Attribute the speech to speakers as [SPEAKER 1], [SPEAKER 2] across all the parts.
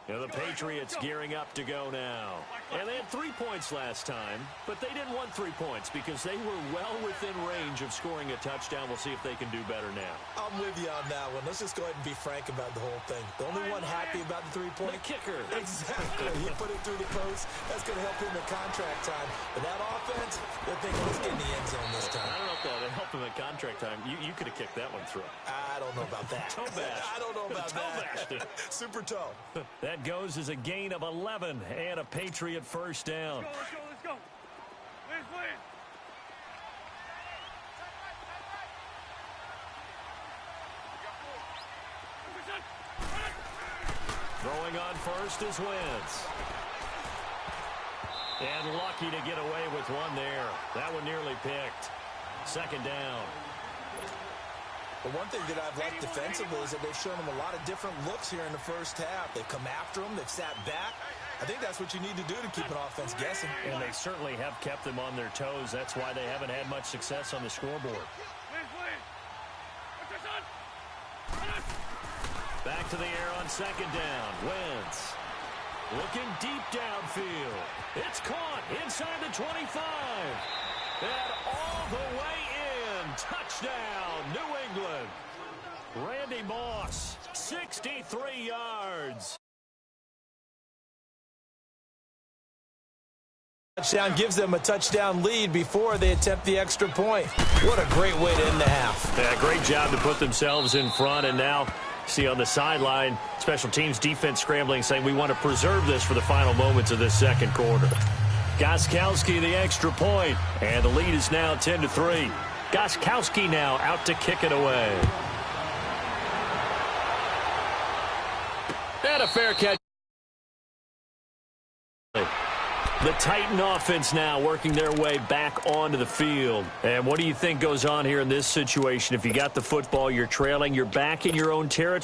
[SPEAKER 1] And the Patriots gearing up to go now. And they had 3 points last time, but they didn't want 3 points because they were well within range of scoring a touchdown. We'll see if they can do better now.
[SPEAKER 2] I'm with you on that one. Let's just go ahead and be frank about the whole thing. The only one happy about the 3-point?
[SPEAKER 1] The kicker.
[SPEAKER 2] Exactly. He put it through the post. That's going to help him in contract time. But that offense, they're thinking, let's get in the end zone this time.
[SPEAKER 1] I don't know if that would help him in contract time. You could have kicked that one through.
[SPEAKER 2] I don't know about that.
[SPEAKER 1] Toe bash.
[SPEAKER 2] I don't know about that. Super toe.
[SPEAKER 1] That goes as a gain of 11 and a Patriot first down.
[SPEAKER 3] Let's go. Win.
[SPEAKER 1] Throwing on first is Wentz. And lucky to get away with one there. That one nearly picked. Second down.
[SPEAKER 2] The one thing that I've liked defensively is that they've shown them a lot of different looks here in the first half. They've come after them. They've sat back. I think that's what you need to do to keep an offense guessing.
[SPEAKER 1] And they certainly have kept them on their toes. That's why they haven't had much success on the scoreboard. Back to the air on second down. Wentz looking deep downfield. It's caught inside the 25. And all the way in. Touchdown, New England. Randy Moss, 63 yards.
[SPEAKER 2] Touchdown gives them a touchdown lead before they attempt the extra point. What a great way to end the half.
[SPEAKER 1] Yeah, great job to put themselves in front, and now see on the sideline, special teams defense scrambling, saying we want to preserve this for the final moments of this second quarter. Gostkowski the extra point, and the lead is now 10-3. Gostkowski now out to kick it away. And a fair catch. The Titan offense now working their way back onto the field. And what do you think goes on here in this situation? If you got the football, you're trailing, you're back in your own territory.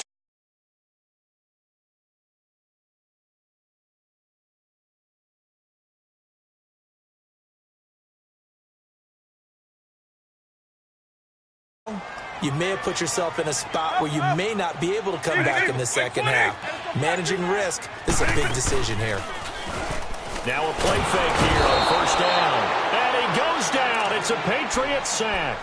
[SPEAKER 2] You may have put yourself in a spot where you may not be able to come back in the second half. Managing risk is a big decision here.
[SPEAKER 1] Now a play fake here on first down. And he goes down. It's a Patriot sack.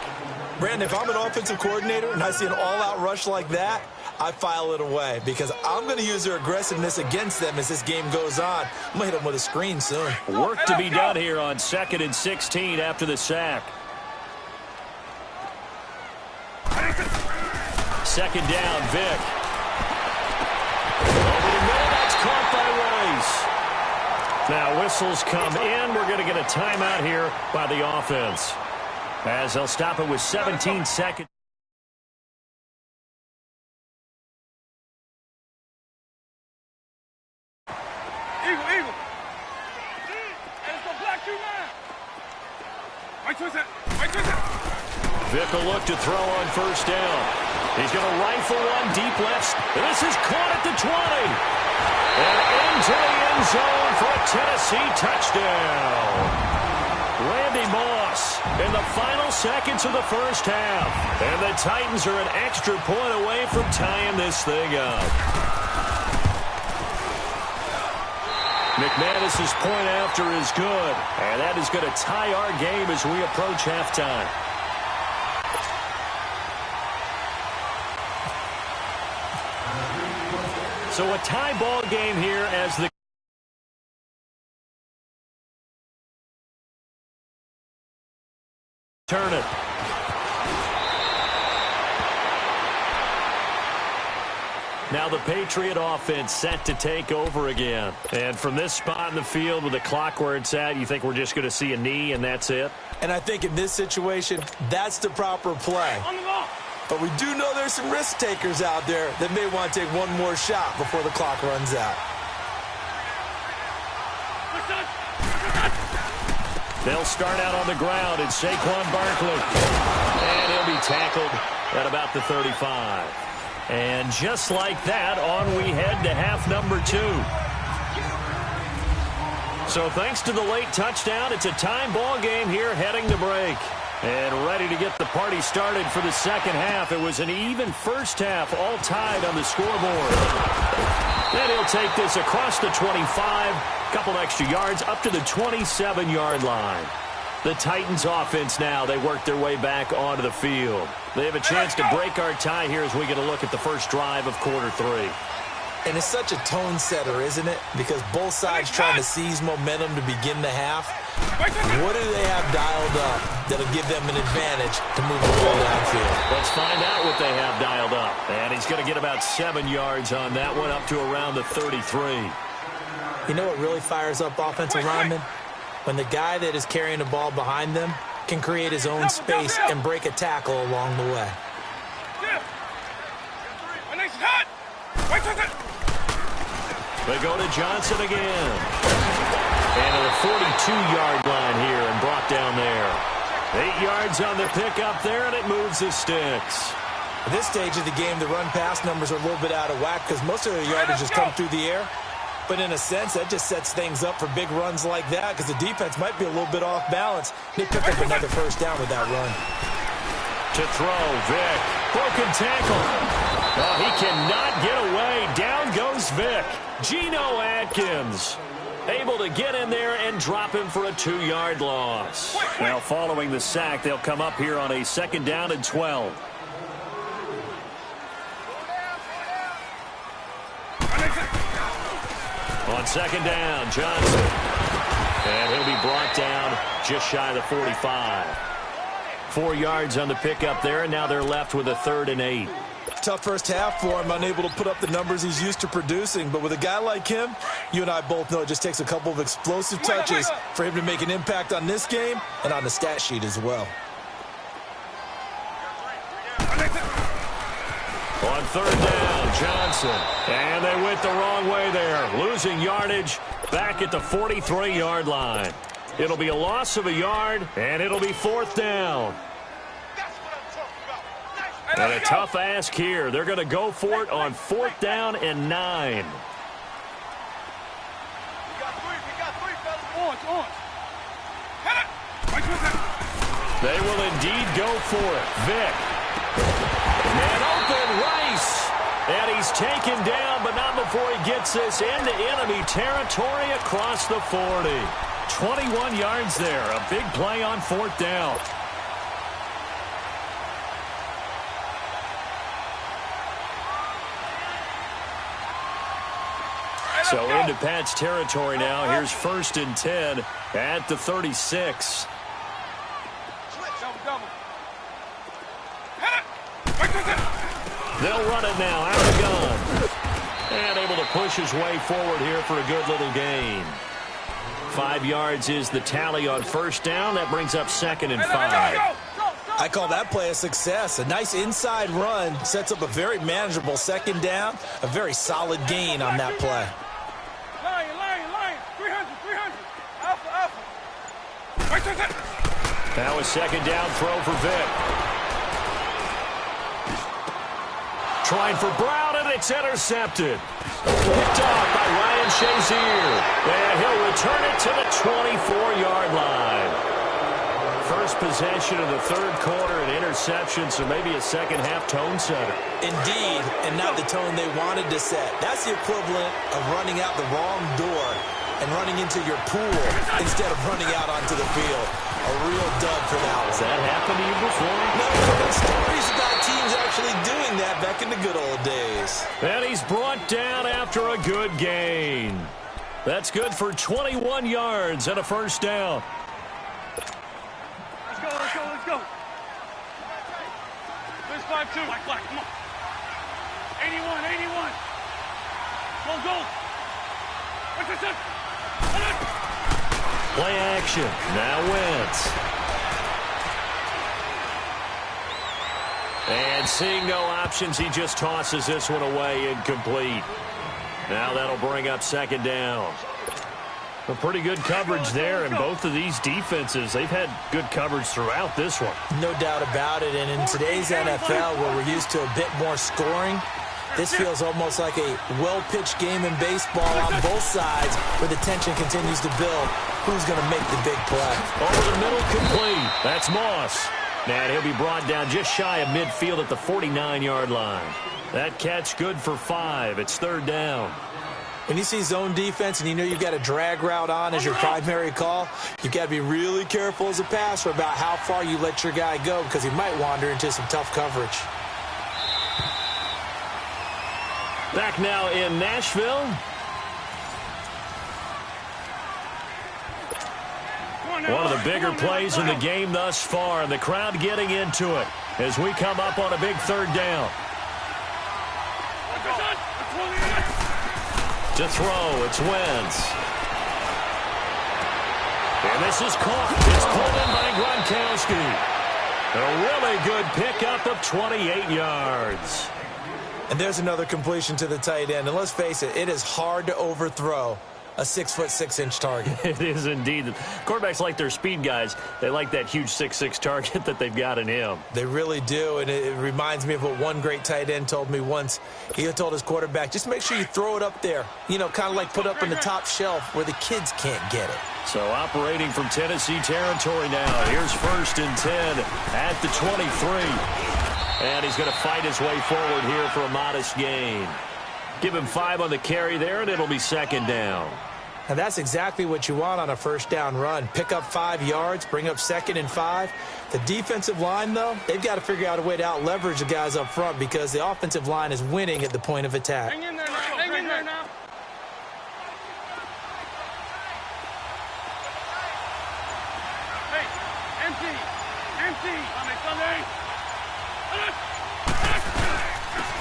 [SPEAKER 2] Brandon, if I'm an offensive coordinator and I see an all-out rush like that, I file it away because I'm going to use their aggressiveness against them as this game goes on. I'm going to hit them with a screen soon.
[SPEAKER 1] Work to be done here on 2nd and 16 after the sack. Second down, Vick. Over the middle, that's caught by Rice. Now whistles come in. We're going to get a timeout here by the offense, as they'll stop it with 17 seconds.
[SPEAKER 3] Eagle. Let's go black 2-9. Right twist it.
[SPEAKER 1] Vick will look to throw on first down. He's going to rifle one deep left. This is caught at the 20. And into the end zone for a Tennessee touchdown. Randy Moss in the final seconds of the first half. And the Titans are an extra point away from tying this thing up. McManus's point after is good. And that is going to tie our game as we approach halftime. So a tie ball game here as the turn it. Now the Patriot offense set to take over again. And from this spot in the field with the clock where it's at, you think we're just going to see a knee and that's it?
[SPEAKER 2] And I think in this situation, that's the proper play. But we do know there's some risk takers out there that may want to take one more shot before the clock runs out.
[SPEAKER 1] They'll start out on the ground, and Saquon Barkley. And he'll be tackled at about the 35. And just like that, on we head to half number 2. So thanks to the late touchdown, it's a time ball game here heading to break. And ready to get the party started for the second half. It was an even first half, all tied on the scoreboard. And he'll take this across the 25, couple extra yards up to the 27-yard line. The Titans offense now, they work their way back onto the field. They have a chance to break our tie here as we get a look at the first drive of quarter 3.
[SPEAKER 2] And it's such a tone setter, isn't it? Because both sides trying to seize momentum to begin the half. What do they have dialed up that'll give them an advantage to move the ball downfield?
[SPEAKER 1] Let's find out what they have dialed up. And he's going to get about 7 yards on that one, up to around the 33.
[SPEAKER 2] You know what really fires up offensive linemen? When the guy that is carrying the ball behind them can create his own space and break a tackle along the way.
[SPEAKER 1] They go to Johnson again. And to the 42-yard line here and brought down there. 8 yards on the pickup there, and it moves the sticks.
[SPEAKER 2] At this stage of the game, the run-pass numbers are a little bit out of whack because most of their yardage has come through the air. But in a sense, that just sets things up for big runs like that because the defense might be a little bit off balance. They pick up another first down with that run.
[SPEAKER 1] To throw, Vic. Broken tackle. Oh, he cannot get away. Down goes Vic. Geno Atkins able to get in there and drop him for a 2-yard loss. Now following the sack, they'll come up here on a 2nd down and 12. On 2nd down, Johnson. And he'll be brought down just shy of the 45. 4 yards on the pickup there, and now they're left with a 3rd and 8.
[SPEAKER 2] Tough first half for him, unable to put up the numbers he's used to producing. But with a guy like him, you and I both know it just takes a couple of explosive touches for him to make an impact on this game and on the stat sheet as well.
[SPEAKER 1] On 3rd down, Johnson. And they went the wrong way there. Losing yardage back at the 43-yard line. It'll be a loss of a yard, and it'll be 4th down. And a tough ask here. They're going to go for it on 4th down and 9.
[SPEAKER 3] We got three, fellas. On.
[SPEAKER 1] They will indeed go for it. Vic. And open Rice. And he's taken down, but not before he gets this into enemy territory across the 40. 21 yards there. A big play on 4th down. So into Pat's territory now. Here's 1st and 10 at the 36. They'll run it now out of the gun. And able to push his way forward here for a good little gain. 5 yards is the tally on 1st down. That brings up 2nd and 5.
[SPEAKER 2] I call that play a success. A nice inside run sets up a very manageable 2nd down. A very solid gain on that play.
[SPEAKER 3] Lion. 300. Alpha.
[SPEAKER 1] Now a 2nd down throw for Vic. Trying for Brown, and it's intercepted. Picked off by Ryan Shazier. And he'll return it to the 24-yard line. First possession of the 3rd quarter, an interception, so maybe a second-half tone setter.
[SPEAKER 2] Indeed, and not the tone they wanted to set. That's the equivalent of running out the wrong door and running into your pool instead of running out onto the field. A real dub for that one.
[SPEAKER 1] Has that happened to you before?
[SPEAKER 2] No, but stories about teams actually doing that back in the good old days.
[SPEAKER 1] And he's brought down after a good gain. That's good for 21 yards and a 1st down.
[SPEAKER 3] Let's go. There's 5-2. Black, come on. 81. Go. What's this?
[SPEAKER 1] Play action. Now Wentz. And seeing no options, he just tosses this one away incomplete. Now that'll bring up 2nd down. A pretty good coverage there, and both of these defenses, they've had good coverage throughout this one.
[SPEAKER 2] No doubt about it, and in today's NFL, where we're used to a bit more scoring, this feels almost like a well-pitched game in baseball on both sides, where the tension continues to build. Who's going to make the big play?
[SPEAKER 1] Over the middle, complete. That's Moss. And he'll be brought down just shy of midfield at the 49-yard line. That catch good for 5. It's third down.
[SPEAKER 2] When you see zone defense and you know you've got a drag route on as your primary call, you've got to be really careful as a passer about how far you let your guy go because he might wander into some tough coverage.
[SPEAKER 1] Back now in Nashville. One of the bigger plays in the game thus far, and the crowd getting into it as we come up on a big third down. To throw, it's Wentz. And this is caught. It's pulled in by Gronkowski. A really good pickup of 28 yards.
[SPEAKER 2] And there's another completion to the tight end. And let's face it, it is hard to overthrow a 6'6" target.
[SPEAKER 1] It is indeed. Quarterbacks like their speed guys. They like that huge 6'6" target that they've got in him.
[SPEAKER 2] They really do, and it reminds me of what one great tight end told me once. He told his quarterback, just make sure you throw it up there. You know, kind of like put up on the top shelf where the kids can't get it.
[SPEAKER 1] So operating from Tennessee territory now. Here's 1st and 10 at the 23. And he's going to fight his way forward here for a modest gain. Give him 5 on the carry there, and it'll be 2nd down.
[SPEAKER 2] And that's exactly what you want on a first down run. Pick up 5 yards, bring up 2nd and 5. The defensive line, though, they've got to figure out a way to out-leverage the guys up front because the offensive line is winning at the point of attack.
[SPEAKER 3] Hang in there now. Hang in there now. Hey, empty. Empty. Sunday.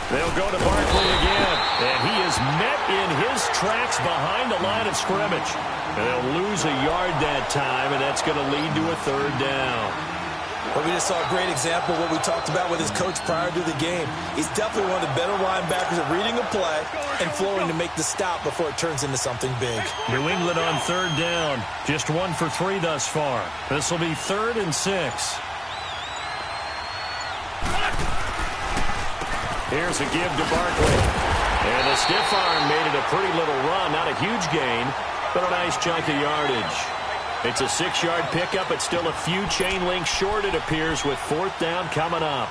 [SPEAKER 1] They'll go to Barkley again, and he is met in his tracks behind the line of scrimmage. And they'll lose a yard that time, and that's going to lead to a 3rd down.
[SPEAKER 2] Well, we just saw a great example of what we talked about with his coach prior to the game. He's definitely one of the better linebackers at reading a play and flowing to make the stop before it turns into something big.
[SPEAKER 1] New England on 3rd down, just 1 for 3 thus far. This will be 3rd and 6. Here's a give to Barkley. And the stiff arm made it a pretty little run. Not a huge gain, but a nice chunk of yardage. It's a 6-yard pickup. It's still a few chain links short, it appears, with 4th down coming up.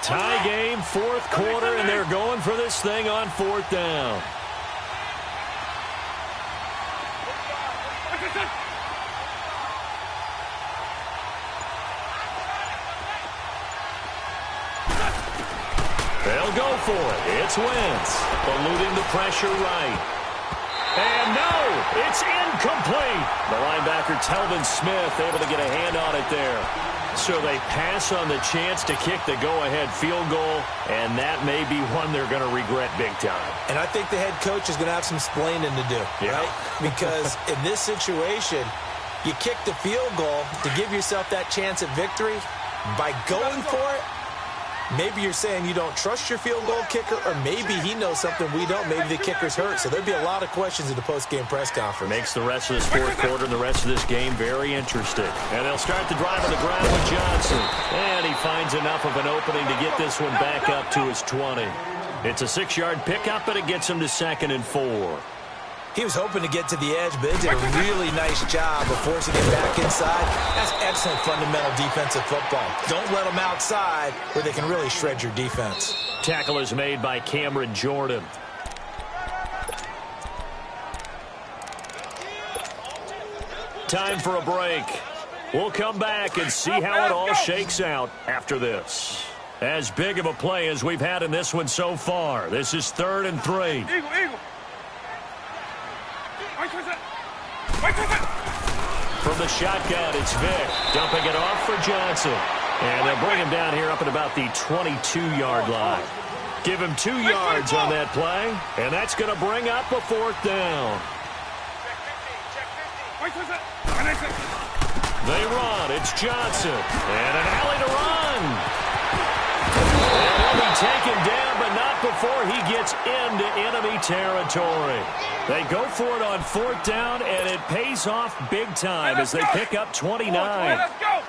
[SPEAKER 1] Tie game, 4th quarter, and they're going for this thing on 4th down. They'll go for it. It's Wentz, eluding the pressure right. And no, it's incomplete. The linebacker, Telvin Smith, able to get a hand on it there. So they pass on the chance to kick the go-ahead field goal, and that may be one they're going to regret big time.
[SPEAKER 2] And I think the head coach is going to have some splaining to do, right? Because in this situation, you kick the field goal to give yourself that chance at victory. By going for it, maybe you're saying you don't trust your field goal kicker, or maybe he knows something we don't. Maybe the kicker's hurt. So there'll be a lot of questions in the post-game press conference.
[SPEAKER 1] Makes the rest of this 4th quarter and the rest of this game very interesting. And they'll start the drive on the ground with Johnson. And he finds enough of an opening to get this one back up to his 20. It's a 6-yard pickup, but it gets him to 2nd and 4.
[SPEAKER 2] He was hoping to get to the edge, but they did a really nice job of forcing him back inside. That's excellent fundamental defensive football. Don't let them outside where they can really shred your defense.
[SPEAKER 1] Tackle is made by Cameron Jordan. Time for a break. We'll come back and see how it all shakes out after this. As big of a play as we've had in this one so far. This is 3rd and 3.
[SPEAKER 3] Eagle.
[SPEAKER 1] From the shotgun, it's Vick. Dumping it off for Johnson. And they'll bring him down here up at about the 22-yard line. Give him 2 yards on that play. And that's going to bring up a 4th down. They run. It's Johnson. And an alley to run. And he'll be taken down, but not before he gets into enemy territory. They go for it on 4th down, and it pays off big time as they pick up 29.
[SPEAKER 3] Let's go.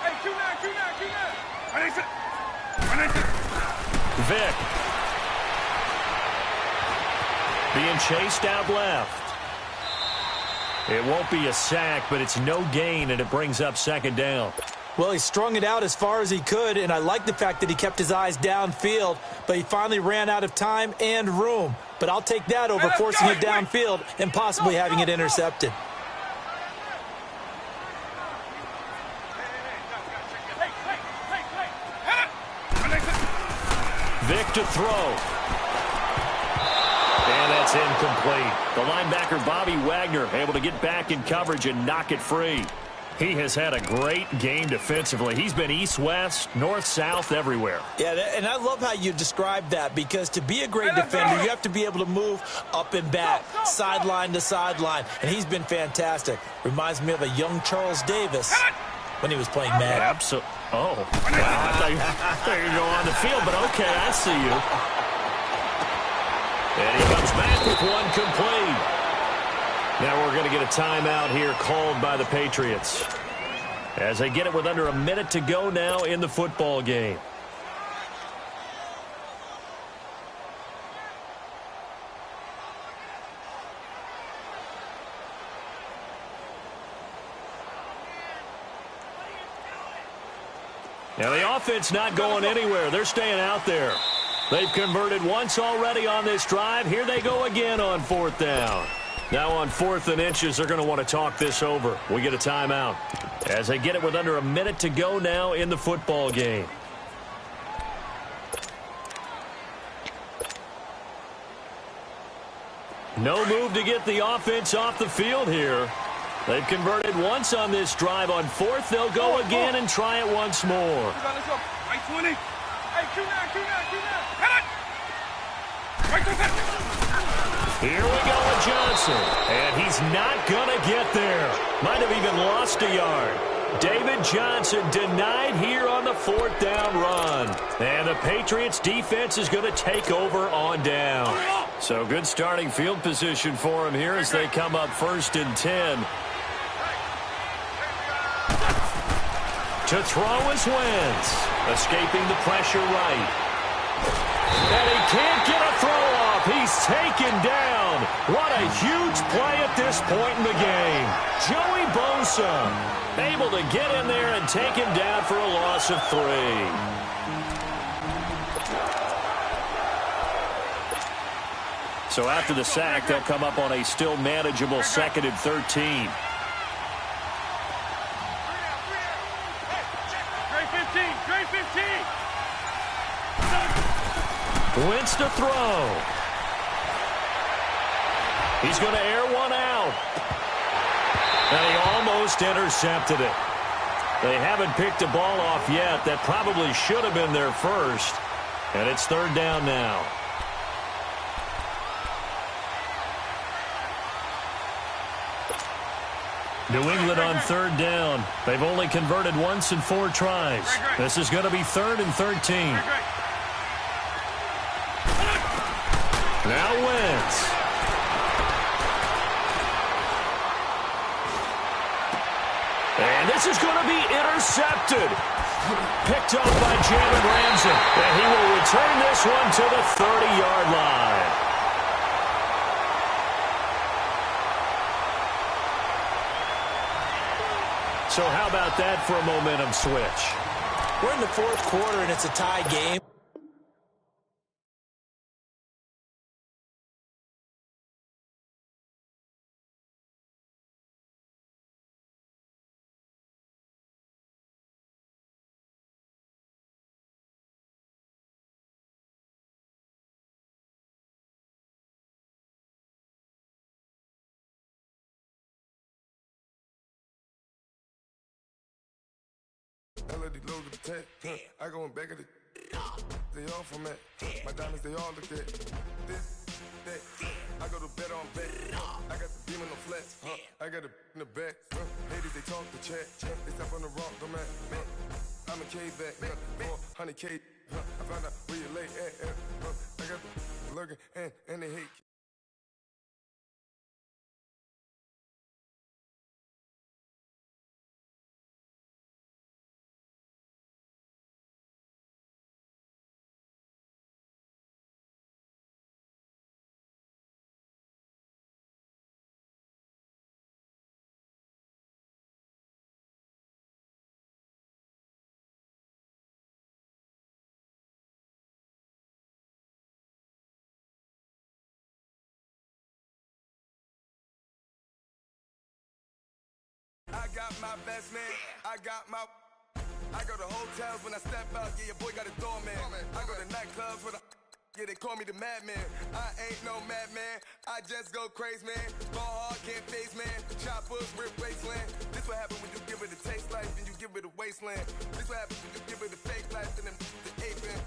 [SPEAKER 3] Hey, Q9.
[SPEAKER 1] Vic. Being chased out left. It won't be a sack, but it's no gain, and it brings up second down.
[SPEAKER 2] Well, he strung it out as far as he could, and I like the fact that he kept his eyes downfield, but he finally ran out of time and room. But I'll take that over forcing it downfield and possibly having it intercepted.
[SPEAKER 1] Vic to throw. And that's incomplete. The linebacker, Bobby Wagner, able to get back in coverage and knock it free. He has had a great game defensively. He's been east-west, north-south, everywhere.
[SPEAKER 2] Yeah, and I love how you describe that, because to be a great defender, you have to be able to move up and back, sideline to sideline, and he's been fantastic. Reminds me of a young Charles Davis when he was playing Madden.
[SPEAKER 1] Absolutely. Oh, wow. I thought you were going on the field, but okay, I see you. And he comes back with one complete. Now we're going to get a timeout here called by the Patriots as they get it with under a minute to go now in the football game. Now the offense not going anywhere. They're staying out there. They've converted once already on this drive. Here they go again on fourth down. Now on 4th and inches, they're going to want to talk this over. We get a timeout as they get it with under a minute to go now in the football game. No move to get the offense off the field here. They've converted once on this drive. On 4th, they'll go again and try it once more.
[SPEAKER 3] Let's go. Right 20. Hey, Q now. Right to that.
[SPEAKER 1] Here we go with Johnson, and he's not going to get there. Might have even lost a yard. David Johnson denied here on the 4th down run. And the Patriots defense is going to take over on down. So good starting field position for him here as they come up 1st and 10. To throw is Wentz, escaping the pressure right. And he can't get a throw off. He's taken down. What a huge play at this point in the game. Joey Bosa able to get in there and take him down for a loss of 3. So after the sack, they'll come up on a still manageable 2nd and 13.
[SPEAKER 3] Trey 15.
[SPEAKER 1] Wentz to throw. He's going to air one out. And he almost intercepted it. They haven't picked a ball off yet. That probably should have been their first. And it's 3rd down now. New England on 3rd down. They've only converted once in 4 tries. This is going to be 3rd and 13. Now Wentz. And this is going to be intercepted. Picked up by Jalen Ramsey. And he will return this one to the 30-yard line. So how about that for a momentum switch?
[SPEAKER 2] We're in the 4th quarter, and it's a tie game.
[SPEAKER 4] I go in back at the they all from it. My diamonds, they all look at this, that. I go to bed on back. I got the beam in the flat. I got it in the back. Haters, they talk the chat. They step on the rock, don't man. I'm a K back. 400K. I found out where you lay at. I got the lurking and they hate. I got my best man. I got my. I go to hotels when I step out. Yeah, your boy got a doorman. I go to nightclubs with a. Yeah, they call me the madman. I ain't no madman. I just go crazy, man. Ball hard, can't face, man. Choppers, rip wasteland. This what happen when you give it a taste life and you give it a wasteland. This what happens when you give it a fake life and then the aping.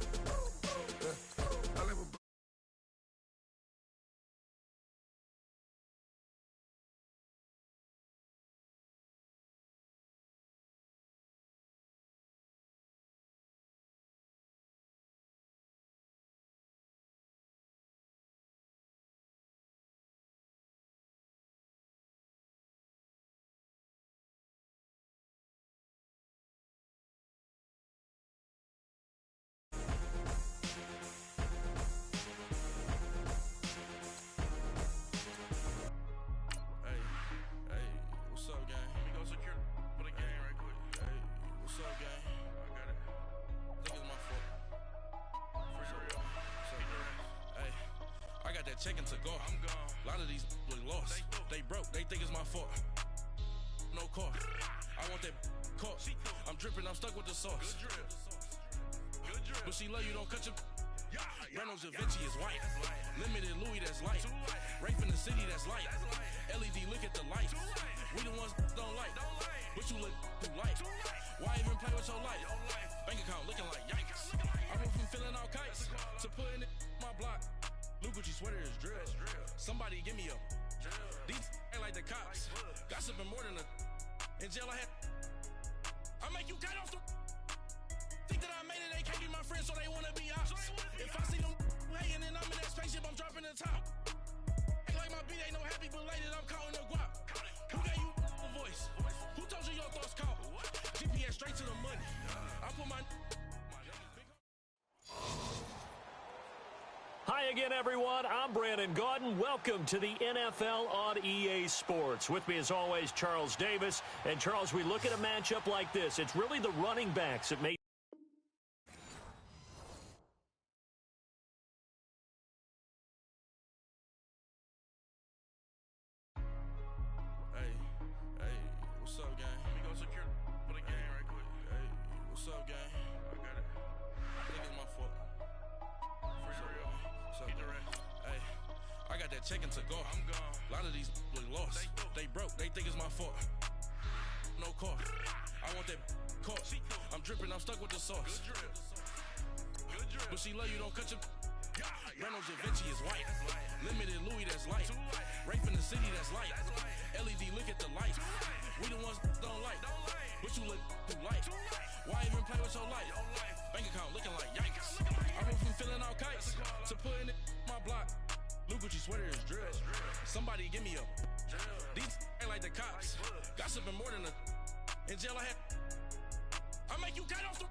[SPEAKER 4] I live with.
[SPEAKER 5] What's up, gang? Let me go secure for the game right quick. Hey, what's up, gang? I got it. I think it's my fault. For real. Hey, I got that check to go. I'm gone. A lot of these look lost. They broke. They think it's my fault. No car. I want that caught. I'm dripping. I'm stuck with the sauce. Good drip. Good drip. But she love you. Don't cut your. Reynolds Da Vinci is white. Limited Louis, that's light. Rape in the city, that's light. LED, look at the lights. We the ones don't like. But you look too light. Why even play with your life? Bank account looking like yikes. I went from filling out kites to putting it in my block. Blue Gucci sweater is drill. Somebody give me a. These ain't like the cops. Gossiping more than a. In jail I had. I make you cut off the. Think that I made it, they can't be my friends, so they wanna be ops. If I see them hanging and I'm in that spaceship, I'm dropping the top. Ain't like my beat ain't no happy belated, I'm counting the guap. Who gave you a voice? Who told you your thoughts count? GPS straight to the money. I put my.
[SPEAKER 1] Hi again, everyone. I'm Brandon Gaudin. Welcome to the NFL on EA Sports. With me, as always, Charles Davis. And, Charles, we look at a matchup like this. It's really the running backs that make
[SPEAKER 5] What's up, gang? Let me go secure for the game right quick. Hey, what's up, gang? I got it. I think it's my fault. For real. What's up, hey, I got that check to go. I'm gone. A lot of these look lost. They broke. They think it's my fault. No car. I want that caught. I'm dripping. I'm stuck with the sauce. Good drip. Good drip. But she love you. Don't cut your. Reynolds Da Vinci is white. Limited Louis, that's light. Rape in the city, that's light. LED, look at the lights. We the ones don't like. But you look too light. Why even play with your life? Bank account looking like yikes. I went from filling out kites to putting it in my block. Blue Gucci sweater is drill. Somebody give me a. These ain't like the cops. Gossiping more than a. In jail I had. I make you cut off the.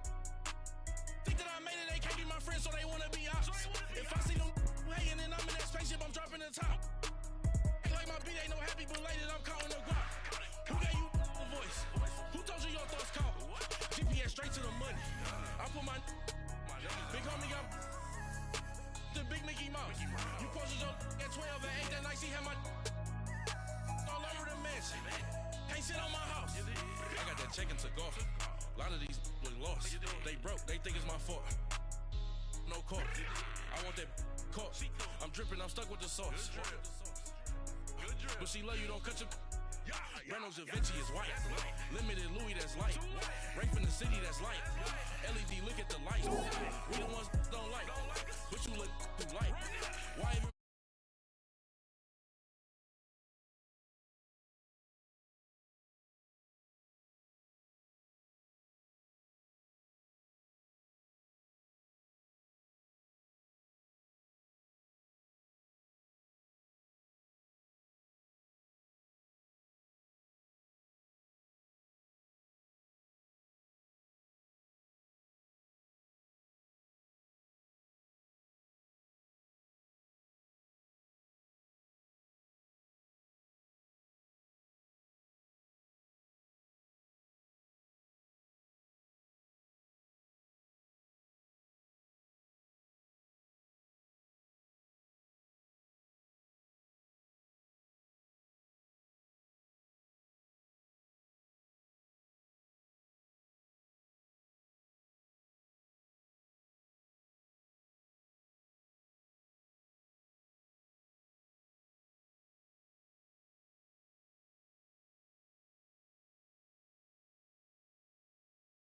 [SPEAKER 5] Think that I made it, they can't be my friends, so they wanna be ops. If I see them hanging and I'm in that spaceship, I'm dropping the top. Ain't like my beat ain't no happy belated, I'm counting the guap. Who gave you a voice? Who told you your thoughts count? GPS straight to the money. I put my big homie got the big Mickey Mouse. You posted your at 12 and 8 that night, she had my all over the mansion. Can't sit on my house. I got that check to go. A lot of these look lost. They broke. They think it's my fault. No car. I want that caught. I'm dripping. I'm stuck with the sauce. But she love you. Don't cut your. Reynolds Da Vinci is white. Limited Louis, that's light. Rape in the city, that's light. LED, look at the lights. We the ones don't like. But you look too light. Why even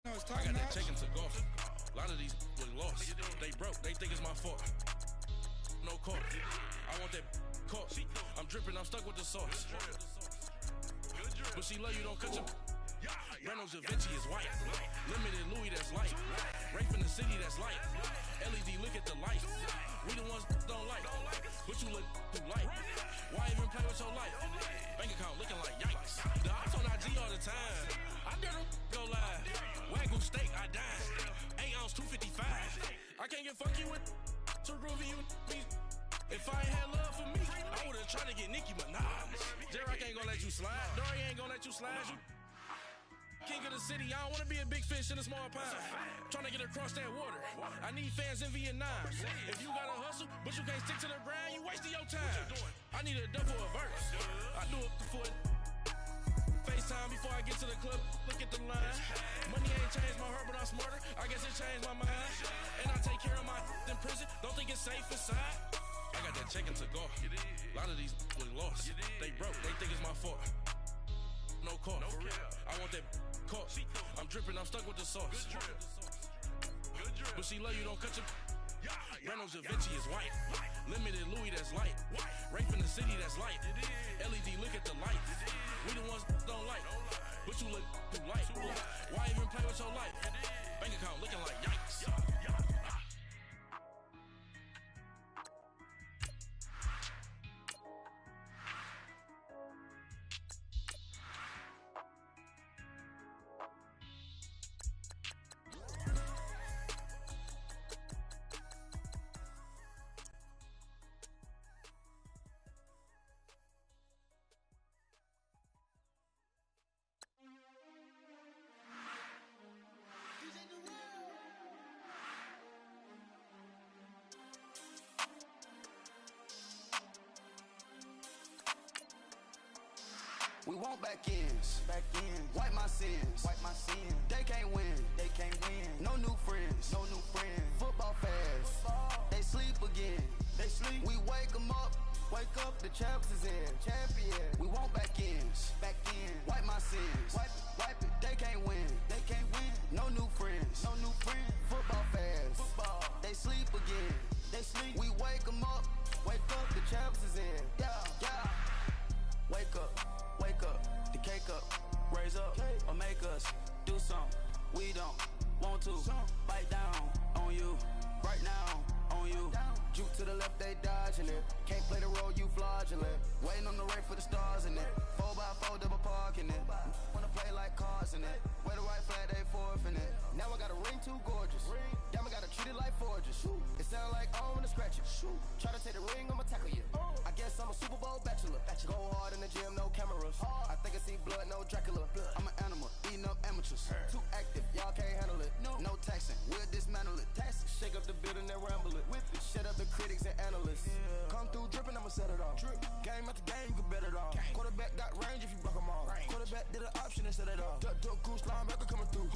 [SPEAKER 5] I got that check into golf. A lot of these was lost. They broke, they think it's my fault. No court. I want that court. I'm dripping, I'm stuck with the sauce. But she love you, don't cut your. Reynolds Da Vinci is white. Limited Louis, that's light. Rape in the city, that's light. LED, look at the light. We the ones don't like. But you look too light. Why even play with your life? Bank account looking like yikes. The ops on IG all the time. I dare them go live. Wagyu steak, I dine. 8 ounce, 255. I can't get funky with too groovy, you me. If I ain't had love for me, I would've tried to get Nicki Minaj. J-Rock ain't gonna let you slide. Dory ain't gonna let you slide. You king of the city, I don't wanna be a big fish in a small pond. Trying to get across that water. I need fans in Vietnam. If you gotta hustle, but you can't stick to the grind, you wasting your time. I need a dub for a verse. I do it for it. FaceTime before I get to the club, look at the line. Money ain't changed my heart, but I'm smarter. I guess it changed my mind. And I take care of my in prison. Don't think it's safe inside. I got that check into golf. A lot of these was lost. They broke, they think it's my fault. No court. I want that court. I'm dripping, I'm stuck with the sauce. But she love you, don't cut your. Reynolds Da Vinci is white. Limited Louis, that's light. Rape in the city, that's light. LED, look at the light. We the ones don't like. But you look too light. Why even play with your life? Bank account looking like yikes.
[SPEAKER 6] We want back ends, wipe my sins, They can't win, No new friends, Football fast, they sleep again, We wake 'em up, the champs is in, We want back ends, wipe my sins, wipe it, They can't win, No new friends, Football fast, they sleep again, We wake 'em up, the champs is in, yeah. Wake up, the cake up, raise up, or make us do something we don't want to. Bite down on you, right now on you. Juke to the left, they dodging it. Can't play the role, you fraudulent. Waiting on the race for the stars in it. 4x4 double parking it. Wanna play like cars in it. Wear the white flag, they forfeit it. Now I got a ring too gorgeous. Damn, I gotta treat it like forges. It sound like I wanna scratch it. Try to take the ring, I'ma tackle you. I guess I'm a Super Bowl bachelor. Go hard in the gym, no cameras. I think I see blood, no Dracula. I'm an animal, eating up amateurs. Too active, y'all can't handle it. No taxing, we'll dismantle it. Shake up the building and ramble it. Whip it, shut up the critics and analysts. Come through dripping, I'ma set it off. Game after game, you can bet it off. Quarterback got range if you block 'em all. Quarterback did an option and set it off. Duck goose linebacker coming through.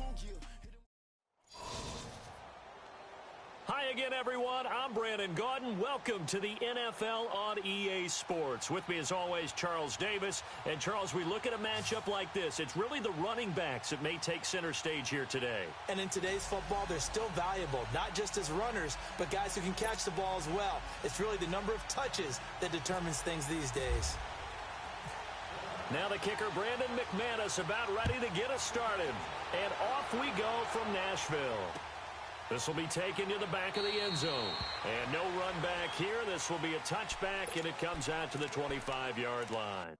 [SPEAKER 1] Hi again, everyone. I'm Brandon Gaudin. Welcome to the NFL on EA Sports. With me, as always, Charles Davis. And, Charles, we look at a matchup like this. It's really the running backs that may take center stage here today.
[SPEAKER 2] And in today's football, they're still valuable, not just as runners, but guys who can catch the ball as well. It's really the number of touches that determines things these days.
[SPEAKER 1] Now the kicker, Brandon McManus, about ready to get us started. And off we go from Nashville. This will be taken to the back of the end zone. And no run back here. This will be a touchback, and it comes out to the 25-yard line.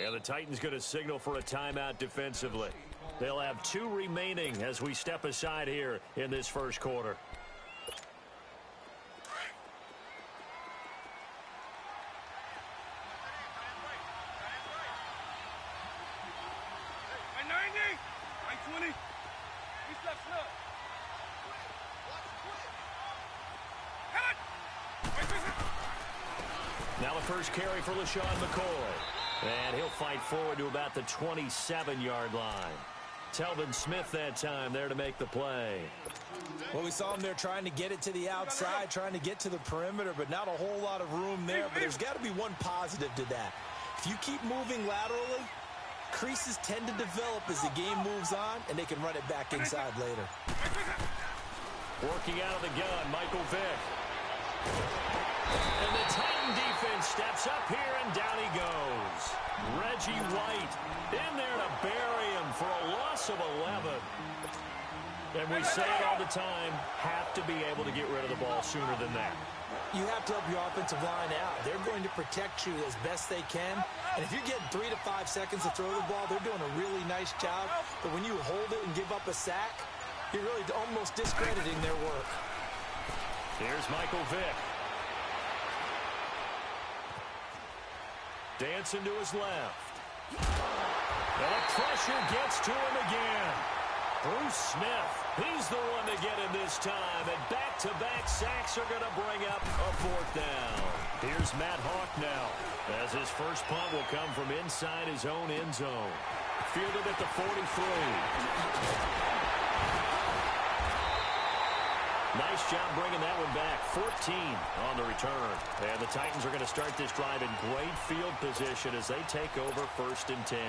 [SPEAKER 1] And the Titans going to signal for a timeout defensively. They'll have 2 remaining as we step aside here in this first quarter.
[SPEAKER 3] Hey, 90. Hey, 20. He's left snug.
[SPEAKER 1] Now the first carry for LaShawn McCoy. And he'll fight forward to about the 27-yard line. Telvin Smith that time there to make the play.
[SPEAKER 2] Well, we saw him there trying to get it to the outside, trying to get to the perimeter, but not a whole lot of room there. But there's got to be one positive to that. If you keep moving laterally, creases tend to develop as the game moves on, and they can run it back inside later.
[SPEAKER 1] Working out of the gun, Michael Vick. And the Titan defense steps up here, and down he goes. Reggie White in there to bury him for a loss of 11. And we say it all the time, have to be able to get rid of the ball sooner than that.
[SPEAKER 2] You have to help your offensive line out. They're going to protect you as best they can. And if you're getting 3 to 5 seconds to throw the ball, they're doing a really nice job. But when you hold it and give up a sack, you're really almost discrediting their work.
[SPEAKER 1] Here's Michael Vick. Dancing to his left. And the pressure gets to him again. Bruce Smith, he's the one to get him this time. And back-to-back sacks are going to bring up a 4th down. Here's Matt Hawk now, as his first punt will come from inside his own end zone. Fielded at the 43. Nice job bringing that one back. 14 on the return. And the Titans are going to start this drive in great field position as they take over 1st and 10.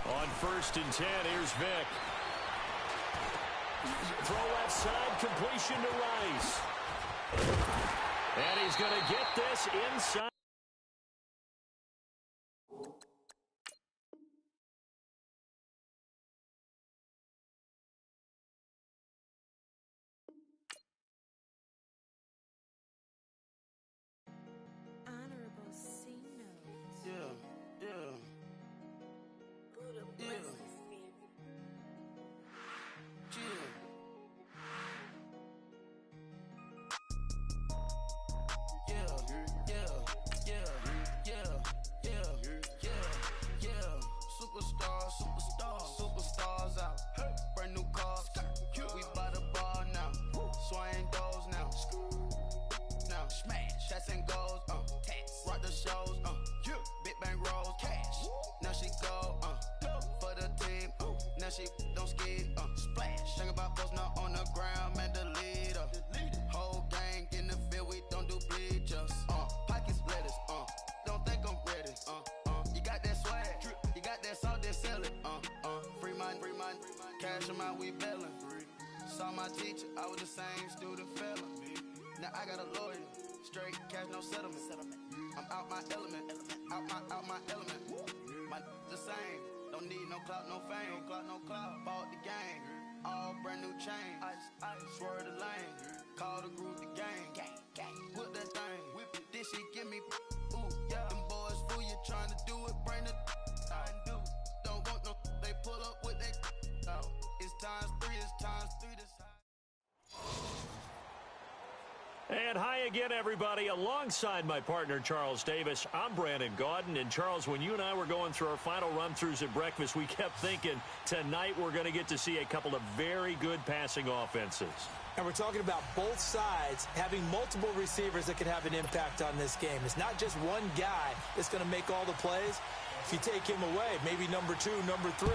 [SPEAKER 1] On 1st and 10, here's Vick. Throw left side, completion to Rice. And he's going to get this inside.
[SPEAKER 7] Honorable C notes.
[SPEAKER 6] Yeah, yeah.
[SPEAKER 7] Buddha
[SPEAKER 6] Yeah.
[SPEAKER 7] blesses me.
[SPEAKER 6] Superstars out. Brand new cars. We buy the ball now. Swing doors now. Now smash. Shots and goals. Rock the shows. Big bang rolls. Cash. Now she go. For the team. Now she don't ski. Splash. Think about post now on the ground. Man, the leader. Whole gang in the field. We don't do bleachers. Pockets lettuce. Don't think I'm ready. You got that swag. You got that salt, then sell it. Free mind. Cash them out, we bellin'. Saw my teacher, I was the same student fella. Now I got a lawyer. Straight cash, no settlement. I'm out my element. Out my element. My the same. Don't need no clout, no fame. No clout. Bought the game. All brand new chain. I swerve the lane. Call the group the gang. Whip that thing. Whip it. This shit give me. Ooh, yeah. Them boys fool you trying to do it. Bring the. I do. Don't want no. They pull up with they. It's times 3. This time.
[SPEAKER 1] And hi again, everybody. Alongside my partner, Charles Davis, I'm Brandon Gaudin. And, Charles, when you and I were going through our final run-throughs at breakfast, we kept thinking tonight we're going to get to see a couple of very good passing offenses.
[SPEAKER 2] And we're talking about both sides having multiple receivers that can have an impact on this game. It's not just one guy that's going to make all the plays. If you take him away, maybe number 2, number 3,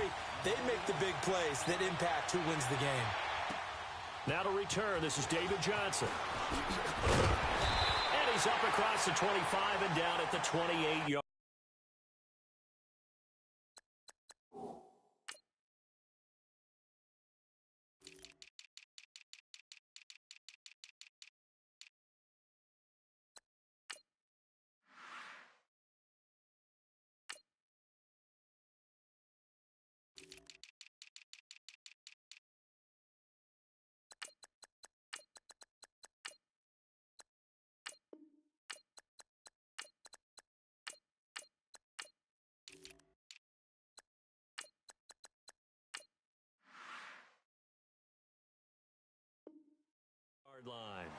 [SPEAKER 2] they make the big plays that impact who wins the game.
[SPEAKER 1] Now to return, this is David Johnson. And he's up across the 25 and down at the 28-yard. line.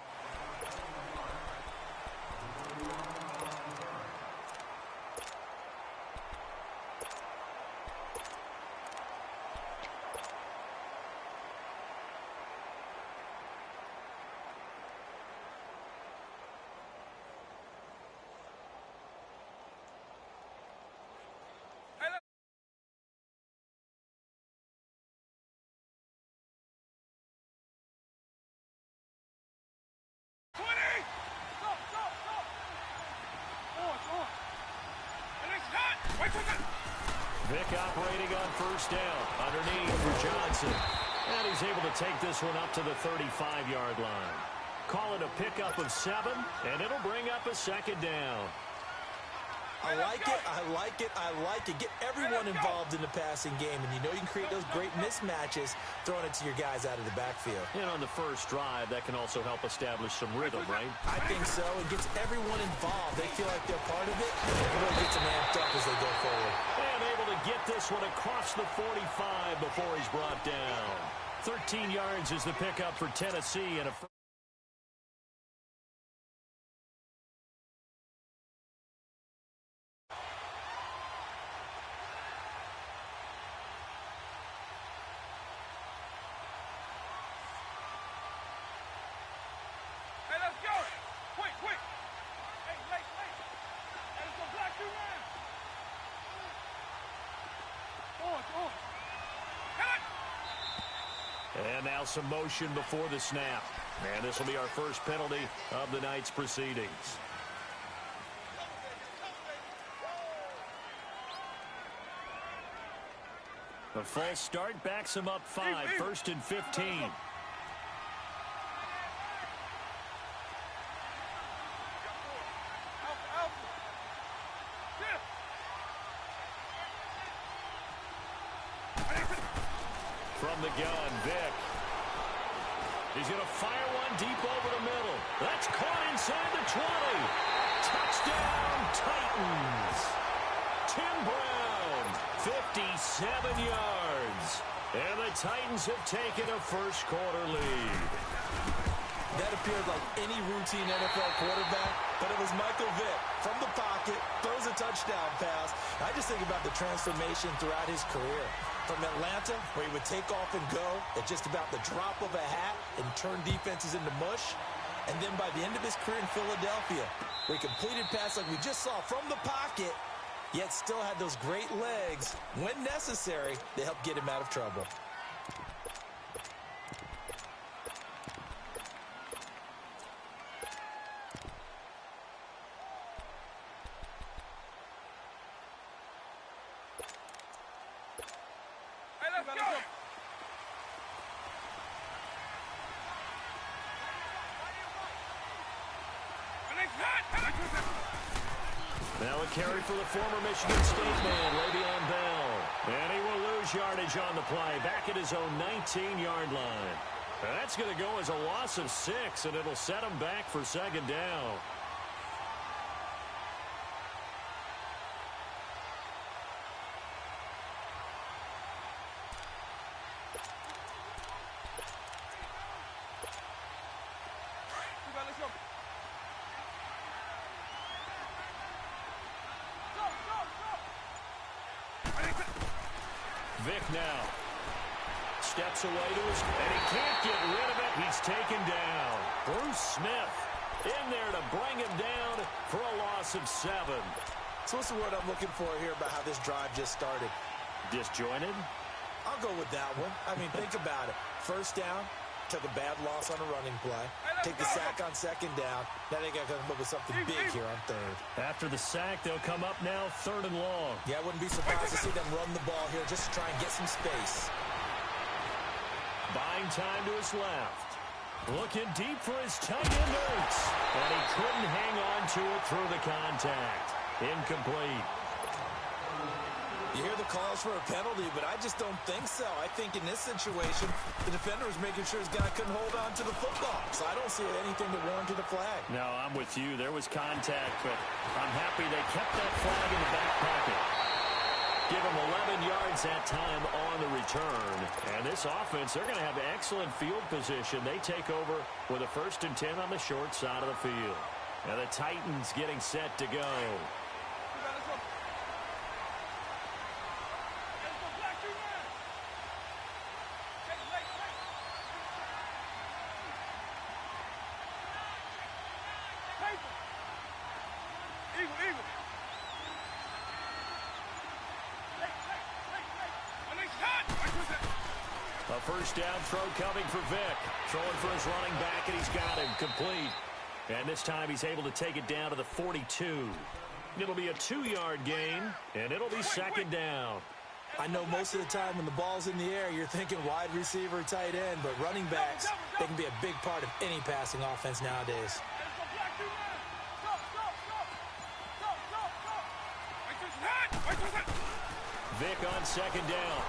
[SPEAKER 1] Vick operating on first down. Underneath for Johnson. And he's able to take this one up to the 35-yard line. Call it a pickup of 7, and it'll bring up a second down.
[SPEAKER 2] I like it, I like it, I like it. Get everyone involved in the passing game, and you know you can create those great mismatches throwing it to your guys out of the backfield.
[SPEAKER 1] And on the first drive, that can also help establish some rhythm, right?
[SPEAKER 2] I think so. It gets everyone involved. They feel like they're part of it. It really gets them amped up as they go forward.
[SPEAKER 1] And able to get this one across the 45 before he's brought down. 13 yards is the pickup for Tennessee, and a And now some motion before the snap. And this will be our first penalty of the night's proceedings. The false start backs him up 5, 1st and 15. From the gun, Vick. He's going to fire one deep over the middle. That's caught inside the 20. Touchdown, Titans. Tim Brown, 57 yards. And the Titans have taken a first-quarter lead.
[SPEAKER 2] That appeared like any routine NFL quarterback, but it was Michael Vick from the pocket, throws a touchdown pass. I just think about the transformation throughout his career. From Atlanta, where he would take off and go at just about the drop of a hat and turn defenses into mush. And then by the end of his career in Philadelphia, where he completed passes like we just saw from the pocket, yet still had those great legs, when necessary, to help get him out of trouble.
[SPEAKER 1] Now a carry for the former Michigan State man, Le'Veon Bell. And he will lose yardage on the play, back at his own 19-yard line. That's going to go as a loss of 6, and it'll set him back for second down. Vick now steps away to his, and he can't get rid of it. He's taken down. Bruce Smith in there to bring him down for a loss of 7.
[SPEAKER 2] So what's the word I'm looking for here about how this drive just started?
[SPEAKER 1] Disjointed?
[SPEAKER 2] I'll go with that one. I mean, think about it. First down, took a bad loss on a running play. Take the sack on second down. Now they got to come up with something big here on third.
[SPEAKER 1] After the sack, they'll come up now 3rd and long.
[SPEAKER 2] Yeah, I wouldn't be surprised to see them run the ball here just to try and get some space.
[SPEAKER 1] Buying time to his left. Looking deep for his tight end Ertz. And he couldn't hang on to it through the contact. Incomplete.
[SPEAKER 2] You hear the calls for a penalty, but I just don't think so. I think in this situation, the defender was making sure his guy couldn't hold on to the football. So I don't see anything to warrant the flag.
[SPEAKER 1] No, I'm with you. There was contact, but I'm happy they kept that flag in the back pocket. Give them 11 yards that time on the return. And this offense, they're going to have excellent field position. They take over with a 1st and 10 on the short side of the field. And the Titans getting set to go. A first down throw coming for Vic. Throwing for his running back, and he's got him complete. And this time he's able to take it down to the 42. It'll be a 2-yard gain, and it'll be 2nd down.
[SPEAKER 2] I know most of the time when the ball's in the air, you're thinking wide receiver, tight end, but running backs, they can be a big part of any passing offense nowadays.
[SPEAKER 1] Vic on 2nd down.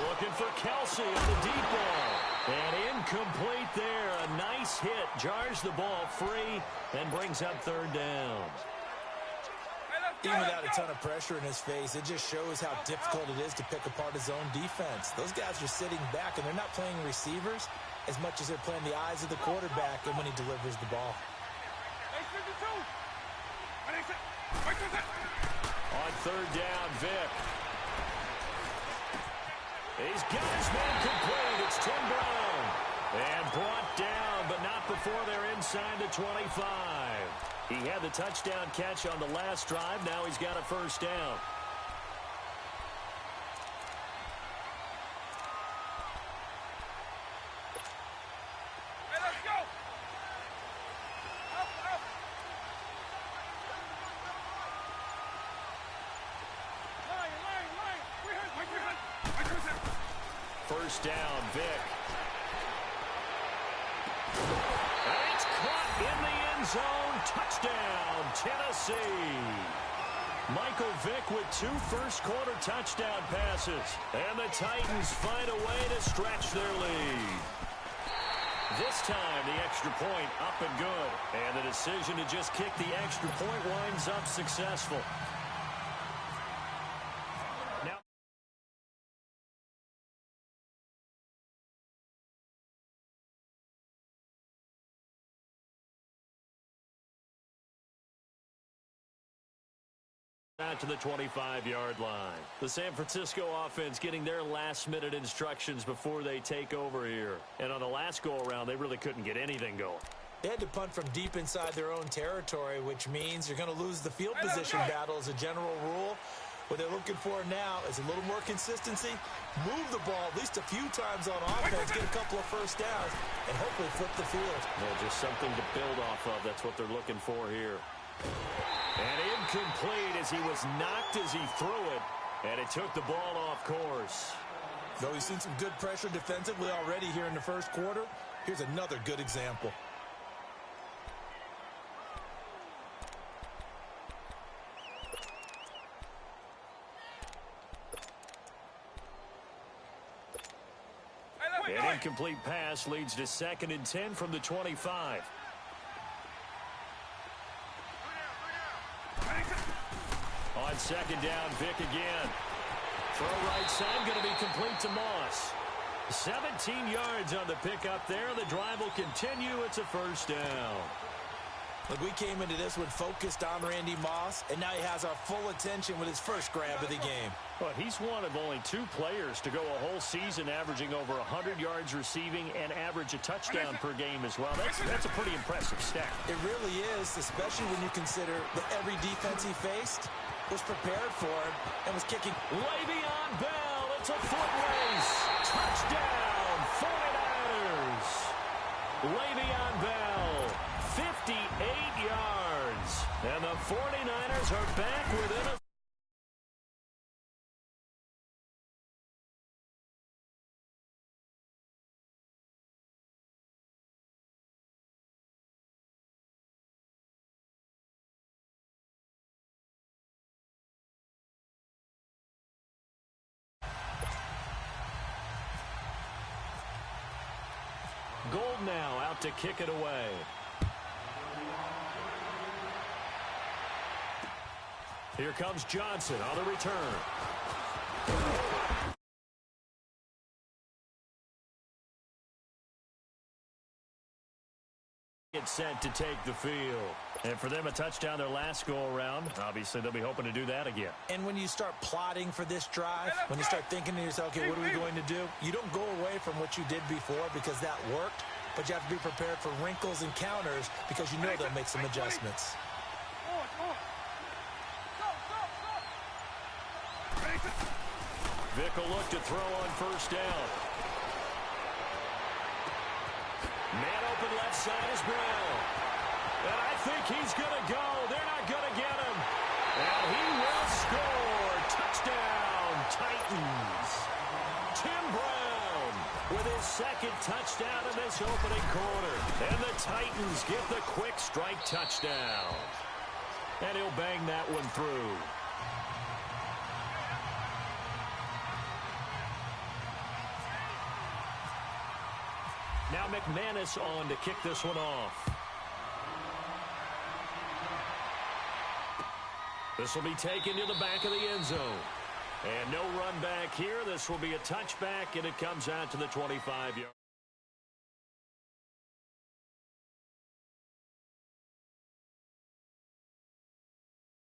[SPEAKER 1] Looking for Kelsey on the deep ball. And incomplete there. A nice hit. Jars the ball free and brings up 3rd down.
[SPEAKER 2] Even without a ton of pressure in his face, it just shows how difficult it is to pick apart his own defense. Those guys are sitting back, and they're not playing receivers as much as they're playing the eyes of the quarterback and when he delivers the ball.
[SPEAKER 1] On 3rd down, Vic. He's got his man complete. It's Tim Brown. And brought down, but not before they're inside the 25. He had the touchdown catch on the last drive. Now he's got a 1st down. First down, Vic. And it's caught in the end zone. Touchdown, Tennessee. Michael Vick with 2 first-quarter touchdown passes. And the Titans find a way to stretch their lead. This time, the extra point up and good. And the decision to just kick the extra point winds up successful. Out to the 25-yard line. The San Francisco offense getting their last-minute instructions before they take over here. And on the last go-around, they really couldn't get anything going.
[SPEAKER 2] They had to punt from deep inside their own territory, which means you're going to lose the field position battle as a general rule. What they're looking for now is a little more consistency, move the ball at least a few times on offense, get a couple of first downs, and hopefully flip the field.
[SPEAKER 1] Yeah, just something to build off of. That's what they're looking for here. And incomplete as he was knocked as he threw it, and it took the ball off course.
[SPEAKER 2] Though we've seen some good pressure defensively already here in the first quarter, here's another good example.
[SPEAKER 1] An incomplete pass leads to 2nd and 10 from the 25. On 2nd down, Vic again. Throw right side, going to be complete to Moss. 17 yards on the pickup there. The drive will continue. It's a 1st down.
[SPEAKER 2] Look, we came into this one focused on Randy Moss, and now he has our full attention with his first grab of the game.
[SPEAKER 1] Well, he's one of only 2 players to go a whole season averaging over 100 yards receiving and average a touchdown per game as well. That's a pretty impressive stat.
[SPEAKER 2] It really is, especially when you consider that every defense he faced was prepared for him and was kicking.
[SPEAKER 1] Le'Veon Bell, it's a foot race. Touchdown, 49ers. Le'Veon Bell, 58 yards. And the 49ers are back within a Gold now out to kick it away. Here comes Johnson on the return. It's sent to take the field. And for them, a touchdown their last go-around. Obviously, they'll be hoping to do that again.
[SPEAKER 2] And when you start plotting for this drive, when you start thinking to yourself, okay, what are we going to do? You don't go away from what you did before because that worked, but you have to be prepared for wrinkles and counters because you know they'll make some adjustments.
[SPEAKER 1] Vic will look to throw on first down. Man open left side is Brown. And I think he's going to go. They're not going to get him. And he will score. Touchdown, Titans. Tim Brown with his second touchdown in this opening quarter. And the Titans get the quick strike touchdown. And he'll bang that one through. Now McManus on to kick this one off. This will be taken to the back of the end zone. And no run back here. This will be a touchback, and it comes out to the 25-yard.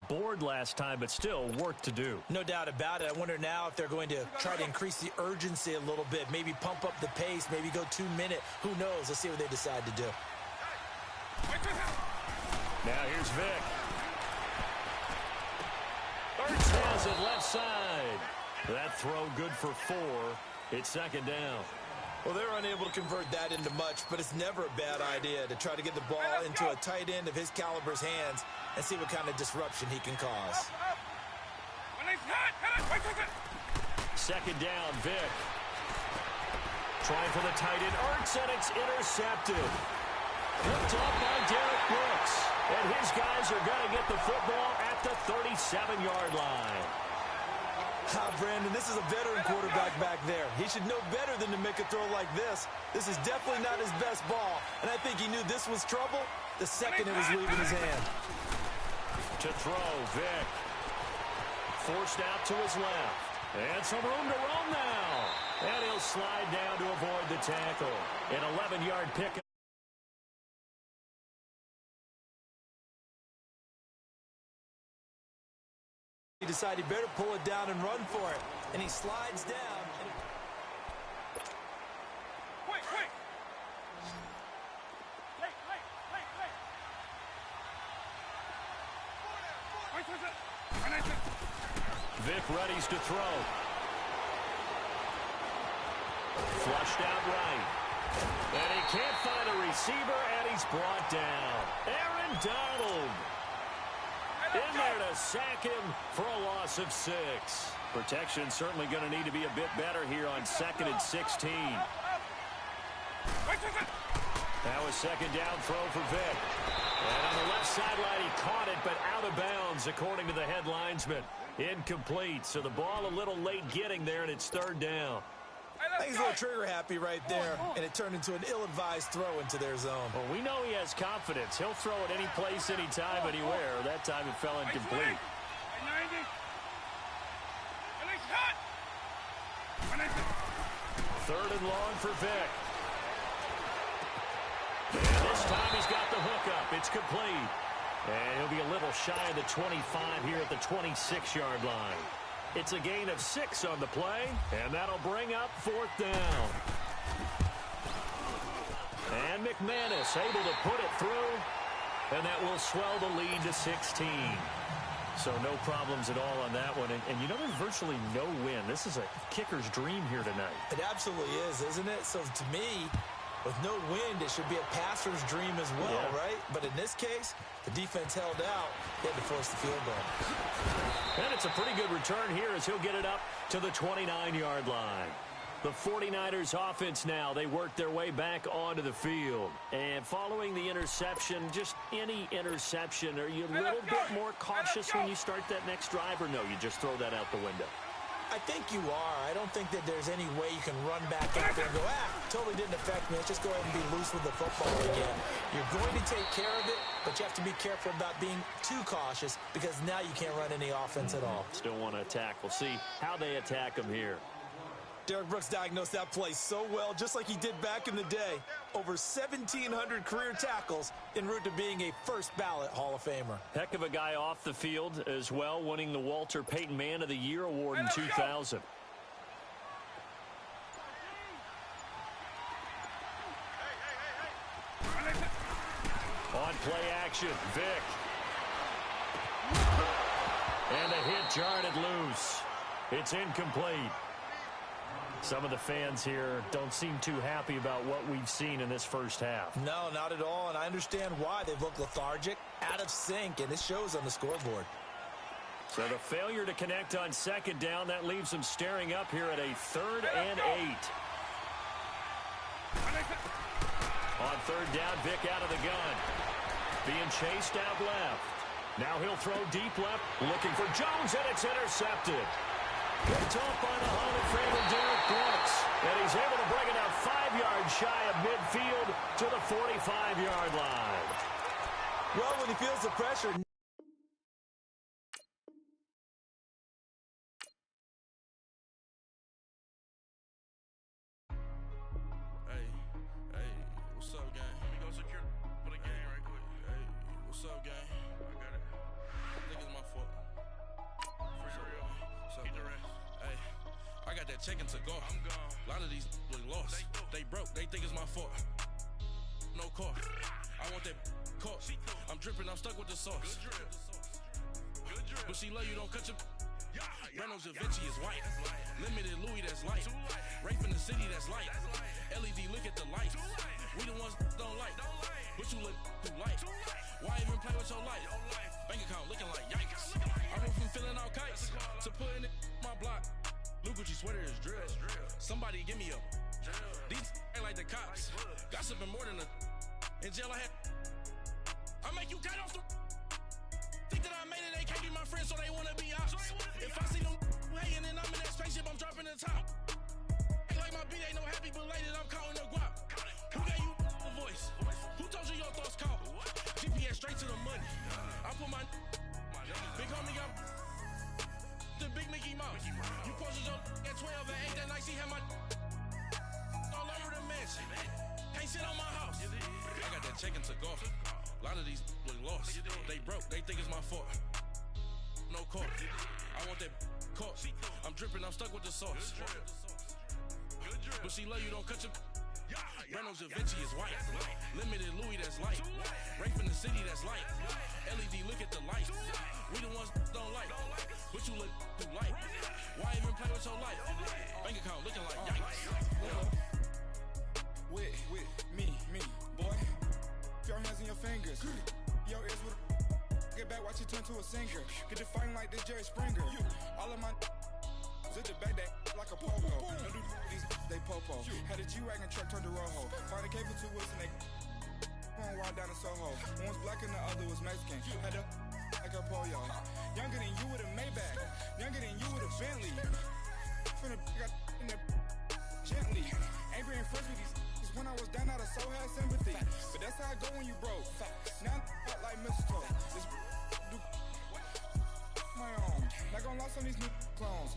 [SPEAKER 1] Board last time, but still work to do.
[SPEAKER 2] No doubt about it. I wonder now if they're going to try to increase the urgency a little bit, maybe pump up the pace, maybe go 2 minute. Who knows? Let's see what they decide to do.
[SPEAKER 1] Now here's Vic. Ertz has it left side. That throw good for 4. It's second down.
[SPEAKER 2] Well, they're unable to convert that into much, but it's never a bad idea to try to get the ball into a tight end of his caliber's hands and see what kind of disruption he can cause.
[SPEAKER 1] Second down, Vic. Trying for the tight end, Ertz, and it's intercepted. Picked up by Derek Brooks. And his guys are going to get the football at the 37-yard line.
[SPEAKER 2] Brandon, this is a veteran quarterback back there. He should know better than to make a throw like this. This is definitely not his best ball, and I think he knew this was trouble the second it was leaving his hand.
[SPEAKER 1] To throw, Vic. Forced out to his left. And some room to roam now. And he'll slide down to avoid the tackle. An 11-yard pickup.
[SPEAKER 2] He decided he better pull it down and run for it. And he slides down.
[SPEAKER 1] Vic readies to throw. Flushed out right. And he can't find a receiver, and he's brought down. Aaron Donald in there to sack him for a loss of 6. Protection certainly going to need to be a bit better here on 2nd and 16. That was second down throw for Vic. And on the left sideline, he caught it, but out of bounds, according to the head linesman. Incomplete, so the ball a little late getting there, and it's third down.
[SPEAKER 2] I think he's a little trigger happy right there, and it turned into an ill-advised throw into their zone.
[SPEAKER 1] Well, we know he has confidence. He'll throw it any place, anytime, anywhere. That time it fell incomplete. Third and long for Vic. And this time he's got the hook up. It's complete. And he'll be a little shy of the 25 here at the 26-yard line. It's a gain of 6 on the play, and that'll bring up 4th down. And McManus able to put it through, and that will swell the lead to 16. So no problems at all on that one. And you know, there's virtually no win. This is a kicker's dream here tonight.
[SPEAKER 2] It absolutely is, isn't it? So to me, with no wind, it should be a passer's dream as well, right? But in this case, the defense held out. They had to force the field goal.
[SPEAKER 1] And it's a pretty good return here as he'll get it up to the 29-yard line. The 49ers offense now, they work their way back onto the field. And following the interception, just any interception, are you a little bit more cautious when you start that next drive, or no, you just throw that out the window?
[SPEAKER 2] I think you are. I don't think that there's any way you can run back out there and go, totally didn't affect me. Let's just go ahead and be loose with the football again. You're going to take care of it, but you have to be careful about being too cautious because now you can't run any offense at all.
[SPEAKER 1] Still want to attack. We'll see how they attack him here.
[SPEAKER 2] Derek Brooks diagnosed that play so well, just like he did back in the day. Over 1,700 career tackles en route to being a first-ballot Hall of Famer.
[SPEAKER 1] Heck of a guy off the field as well, winning the Walter Payton Man of the Year award in 2000. On play action, Vic. And a hit jarred it loose. It's incomplete. Some of the fans here don't seem too happy about what we've seen in this first half.
[SPEAKER 2] No, not at all, and I understand why. They've looked lethargic, out of sync, and it shows on the scoreboard.
[SPEAKER 1] So the failure to connect on second down, that leaves them staring up here at a 3rd and 8. On 3rd down, Vic out of the gun. Being chased out left. Now he'll throw deep left, looking for Jones, and it's intercepted. Picked off by the Hall of Famer Derek Brooks. And he's able to bring it out 5 yards shy of midfield to the 45-yard line.
[SPEAKER 2] Well, when he feels the pressure...
[SPEAKER 5] Hey, what's up, gang? Let me go secure for the game right quick. Hey, what's up, gang? I got it. I think it's my fault. Keep the rest. Hey, I got that check-in to go. I'm gone. A lot of these look lost. They broke. They think it's my fault. No car. I want that caught. I'm dripping. I'm stuck with the sauce. Good drip. But she love you. Don't cut your... Reynolds Da Vinci is white. Limited Louis, that's light. Rape in the city, that's light. LED, look at the light. We the ones don't like. But you look too light. Why even play with your life? Bank account looking like yikes. I went from filling out kites to putting it in my block. Blue Gucci sweater is drill. Somebody give me a... These ain't like the cops. Gossiping more than a... In jail I had... I make you cut off the... Think that I made it, they can't be my friends, so they wanna be ops. If I see them hating and I'm in that spaceship, I'm dropping the top. Ain't like my beat, ain't no happy belated, I'm counting the guap. Who gave you the voice? Who told you your thoughts count? GPS straight to the money. I put my big homie got the big Mickey Mouse. You posted your at 12 and 8 that night, she had my all over the mansion. Can't sit on my house. I got that check-in to go. A lot of these look lost. They broke, they think it's my fault. No car. I want that caught. I'm dripping, I'm stuck with the sauce. But she love you, don't cut your... Reynolds Da Vinci is white. Limited Louis, that's light. Rape in the city, that's light. LED, look at the light. We the ones don't like. But you look too light. Why even play with your life? Bank account looking like yikes.
[SPEAKER 3] With me, boy. Your hands in your fingers. Your ears with get back, watch it turn to a singer. Get the fighting like this Jerry Springer. All of my zip the back that like a pogo. No do these they popo. Had a G-Wagon truck turned to Rojo. Find a cable 2 wheels and they going wild down in Soho. One was black and the other was Mexican. Had a like a pollo. Younger than you with a Maybach. Younger than you with a Bentley. From the got in the gently. Ain't being friends with these. When I was down, I so had sympathy. But that's how I go when you broke. Now I'm like mistletoe. This do my own. Not gonna lost on these new clones.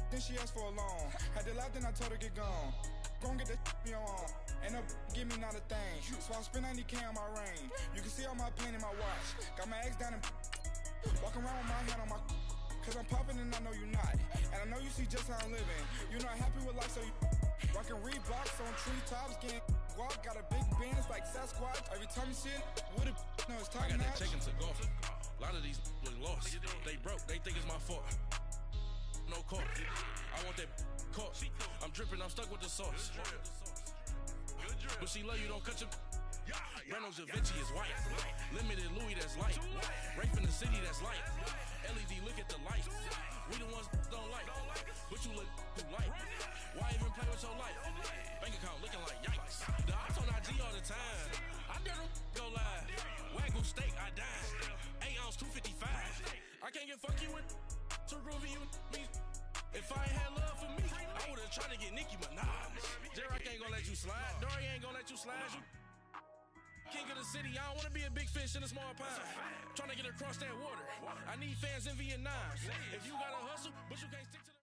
[SPEAKER 3] Then she asked for a loan. Had to laugh, then I told her get gone. Gon' get that me on. And up, give me not a thing. So I spend 90K on my ring. You can see all my pain in my watch. Got my ex down and walking around with my hand on my. Cause I'm popping and I know you not. And I know you see just how I'm living. You're not happy with life, so you. Rockin' Reeboks on treetops, getting walk, got a big bands like Sasquatch. Every time you see it, with a no, it's time.
[SPEAKER 5] I got that check-in to go. A lot of these look lost. They broke, they think it's my fault. No car. I want that caught. I'm dripping, I'm stuck with the sauce. But she love you, don't cut your... Reynolds Da Vinci is white. Limited Louis, that's light. Rape in the city, that's light. LED, look at the light. We the ones don't like. But you look too light. Why even play with your life? Bank account looking like yikes. The ops on IG all the time. I dare them go live. Wagyu steak, I dine. 8 ounce, 255. I can't get fuck you with to groovy you me. If I ain't slide. Dory ain't gonna let you slide. You king of the city. I don't want to be a big fish in a small pond. Trying to get across that water. I need fans in Vietnam. If you gotta hustle, but you can't stick to the...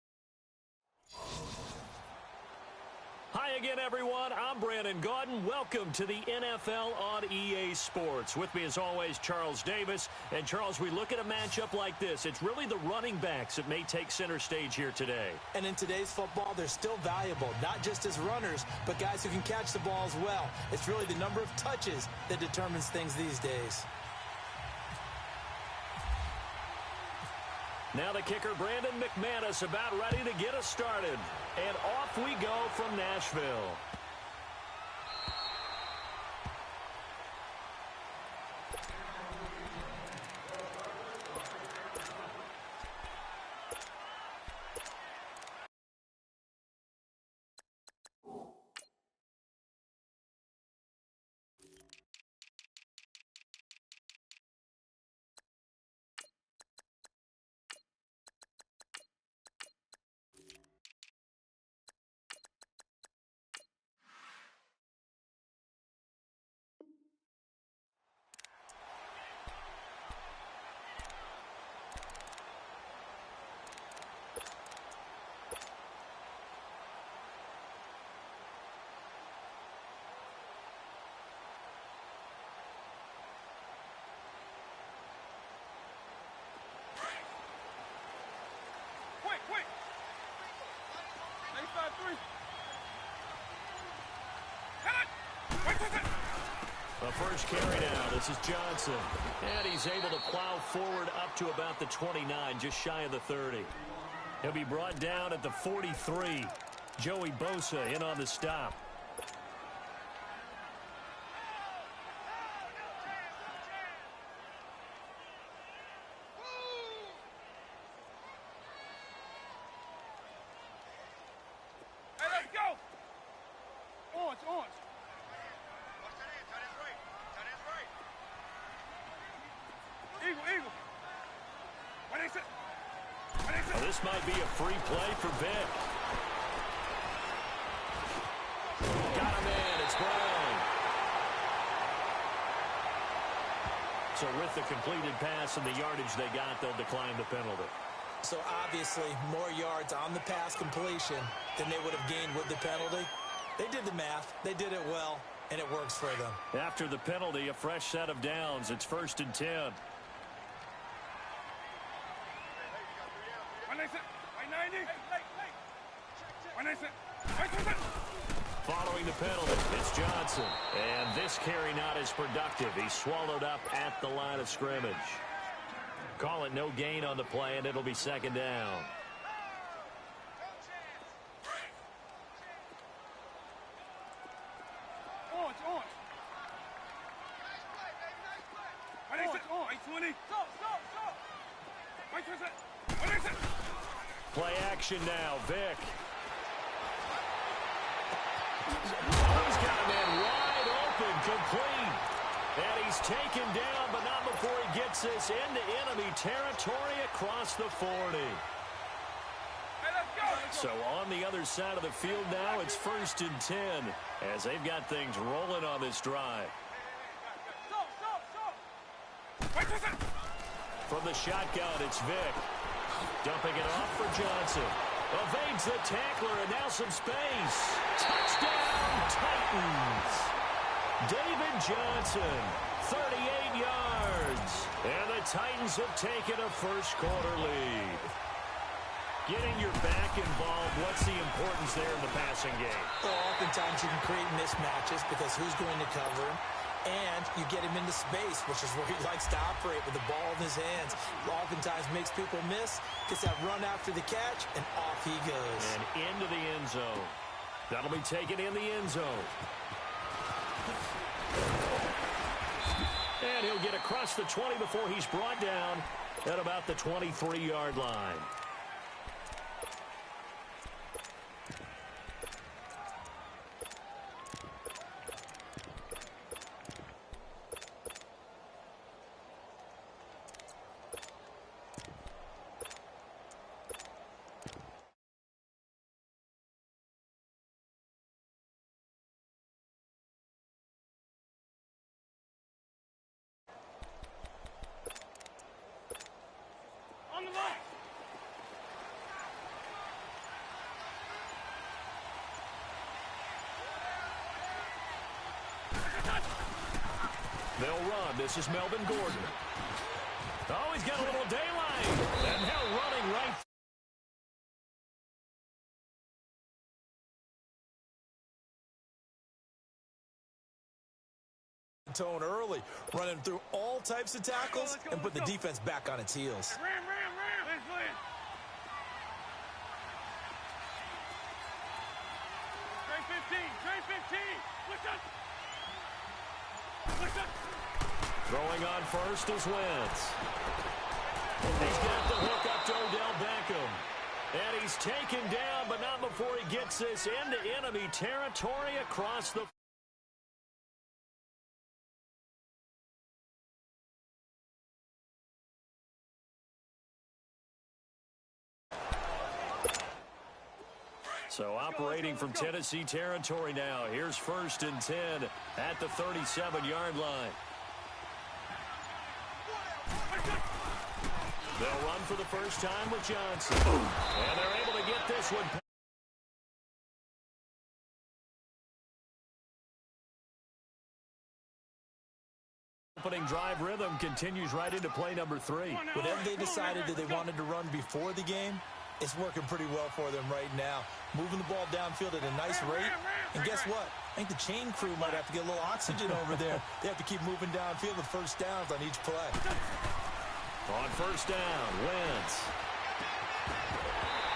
[SPEAKER 1] Hi again, everyone. I'm Brandon Gaudin. Welcome to the NFL on EA Sports. With me, as always, Charles Davis. And, Charles, we look at a matchup like this. It's really the running backs that may take center stage here today.
[SPEAKER 2] And in today's football, they're still valuable, not just as runners, but guys who can catch the ball as well. It's really the number of touches that determines things these days.
[SPEAKER 1] Now the kicker, Brandon McManus, about ready to get us started. And off we go from Nashville.
[SPEAKER 3] Quick! 95-3.
[SPEAKER 1] The first carry now. This is Johnson. And he's able to plow forward up to about the 29, just shy of the 30. He'll be brought down at the 43. Joey Bosa in on the stop. This might be a free play for Vic. Got him in. It's Brown. So with the completed pass and the yardage they got, they'll decline the penalty.
[SPEAKER 2] So obviously, more yards on the pass completion than they would have gained with the penalty. They did the math. They did it well, and it works for them.
[SPEAKER 1] After the penalty, a fresh set of downs. It's 1st and 10. Following the penalty, it's Johnson. And this carry not as productive. He's swallowed up at the line of scrimmage. Call it no gain on the play, and it'll be 2nd down. Play action now, Vic. He's got a man wide open, complete. And he's taken down, but not before he gets this into enemy territory across the 40. So on the other side of the field now, it's 1st and 10 as they've got things rolling on this drive. From the shotgun, it's Vic. Dumping it off for Johnson. Evades the tackler, and now some space. Touchdown, Titans. David Johnson, 38 yards. And the Titans have taken a first-quarter lead. Getting your back involved, what's the importance there in the passing game?
[SPEAKER 2] Well, oftentimes you can create mismatches because who's going to cover him? And you get him into space, which is where he likes to operate with the ball in his hands. Oftentimes makes people miss, gets that run after the catch, and off he goes.
[SPEAKER 1] And into the end zone. That'll be taken in the end zone. And he'll get across the 20 before he's brought down at about the 23-yard line. They'll run. This is Melvin Gordon. Oh, he's got a little daylight. And now running right.
[SPEAKER 2] Tone early, running through all types of tackles and put the defense back on its heels.
[SPEAKER 8] Ram. Train 15. Listen.
[SPEAKER 1] Throwing on first is Wentz. He's got the hook up to Odell Beckham. And he's taken down, but not before he gets this into enemy territory across the... So operating from Tennessee territory now. Here's 1st and 10 at the 37-yard line. They'll run for the first time with Johnson. And they're able to get this one. Opening drive rhythm continues right into play number 3.
[SPEAKER 2] Whatever they decided that they wanted to run before the game, it's working pretty well for them right now. Moving the ball downfield at a nice rate. And guess what? I think the chain crew might have to get a little oxygen over there. They have to keep moving downfield with first downs on each play.
[SPEAKER 1] On first down, Wentz.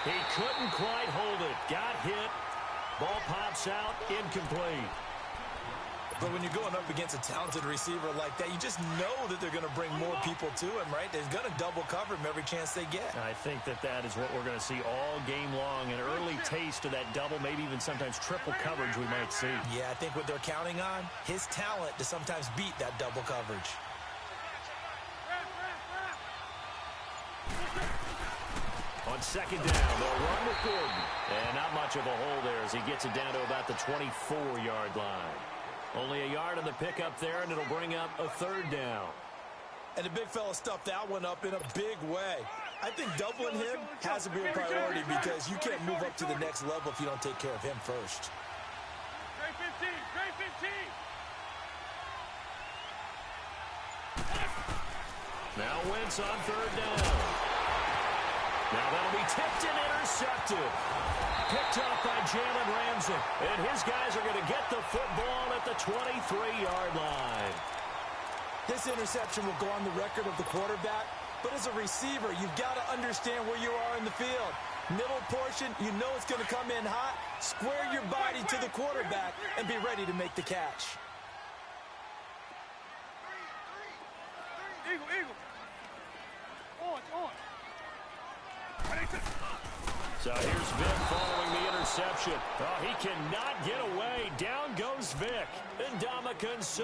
[SPEAKER 1] He couldn't quite hold it. Got hit. Ball pops out. Incomplete.
[SPEAKER 2] But when you're going up against a talented receiver like that, you just know that they're going to bring more people to him, right? They're going to double cover him every chance they get.
[SPEAKER 1] I think that is what we're going to see all game long. An early taste of that double, maybe even sometimes triple coverage we might see.
[SPEAKER 2] Yeah, I think what they're counting on, his talent to sometimes beat that double coverage.
[SPEAKER 1] On second down, they'll run with Gordon. And not much of a hole there as he gets it down to about the 24-yard line. Only a yard on the pickup there, and it'll bring up a 3rd down.
[SPEAKER 2] And the big fella stuffed that one up in a big way. I think doubling him has to be a priority because you can't move up to the next level if you don't take care of him first.
[SPEAKER 8] Train 15.
[SPEAKER 1] Now Wentz on 3rd down. Now that'll be tipped and intercepted. Picked off by Jalen Ramsey. And his guys are going to get the football at the 23-yard line.
[SPEAKER 2] This interception will go on the record of the quarterback. But as a receiver, you've got to understand where you are in the field. Middle portion, you know it's going to come in hot. Square your body to the quarterback and be ready to make the catch.
[SPEAKER 8] Eagle. On.
[SPEAKER 1] So here's Vic following the interception. Oh, he cannot get away. Down goes Vic. And Ndamukong Suh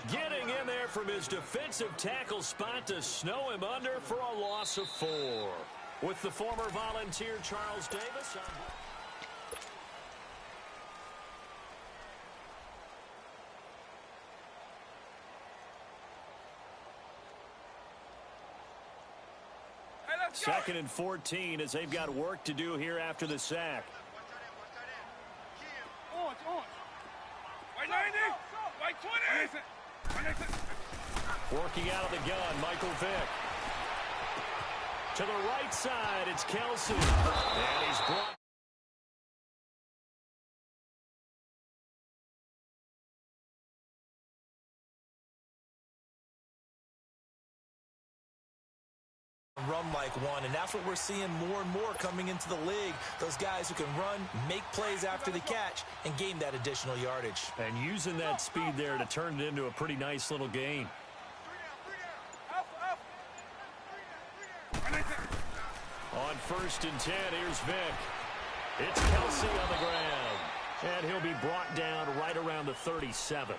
[SPEAKER 1] getting in there from his defensive tackle spot to snow him under for a loss of 4. With the former Volunteer Charles Davis on... Second and 14 as they've got work to do here after the sack.
[SPEAKER 8] On. White 90. White 20.
[SPEAKER 1] Working out of the gun, Michael Vick. To the right side, it's Kelsey. And he's brought...
[SPEAKER 2] Run like one, and that's what we're seeing more and more coming into the league. Those guys who can run, make plays after the catch, and gain that additional yardage.
[SPEAKER 1] And using that speed there to turn it into a pretty nice little gain. On 1st and 10, here's Vic. It's Kelsey on the ground. And he'll be brought down right around the 37.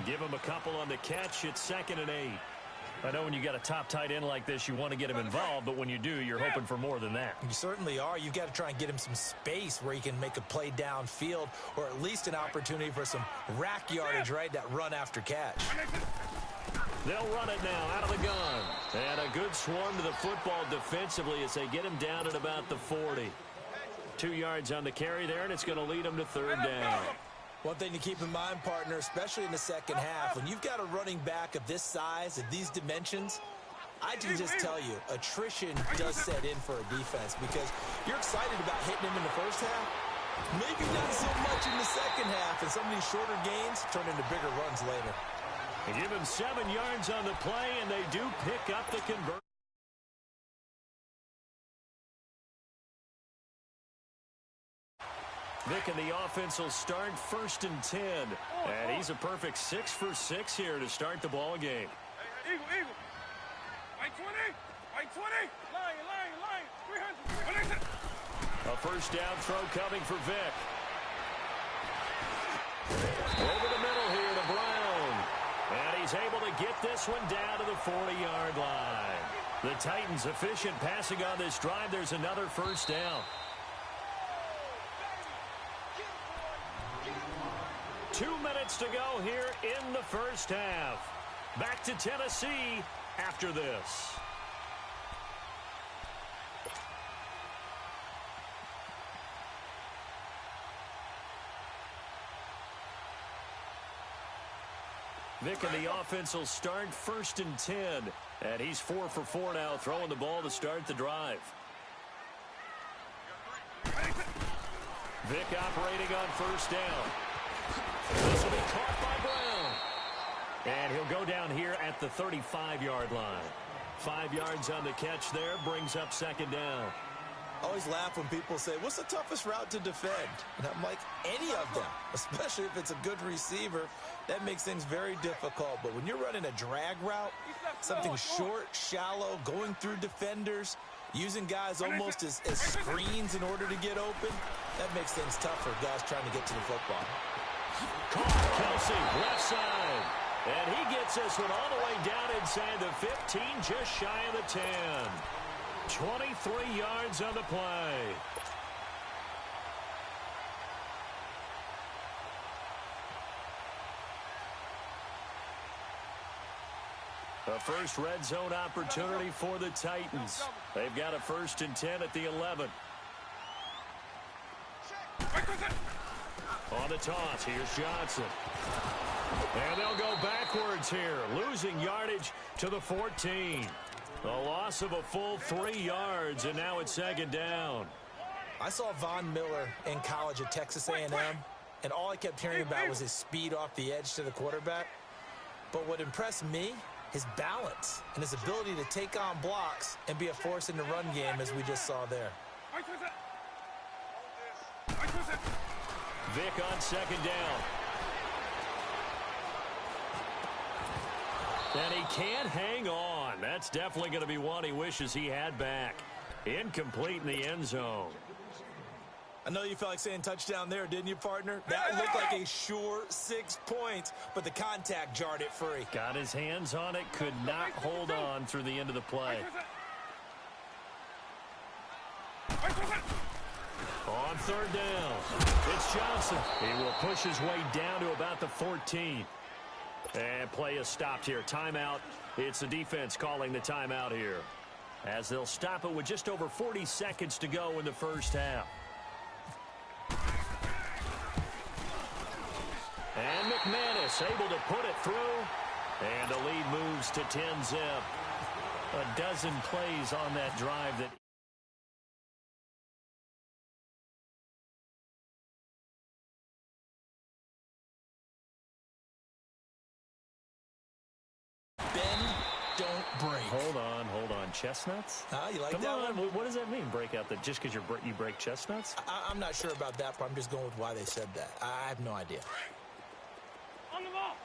[SPEAKER 1] Give him a couple on the catch. It's 2nd and 8. I know when you got a top tight end like this, you want to get him involved, but when you do, you're hoping for more than that.
[SPEAKER 2] You certainly are. You've got to try and get him some space where he can make a play downfield or at least an opportunity for some rack yardage, right? That run after catch.
[SPEAKER 1] They'll run it now out of the gun. And a good swarm to the football defensively as they get him down at about the 40. 2 yards on the carry there, and it's going to lead them to 3rd down.
[SPEAKER 2] One thing to keep in mind, partner, especially in the second half, when you've got a running back of this size, of these dimensions, I can just tell you, attrition does set in for a defense because you're excited about hitting him in the first half. Maybe not so much in the second half, and some of these shorter gains turn into bigger runs later.
[SPEAKER 1] They give him 7 yards on the play, and they do pick up the conversion. Vic and the offense will start 1st and 10. And he's a perfect 6 for 6 here to start the ball game.
[SPEAKER 8] Eagle, eagle. White 20. White 20. Line. 300.
[SPEAKER 1] A first down throw coming for Vic. Over the middle here to Brown. And he's able to get this one down to the 40-yard line. The Titans efficient passing on this drive. There's another first down. 2 minutes to go here in the first half. Back to Tennessee after this. Vic and the offense will start 1st and 10. And he's 4 for 4 now, throwing the ball to start the drive. Vic operating on first down. This will be caught by Brown. And he'll go down here at the 35-yard line. 5 yards on the catch there, brings up second down.
[SPEAKER 2] I always laugh when people say, what's the toughest route to defend? And I'm like, any of them, especially if it's a good receiver. That makes things very difficult. But when you're running a drag route, something short, shallow, going through defenders, using guys almost as screens in order to get open, that makes things tough for guys trying to get to the football.
[SPEAKER 1] Caught Kelsey, left side. And he gets this one all the way down inside the 15, just shy of the 10. 23 yards on the play. A first red zone opportunity for the Titans. They've got a 1st and 10 at the 11. On the toss, here's Johnson. And they'll go backwards here, losing yardage to the 14. A loss of a full 3 yards, and now it's second down.
[SPEAKER 2] I saw Von Miller in college at Texas A&M, and all I kept hearing about was his speed off the edge to the quarterback. But what impressed me, his balance and his ability to take on blocks and be a force in the run game, as we just saw there.
[SPEAKER 1] Vic on second down. And he can't hang on. That's definitely going to be one he wishes he had back. Incomplete in the end zone.
[SPEAKER 2] I know you felt like saying touchdown there, didn't you, partner? That looked like a sure 6 points, but the contact jarred it free.
[SPEAKER 1] Got his hands on it, could not hold on through the end of the play. On third down, it's Johnson. He will push his way down to about the 14. And play is stopped here. Timeout. It's the defense calling the timeout here, as they'll stop it with just over 40 seconds to go in the first half. And McManus able to put it through. And the lead moves to 10-zip. A dozen plays on that drive that...
[SPEAKER 2] Bend, don't break.
[SPEAKER 1] Hold on. Chestnuts?
[SPEAKER 2] You like
[SPEAKER 1] Come
[SPEAKER 2] that
[SPEAKER 1] on.
[SPEAKER 2] one?
[SPEAKER 1] What does that mean, break out? That just because you break chestnuts?
[SPEAKER 2] I'm not sure about that, but I'm just going with why they said that. I have no idea.
[SPEAKER 8] On the ball.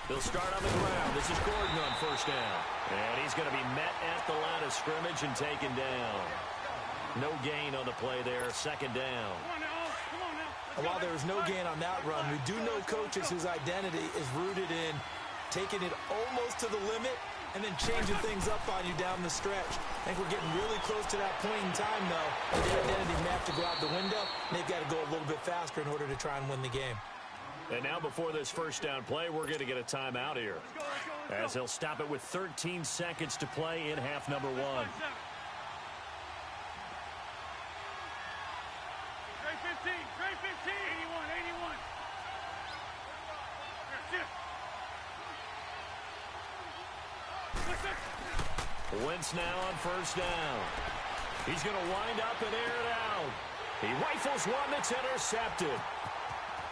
[SPEAKER 1] He'll start on the ground. This is Gordon on first down. And he's going to be met at the line of scrimmage and taken down. No gain on the play there. Second down.
[SPEAKER 2] And while there was no gain on that run, we do know coaches whose identity is rooted in taking it almost to the limit and then changing things up on you down the stretch. I think we're getting really close to that point in time, though, where the identity may have to go out the window, and they've got to go a little bit faster in order to try and win the game.
[SPEAKER 1] And now before this first down play, we're going to get a timeout here, as they'll stop it with 13 seconds to play in half number 1. Wentz now on first down. He's going to wind up and air it out. He rifles one that's intercepted.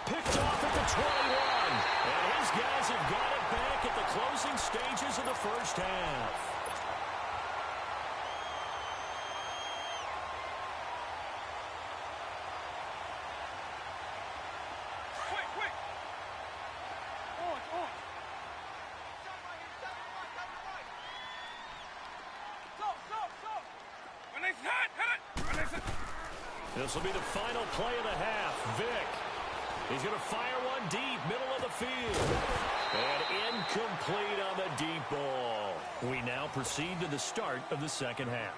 [SPEAKER 1] Picked off at the 21. And his guys have got it back at the closing stages of the first half. This will be the final play of the half. Vick. He's going to fire one deep, middle of the field. And incomplete on the deep ball. We now proceed to the start of the second half.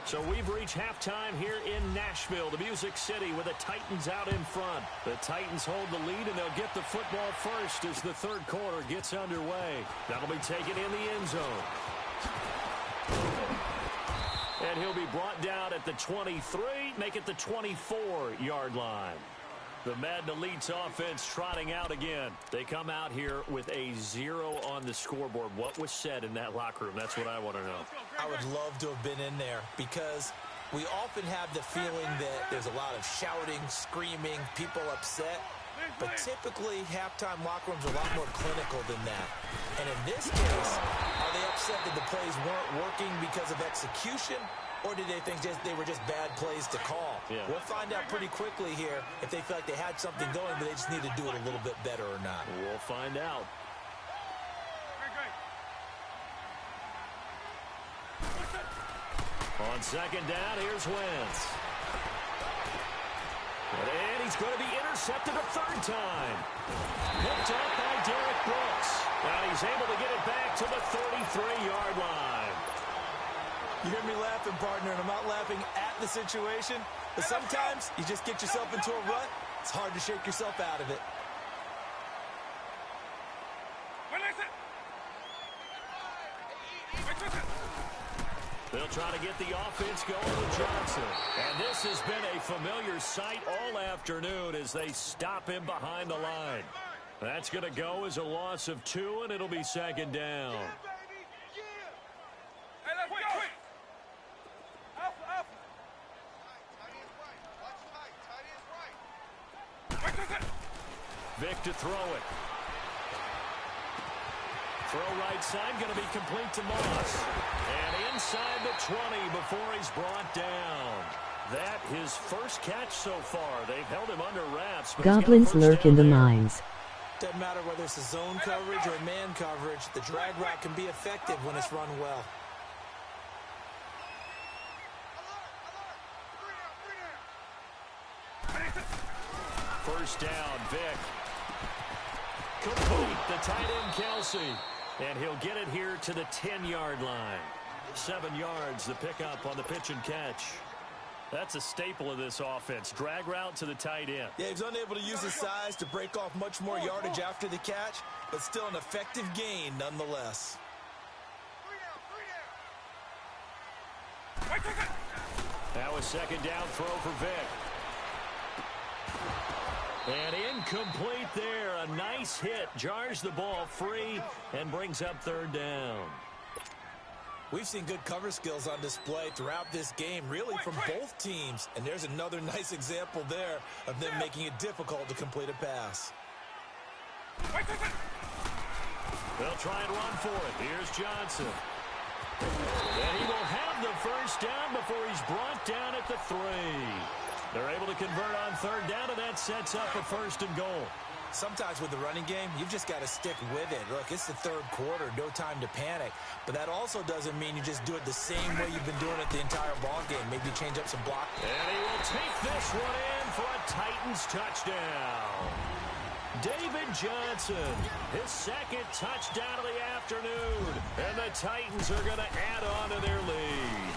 [SPEAKER 1] So we've reached halftime here in Nashville, the Music City, with the Titans out in front. The Titans hold the lead, and they'll get the football first as the third quarter gets underway. That'll be taken in the end zone. And he'll be brought down at the 23, make it the 24-yard line. The Madden Elite's offense trotting out again. They come out here with a 0 on the scoreboard. What was said in that locker room? That's what I want to know.
[SPEAKER 2] I would love to have been in there because we often have the feeling that there's a lot of shouting, screaming, people upset. But typically, halftime locker rooms are a lot more clinical than that. And in this case, are they upset that the plays weren't working because of execution? Or did they think they were just bad plays to call?
[SPEAKER 1] Yeah.
[SPEAKER 2] We'll find out pretty quickly here if they feel like they had something going, but they just need to do it a little bit better or not.
[SPEAKER 1] We'll find out. On second down, here's Wentz. And he's going to be intercepted a third time. Picked up by Derek Brooks. Now he's able to get it back to the 33-yard line.
[SPEAKER 2] You hear me laughing, partner, and I'm not laughing at the situation, but sometimes you just get yourself into a rut. It's hard to shake yourself out of it.
[SPEAKER 1] They'll try to get the offense going with Johnson. And this has been a familiar sight all afternoon as they stop him behind the line. That's going to go as a loss of 2, and it'll be second down. Vick to throw it. Throw right side, going to be complete to Moss. And inside the 20 before he's brought down. That his first catch so far. They've held him under wraps.
[SPEAKER 9] Goblins lurk in the mines.
[SPEAKER 2] Doesn't matter whether it's a zone coverage or man coverage. The drag route can be effective when it's run well.
[SPEAKER 1] First down, Vick. Complete, the tight end, Kelsey. And he'll get it here to the 10-yard line. 7 yards, the pickup on the pitch and catch. That's a staple of this offense. Drag route to the tight end.
[SPEAKER 2] Yeah, he's unable to use his size to break off much more yardage after the catch, but still an effective gain nonetheless.
[SPEAKER 1] Now a second down throw for Vick. And incomplete there. A nice hit. Jars the ball free and brings up third down.
[SPEAKER 2] We've seen good cover skills on display throughout this game, really from both teams. And there's another nice example there of them making it difficult to complete a pass.
[SPEAKER 1] They'll try and run for it. Here's Johnson. And he will have the first down before he's brought down at the 3. They're able to convert on third down, and that sets up a first and goal.
[SPEAKER 2] Sometimes with the running game, you've just got to stick with it. Look, it's the third quarter, no time to panic. But that also doesn't mean you just do it the same way you've been doing it the entire ball game. Maybe change up some block.
[SPEAKER 1] And he will take this one in for a Titans touchdown. David Johnson, his second touchdown of the afternoon. And the Titans are going to add on to their lead.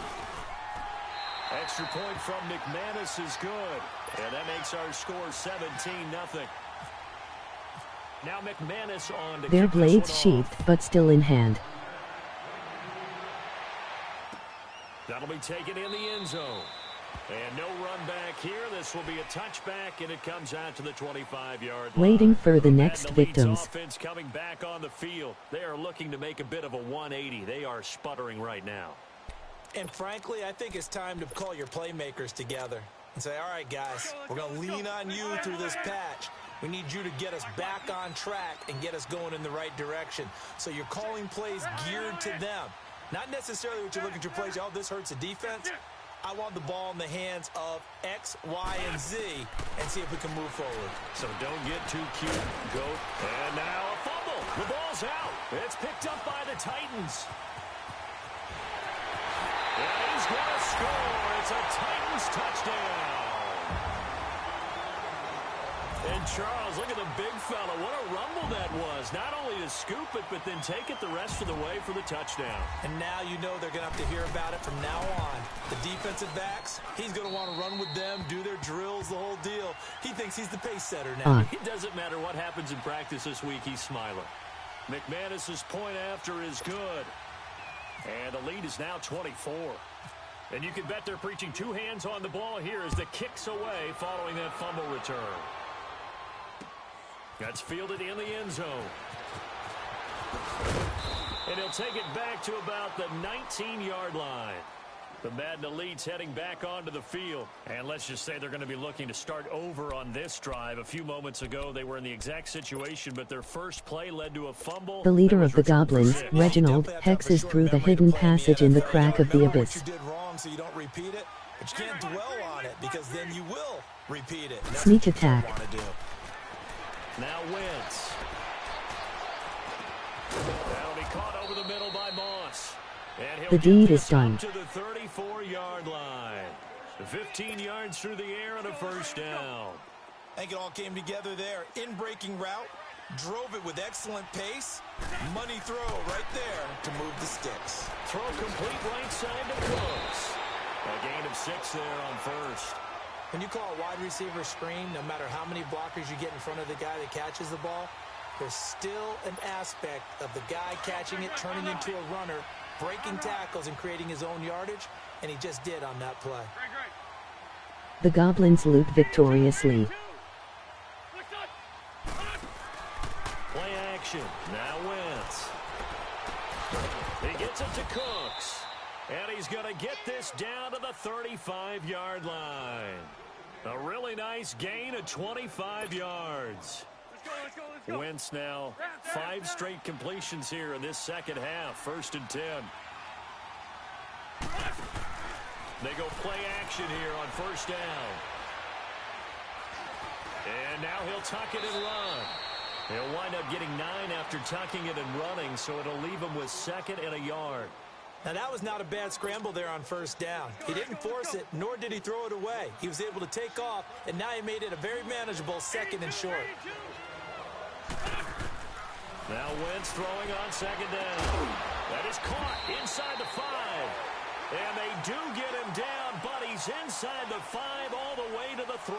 [SPEAKER 1] Extra point from McManus is good. And that makes our score 17-0. Now McManus on to
[SPEAKER 9] Their
[SPEAKER 1] kick this
[SPEAKER 9] blades
[SPEAKER 1] one off.
[SPEAKER 9] sheathed, but still in hand.
[SPEAKER 1] That'll be taken in the end zone. And no run back here. This will be a touchback, and it comes out to the 25-yard line.
[SPEAKER 9] Waiting for the next
[SPEAKER 1] And the Leeds
[SPEAKER 9] victims.
[SPEAKER 1] offense coming back on the field. They are looking to make a bit of a 180. They are sputtering right now.
[SPEAKER 2] And frankly, I think it's time to call your playmakers together and say, all right, guys, we're going to lean on you through this patch. We need you to get us back on track and get us going in the right direction. So you're calling plays geared to them. Not necessarily what you look at your plays, oh, this hurts the defense. I want the ball in the hands of X, Y, and Z and see if we can move forward.
[SPEAKER 1] So don't get too cute, Goat. And now a fumble. The ball's out. It's picked up by the Titans. And he's going to score. It's a Titans touchdown. And Charles, look at the big fella. What a rumble that was. Not only to scoop it, but then take it the rest of the way for the touchdown.
[SPEAKER 2] And now you know they're going to have to hear about it from now on. The defensive backs, he's going to want to run with them, do their drills, the whole deal. He thinks he's the pace setter now.
[SPEAKER 1] It doesn't matter what happens in practice this week, he's smiling. McManus's point after is good. And the lead is now 24. And you can bet they're preaching two hands on the ball here as the kick's away following that fumble return. That's fielded in the end zone. And he'll take it back to about the 19-yard line. The Madden Elite's heading back onto the field. And let's just say they're going to be looking to start over on this drive. A few moments ago, they were in the exact situation, but their first play led to a fumble.
[SPEAKER 9] The leader of the Goblins, Reginald, hexes through the hidden passage in the crack of the abyss.
[SPEAKER 2] You did wrong so you don't repeat it, but you can't dwell on it because then you will repeat it.
[SPEAKER 9] Sneak attack.
[SPEAKER 1] Now Wentz. That'll be caught over the middle by Moss. And he'll
[SPEAKER 9] The deed is
[SPEAKER 1] up
[SPEAKER 9] done.
[SPEAKER 1] to the 34-yard line. 15 yards through the air and a first down.
[SPEAKER 2] I think it all came together there. In-breaking route, drove it with excellent pace. Money throw right there to move the sticks.
[SPEAKER 1] Throw complete right side to Cooks. A gain of 6 there on first.
[SPEAKER 2] When you call a wide receiver screen, no matter how many blockers you get in front of the guy that catches the ball, there's still an aspect of the guy catching it, turning into a runner, breaking tackles and creating his own yardage, and he just did on that play.
[SPEAKER 9] The Goblins loot victoriously.
[SPEAKER 1] Play action. Now Wentz. He gets it to Cooks. And he's going to get this down to the 35-yard line. A really nice gain of 25 yards.
[SPEAKER 8] Let's go.
[SPEAKER 1] Wentz now 5 straight completions here in this second half. 1st and 10. They go play action here on first down. And now he'll tuck it and run. He'll wind up getting 9 after tucking it and running, so it'll leave him with 2nd and a yard.
[SPEAKER 2] Now, that was not a bad scramble there on first down. He didn't force it, nor did he throw it away. He was able to take off, and now he made it a very manageable 2nd and short.
[SPEAKER 1] Now Wentz throwing on 2nd down. That is caught inside the 5. And they do get him down, but he's inside the 5 all the way to the 3.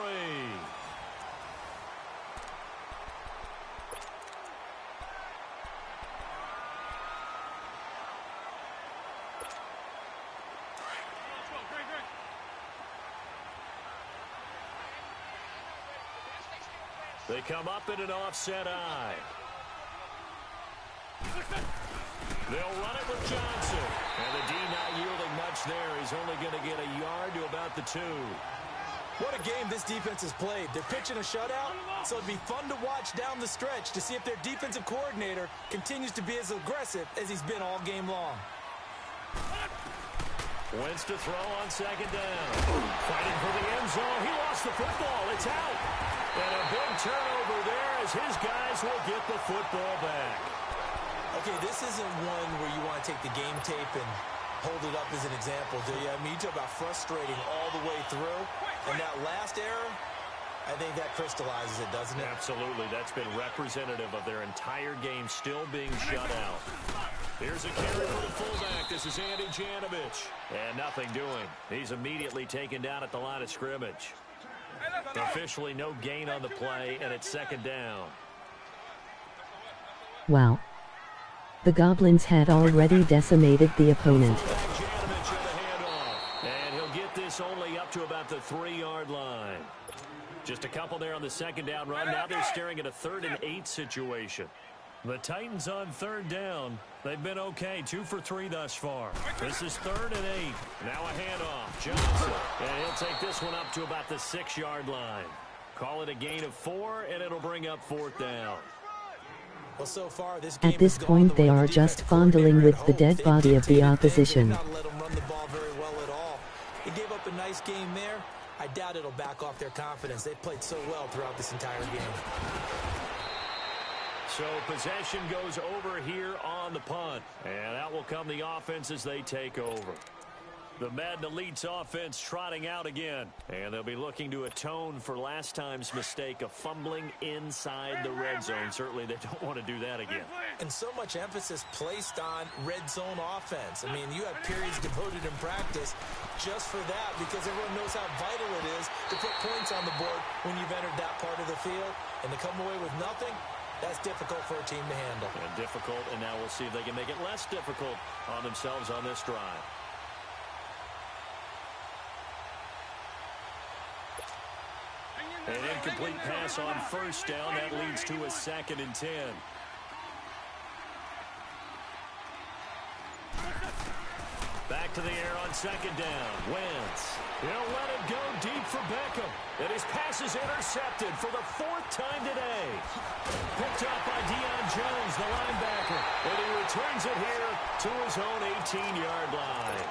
[SPEAKER 1] They come up in an offset eye. They'll run it with Johnson. And the D not yielding much there. He's only going to get a yard to about the 2.
[SPEAKER 2] What a game this defense has played. They're pitching a shutout, so it'd be fun to watch down the stretch to see if their defensive coordinator continues to be as aggressive as he's been all game long.
[SPEAKER 1] Wentz to throw on 2nd down. Fighting for the end zone. He lost the football. It's out. And a big turnover there as his guys will get the football back.
[SPEAKER 2] Okay, this isn't one where you want to take the game tape and hold it up as an example, do you? I mean, you talk about frustrating all the way through. And that last error, I think that crystallizes it, doesn't it?
[SPEAKER 1] Absolutely. That's been representative of their entire game still being shut out. Here's a carry for the fullback. This is Andy Janovich. And nothing doing. He's immediately taken down at the line of scrimmage. Officially no gain on the play, and it's 2nd down.
[SPEAKER 9] Wow. The Goblins had already decimated the opponent.
[SPEAKER 1] And he'll get this only up to about 3-yard line. Just a couple there on the second down run. Now they're staring at a 3rd and 8 situation. The Titans on 3rd down. They've been okay, 2 for 3 thus far. This is 3rd and 8. Now a handoff. Johnson. And he'll take this one up to about the 6-yard line. Call it a gain of 4, and it'll bring up 4th down.
[SPEAKER 2] Well, so far, this game
[SPEAKER 9] At this point, they are just fondling with the dead body of the opposition.
[SPEAKER 2] Not let them run the ball very well at all. They gave up a nice game there. I doubt it'll back off their confidence. They've played so well throughout this entire game.
[SPEAKER 1] So possession goes over here on the punt. And out will come the offense as they take over. The Madden Elite's offense trotting out again. And they'll be looking to atone for last time's mistake of fumbling inside the red zone. Certainly they don't want to do that again.
[SPEAKER 2] And so much emphasis placed on red zone offense. I mean, you have periods devoted in practice just for that because everyone knows how vital it is to put points on the board when you've entered that part of the field. And to come away with nothing, that's difficult for a team to handle.
[SPEAKER 1] And difficult, and now we'll see if they can make it less difficult on themselves on this drive. An incomplete pass on 1st down. That leads to a 2nd and 10. Back to the air on 2nd down. Wentz. He'll let it go deep for Beckham. And his pass is intercepted for the 4th time today. Picked up by Deion Jones, the linebacker. And he returns it here to his own 18-yard line.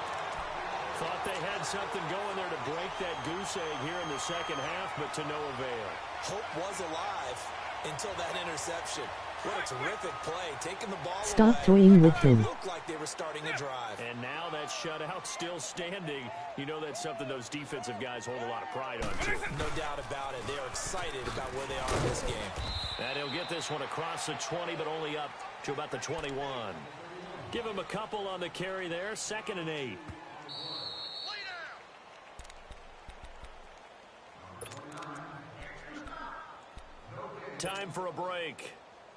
[SPEAKER 1] Thought they had something going there to break that goose egg here in the second half, but to no avail.
[SPEAKER 2] Hope was alive until that interception. What a terrific play, taking the ball
[SPEAKER 9] Stop
[SPEAKER 2] away.
[SPEAKER 9] toying with him.
[SPEAKER 2] It looked like they were starting a drive.
[SPEAKER 1] And now that shutout still standing. You know that's something those defensive guys hold a lot of pride on, too.
[SPEAKER 2] No doubt about it. They are excited about where they are in this game.
[SPEAKER 1] And he'll get this one across the 20, but only up to about the 21. Give him a couple on the carry there. 2nd and 8. Time for a break.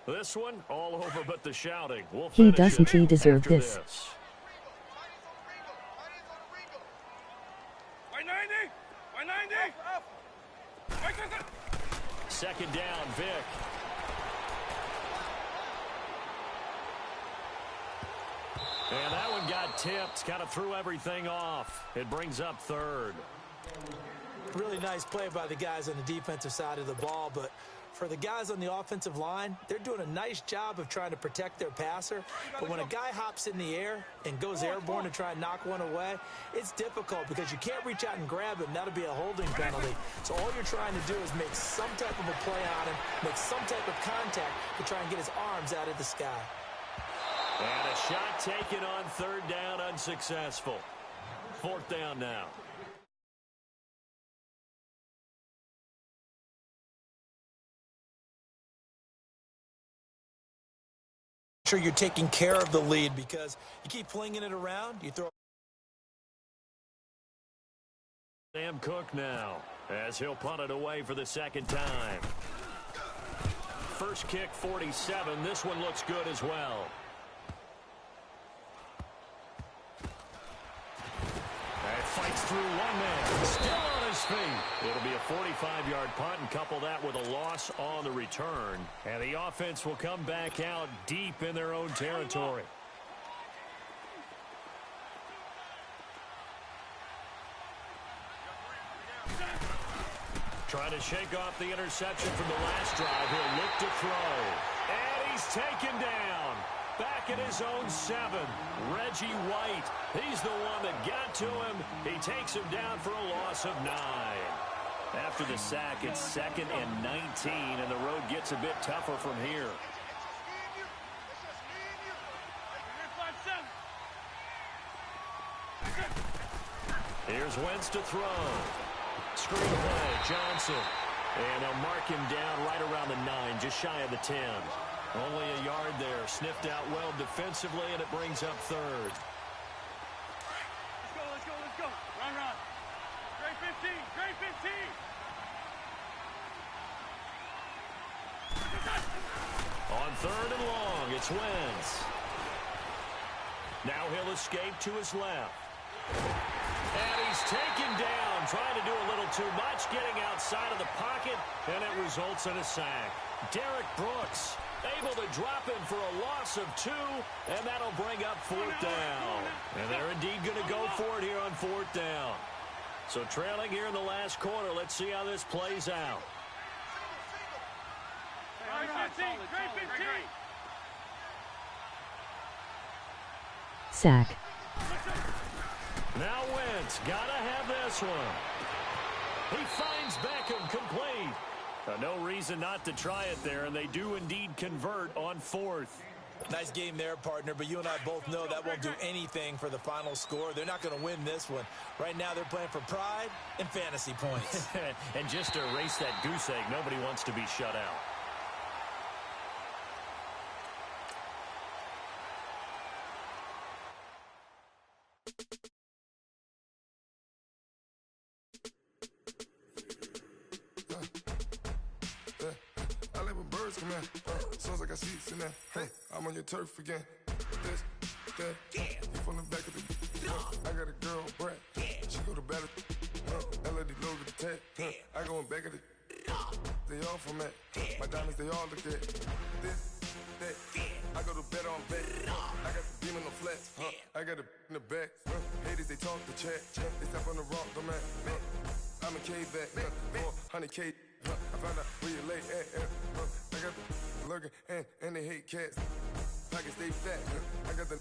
[SPEAKER 1] This one all over but the shouting. We'll
[SPEAKER 9] He
[SPEAKER 1] finish
[SPEAKER 9] doesn't
[SPEAKER 1] it
[SPEAKER 9] he deserve
[SPEAKER 1] after
[SPEAKER 9] this.
[SPEAKER 8] White 90! White 90! White 90!
[SPEAKER 1] 2nd down, Vic. And that one got tipped. Kind of threw everything off. It brings up 3rd.
[SPEAKER 2] Really nice play by the guys on the defensive side of the ball, but for the guys on the offensive line, they're doing a nice job of trying to protect their passer. But when a guy hops in the air and goes airborne to try and knock one away, it's difficult because you can't reach out and grab him. That'll be a holding penalty. So all you're trying to do is make some type of a play on him, make some type of contact to try and get his arms out of the sky.
[SPEAKER 1] And a shot taken on 3rd down, unsuccessful. 4th down now.
[SPEAKER 2] Sure you're taking care of the lead because you keep flinging it around, you throw.
[SPEAKER 1] Sam Cook now as he'll punt it away for the 2nd time. First kick 47. This one looks good as well. And fights through one man. Still on his feet. It'll be a 45-yard punt and couple that with a loss on the return. And the offense will come back out deep in their own territory. Trying to shake off the interception from the last drive. He'll look to throw. And he's taken down. Back at his own 7. Reggie White. He's the one that got to him. He takes him down for a loss of 9. After the sack, it's 2nd and 19, and the road gets a bit tougher from here. Here's Wentz to throw. Screen play, Johnson. And they'll mark him down right around the 9, just shy of the 10. Only a yard there. Sniffed out well defensively, and it brings up 3rd.
[SPEAKER 8] Let's go, let's go, let's go. Run, run. Great 15, great 15.
[SPEAKER 1] On 3rd and long, it's Wentz. Now he'll escape to his left. And he's taken down, trying to do a little too much, getting outside of the pocket, and it results in a sack. Derek Brooks able to drop him for a loss of 2, and that'll bring up 4th down. And they're indeed going to go for it here on 4th down. So trailing here in the last quarter, let's see how this plays out.
[SPEAKER 8] Great 15, great 15.
[SPEAKER 9] Sack.
[SPEAKER 1] Now Wentz, gotta have this one. He finds Beckham complete. No reason not to try it there, and they do indeed convert on 4th.
[SPEAKER 2] Nice game there, partner, but you and I both know that won't do anything for the final score. They're not going to win this one. Right now, they're playing for pride and fantasy points.
[SPEAKER 1] And just to erase that goose egg, nobody wants to be shut out.
[SPEAKER 4] Sounds like I see it in there. Hey, I'm on your turf again. This, that, you from the back of the. I got a girl, Brett. She go to battle. LAD logo the tag. I go in back of the. They all from that. My diamonds, they all look at. This, that. I go to bet on bet. I got the beam in the flats. I got a in the back. Haters, they talk the chat. They step on the rock, the man. I'm a K-back. 400K. I found out where you lay at. I got the lurking and they hate cats. Pockets stay fat. I got the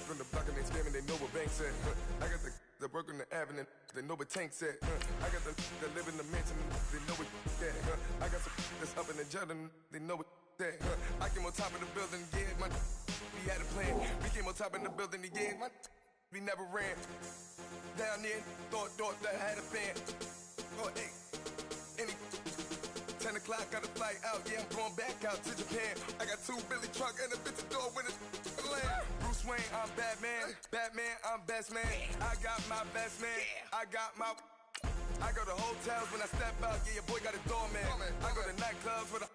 [SPEAKER 4] from the block and they scamming. They know what banks at. I got the work on the avenue. They know what tanks at. I got the live in the mansion. They know what that. I got some that's up in the Jordan. They know what that. I came on top of the building. Yeah, we had a plan. We came on top of the building. Yeah, we never ran. Down there, thought that I had a fan. Oh, hey. 10 o'clock, got a flight out, yeah, I'm going back out to Japan. I got 2 Billy truck and a bitch door with a land. Bruce Wayne, I'm Batman. Batman, I'm best man. I got my best man. I got my. I go to hotels when I step out, yeah, your boy got a doorman. I go to nightclubs with a.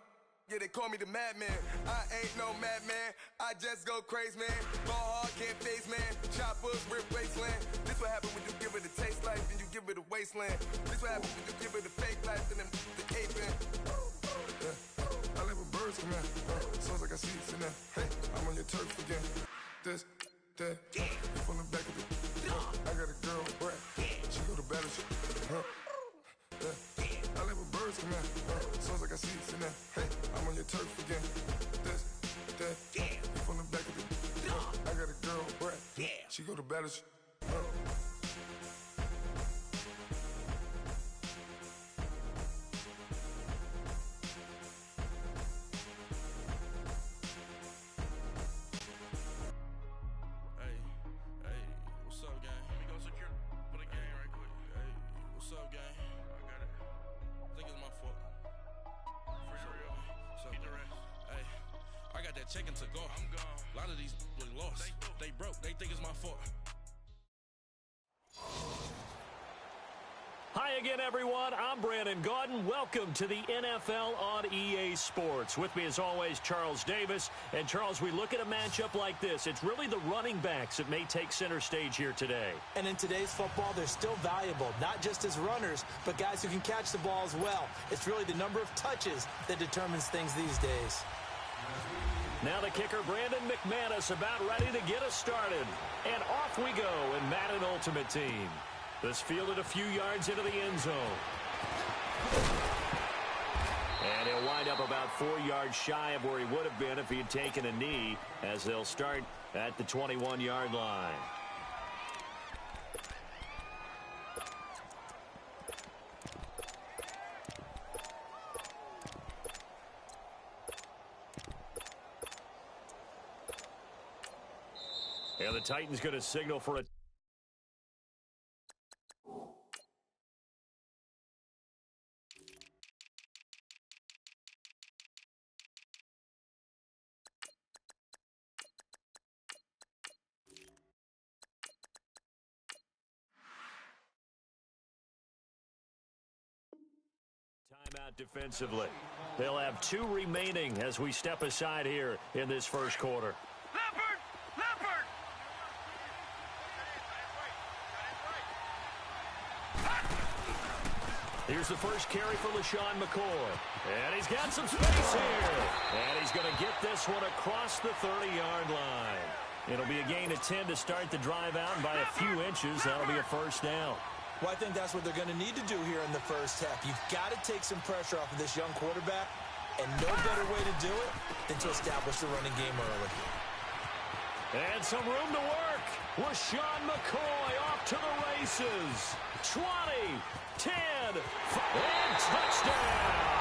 [SPEAKER 4] Yeah, they call me the madman. I ain't no madman. I just go crazy, man. Ball hard, can't face, man. Choppers, rip wasteland. This what happen when you give it a taste life and you give it a wasteland. This what happen when you give it a fake life and then the aping. I live with birds come in. Sounds like I see it in there. Hey, I'm on your turf again. This, that, you from the back of the. I got a girl, Brett. She go to battle. I live with birds come in. Sounds like I see it in there. Hey, I'm on your turf again. This, that, you from the back of the. I got a girl, Brett. She go to battle.
[SPEAKER 5] Checking to go. I'm gone. A lot of these lost. They broke. They think it's my fault.
[SPEAKER 1] Hi again, everyone. I'm Brandon Gaudin. Welcome to the NFL on EA Sports. With me, as always, Charles Davis. And, Charles, we look at a matchup like this. It's really the running backs that may take center stage here today.
[SPEAKER 2] And in today's football, they're still valuable, not just as runners, but guys who can catch the ball as well. It's really the number of touches that determines things these days.
[SPEAKER 1] Now the kicker, Brandon McManus, about ready to get us started. And off we go in Madden Ultimate Team. This fielded a few yards into the end zone. And he'll wind up about 4 yards shy of where he would have been if he had taken a knee, as they'll start at the 21-yard line. And the Titans going to signal for a... Timeout defensively. They'll have 2 remaining as we step aside here in this first quarter. Here's the first carry for LaShawn McCoy. And he's got some space here. And he's going to get this one across the 30-yard line. It'll be a gain of 10 to start the drive out, and by a few inches, that'll be a first down.
[SPEAKER 2] Well, I think that's what they're going to need to do here in the first half. You've got to take some pressure off of this young quarterback, and no better way to do it than to establish the running game early.
[SPEAKER 1] And some room to work. LaShawn McCoy off to the races. 20, 10, and touchdown.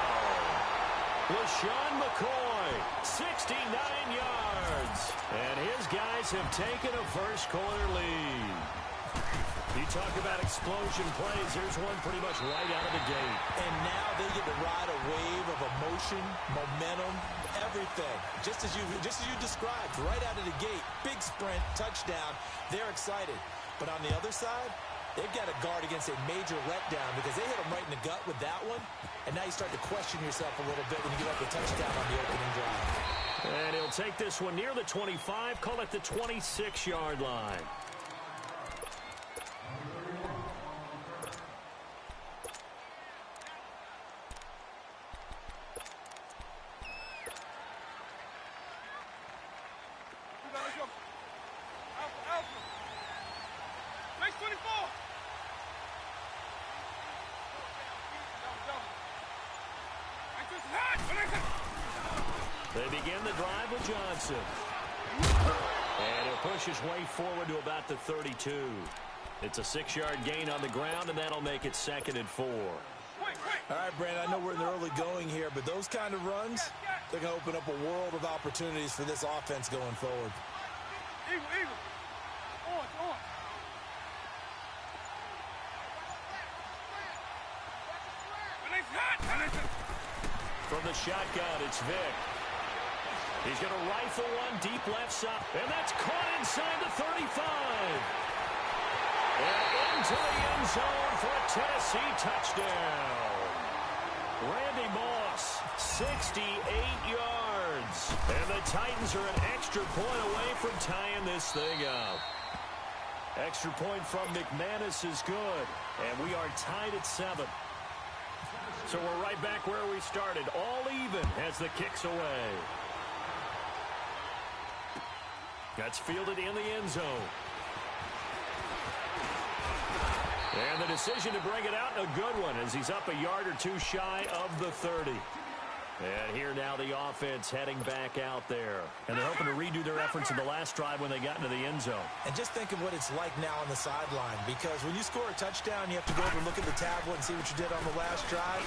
[SPEAKER 1] LaShawn McCoy, 69 yards. And his guys have taken a first-quarter lead. You talk about explosion plays. Here's one pretty much right out of the gate.
[SPEAKER 2] And now they get to ride a wave of emotion, momentum, everything. Just as you described, right out of the gate. Big sprint, touchdown. They're excited. But on the other side, they've got to guard against a major letdown because they hit them right in the gut with that one. And now you start to question yourself a little bit when you give up the touchdown on the opening drive.
[SPEAKER 1] And he'll take this one near the 25, call it the 26-yard line. They begin the drive with Johnson. And he'll push his way forward to about the 32. It's a 6-yard gain on the ground, and that'll make it 2nd and 4.
[SPEAKER 2] All right, Brandon, I know we're in the early going here, but those kind of runs, they're going to open up a world of opportunities for this offense going forward.
[SPEAKER 8] Eagle. On.
[SPEAKER 1] From the shotgun, it's Vic. He's going to rifle one deep left side, and that's caught inside the 35. And into the end zone for a Tennessee touchdown. Randy Moss, 68 yards. And the Titans are an extra point away from tying this thing up. Extra point from McManus is good, and we are tied at 7. So we're right back where we started, all even as the kick's away. That's fielded in the end zone. And the decision to bring it out, a good one, as he's up a yard or two shy of the 30. And here now the offense heading back out there. And they're hoping to redo their efforts in the last drive when they got into the end zone.
[SPEAKER 2] And just think of what it's like now on the sideline, because when you score a touchdown, you have to go over and look at the tablet and see what you did on the last drive.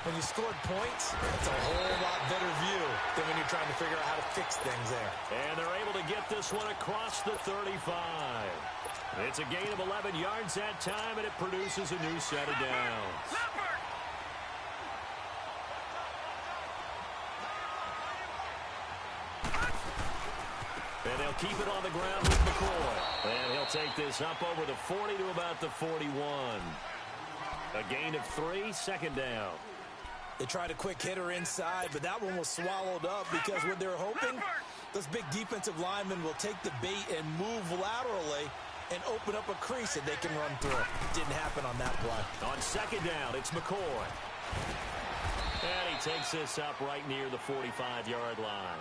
[SPEAKER 2] When you scored points, it's a whole lot better view than when you're trying to figure out how to fix things there.
[SPEAKER 1] And they're able to get this one across the 35. It's a gain of 11 yards that time, and it produces a new set of downs. And they'll keep it on the ground with McCoy. And he'll take this up over the 40 to about the 41. A gain of 3, 2nd down.
[SPEAKER 2] They tried a quick hitter inside, but that one was swallowed up because what they're hoping, those big defensive linemen will take the bait and move laterally and open up a crease that they can run through. Didn't happen on that play.
[SPEAKER 1] On 2nd down, it's McCoy. And he takes this up right near the 45-yard line.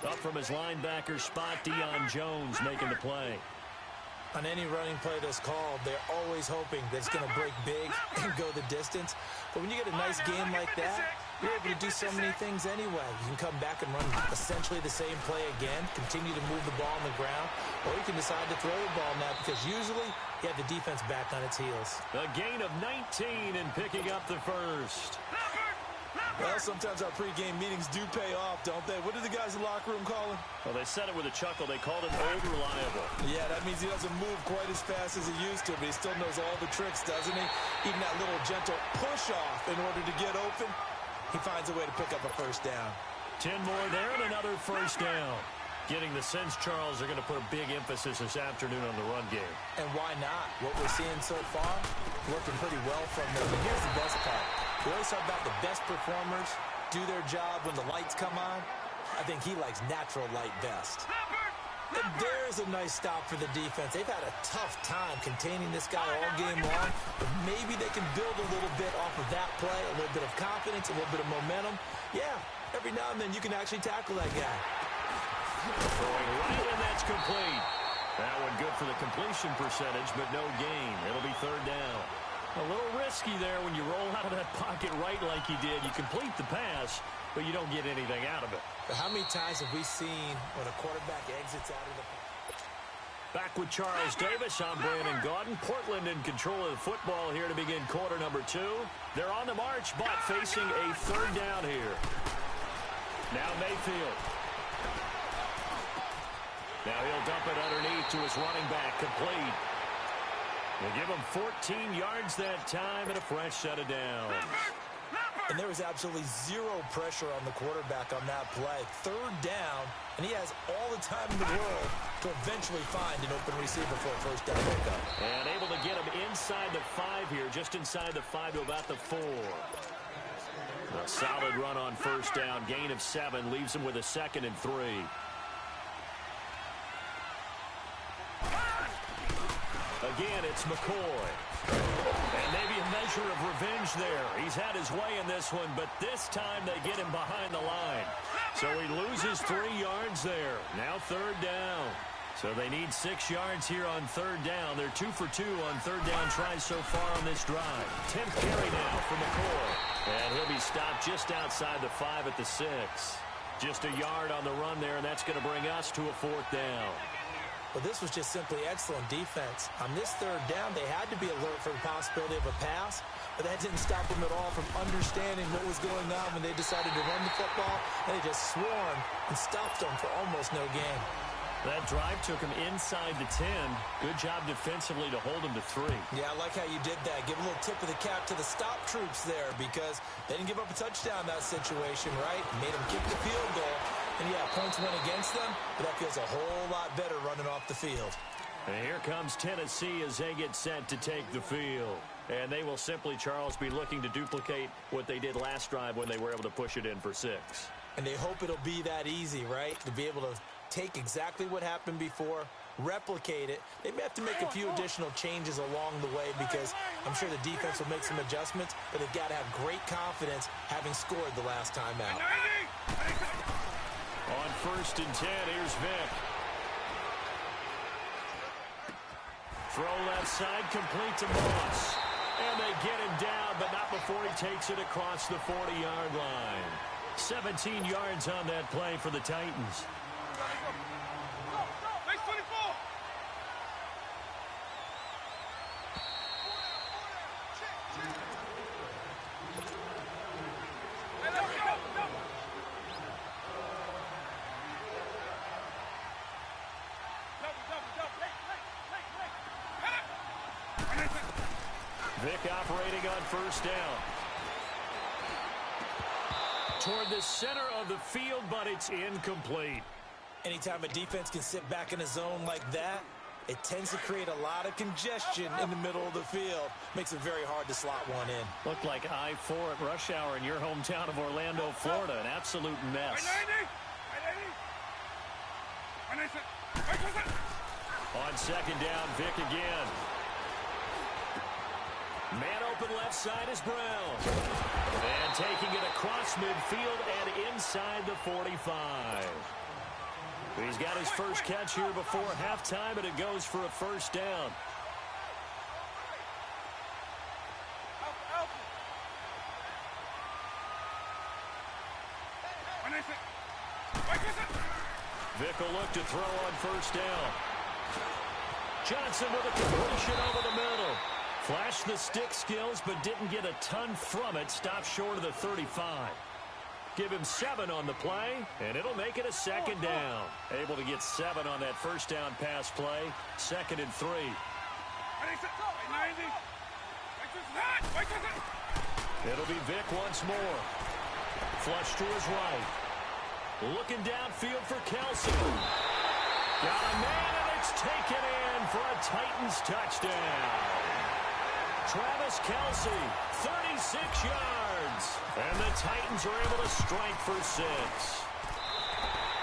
[SPEAKER 1] Up from his linebacker spot, Deion Jones making the play.
[SPEAKER 2] On any running play that's called, they're always hoping that it's going to break big and go the distance. But when you get a nice game like that, you're able to do so many things anyway. You can come back and run essentially the same play again, continue to move the ball on the ground, or you can decide to throw the ball now because usually you have the defense back on its heels.
[SPEAKER 1] A gain of 19 and picking up the first.
[SPEAKER 2] Well, sometimes our pregame meetings do pay off, don't they? What did the guys in the locker room call him?
[SPEAKER 1] Well, they said it with a chuckle. They called him old reliable.
[SPEAKER 2] Yeah, that means he doesn't move quite as fast as he used to, but he still knows all the tricks, doesn't he? Even that little gentle push-off in order to get open, he finds a way to pick up a first down.
[SPEAKER 1] 10 more there and another first down. Getting the sense, Charles, they're going to put a big emphasis this afternoon on the run game.
[SPEAKER 2] And why not? What we're seeing so far, working pretty well from them. And here's the best part. We always talk about the best performers do their job when the lights come on. I think he likes natural light best. And there's a nice stop for the defense. They've had a tough time containing this guy all game long, but maybe they can build a little bit off of that play, a little bit of confidence, a little bit of momentum. Yeah, every now and then you can actually tackle that guy.
[SPEAKER 1] Throwing right, and that's complete. That one good for the completion percentage, but no gain. It'll be third down. A little risky there when you roll out of that pocket right like you did. You complete the pass, but you don't get anything out of it.
[SPEAKER 2] But how many times have we seen when a quarterback exits out of the pocket?
[SPEAKER 1] Back with Charles Davis, I'm Brandon Gaudin. Portland in control of the football here to begin quarter number 2. They're on the march, but facing a third down here. Now Mayfield. Now he'll dump it underneath to his running back, complete. They give him 14 yards that time and a fresh set of downs.
[SPEAKER 2] And there was absolutely zero pressure on the quarterback on that play. Third down, and he has all the time in the world to eventually find an open receiver for a first down pickup.
[SPEAKER 1] And able to get him inside the 5 here, just inside the 5 to about the 4. A solid run on first down, gain of 7, leaves him with a 2nd and 3. Again, it's McCoy. And maybe a measure of revenge there. He's had his way in this one, but this time they get him behind the line. So he loses 3 yards there. Now third down. So they need 6 yards here on third down. They're 2 for 2 on third down tries so far on this drive. 10th carry now for McCoy. And he'll be stopped just outside the 5 at the 6. Just a yard on the run there, and that's going to bring us to a 4th down.
[SPEAKER 2] Well, this was just simply excellent defense. On this third down, they had to be alert for the possibility of a pass, but that didn't stop them at all from understanding what was going on when they decided to run the football, and they just swarmed and stopped them for almost no gain.
[SPEAKER 1] That drive took him inside the 10. Good job defensively to hold him to 3.
[SPEAKER 2] Yeah, I like how you did that. Give a little tip of the cap to the stop troops there because they didn't give up a touchdown in that situation, right? Made them kick the field goal. And, yeah, points went against them, but that feels a whole lot better running off the field.
[SPEAKER 1] And here comes Tennessee as they get set to take the field. And they will simply, Charles, be looking to duplicate what they did last drive when they were able to push it in for 6.
[SPEAKER 2] And they hope it'll be that easy, right? To be able to take exactly what happened before, replicate it. They may have to make a few additional changes along the way because I'm sure the defense will make some adjustments, but they've got to have great confidence having scored the last time out.
[SPEAKER 1] On 1st and 10, here's Vick. Throw left side, complete to Moss. And they get him down, but not before he takes it across the 40-yard line. 17 yards on that play for the Titans. Vick operating on first down. Toward the center of the field, but it's incomplete.
[SPEAKER 2] Anytime a defense can sit back in a zone like that, it tends to create a lot of congestion in the middle of the field. Makes it very hard to slot one in.
[SPEAKER 1] Looked like I-4 at rush hour in your hometown of Orlando, Florida. An absolute mess. On second down, Vick again. Man open left side is Brown. And taking it across midfield and inside the 45. He's got his first catch here before halftime, and it goes for a first down. Vick will look to throw on first down. Johnson with a completion over the middle. Flashed the stick skills, but didn't get a ton from it. Stopped short of the 35. Give him 7 on the play, and it'll make it a second down. Able to get 7 on that first down pass play. 2nd and 3. It'll be Vick once more. Flush to his right. Looking downfield for Kelsey. Got a man, and it's taken in for a Titans touchdown. Travis Kelsey, 36 yards. And the Titans are able to strike for 6.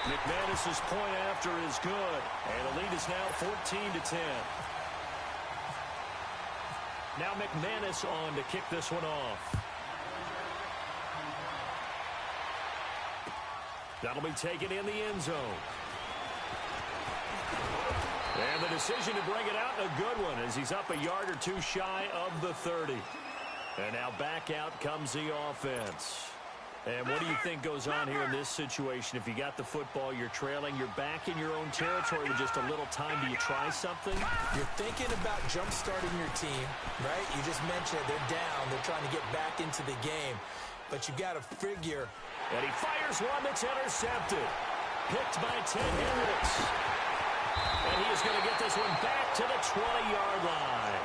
[SPEAKER 1] McManus's point after is good, and the lead is now 14-10. Now McManus on to kick this one off. That'll be taken in the end zone. And the decision to bring it out, a good one, as he's up a yard or two shy of the 30. And now back out comes the offense. And what do you think goes on here in this situation? If you got the football, you're trailing, you're back in your own territory with just a little time. Do you try something?
[SPEAKER 2] You're thinking about jump-starting your team, right? You just mentioned they're down. They're trying to get back into the game. But you got to figure.
[SPEAKER 1] And he fires one that's intercepted. Picked by Ted Hendricks. And he is going to get this one back to the 20-yard line.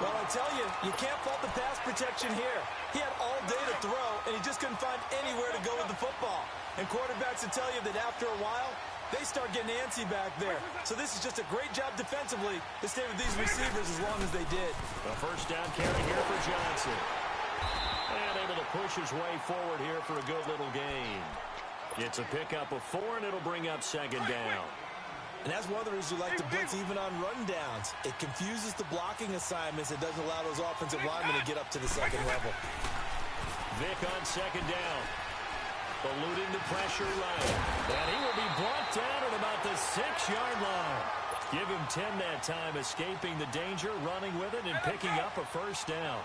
[SPEAKER 2] Well, I tell you, you can't fault the pass protection here. He had all day to throw, and he just couldn't find anywhere to go with the football. And quarterbacks will tell you that after a while, they start getting antsy back there. So this is just a great job defensively to stay with these receivers as long as they did.
[SPEAKER 1] A first down carry here for Johnson. And able to push his way forward here for a good little gain. Gets a pickup of 4, and it'll bring up second down.
[SPEAKER 2] And that's one of the reasons you like to blitz even on rundowns. It confuses the blocking assignments. It doesn't allow those offensive linemen to get up to the second level.
[SPEAKER 1] Vick on second down. Eluding the pressure right. And he will be brought down at about the 6-yard line. Give him 10 that time, escaping the danger, running with it, and picking up a first down.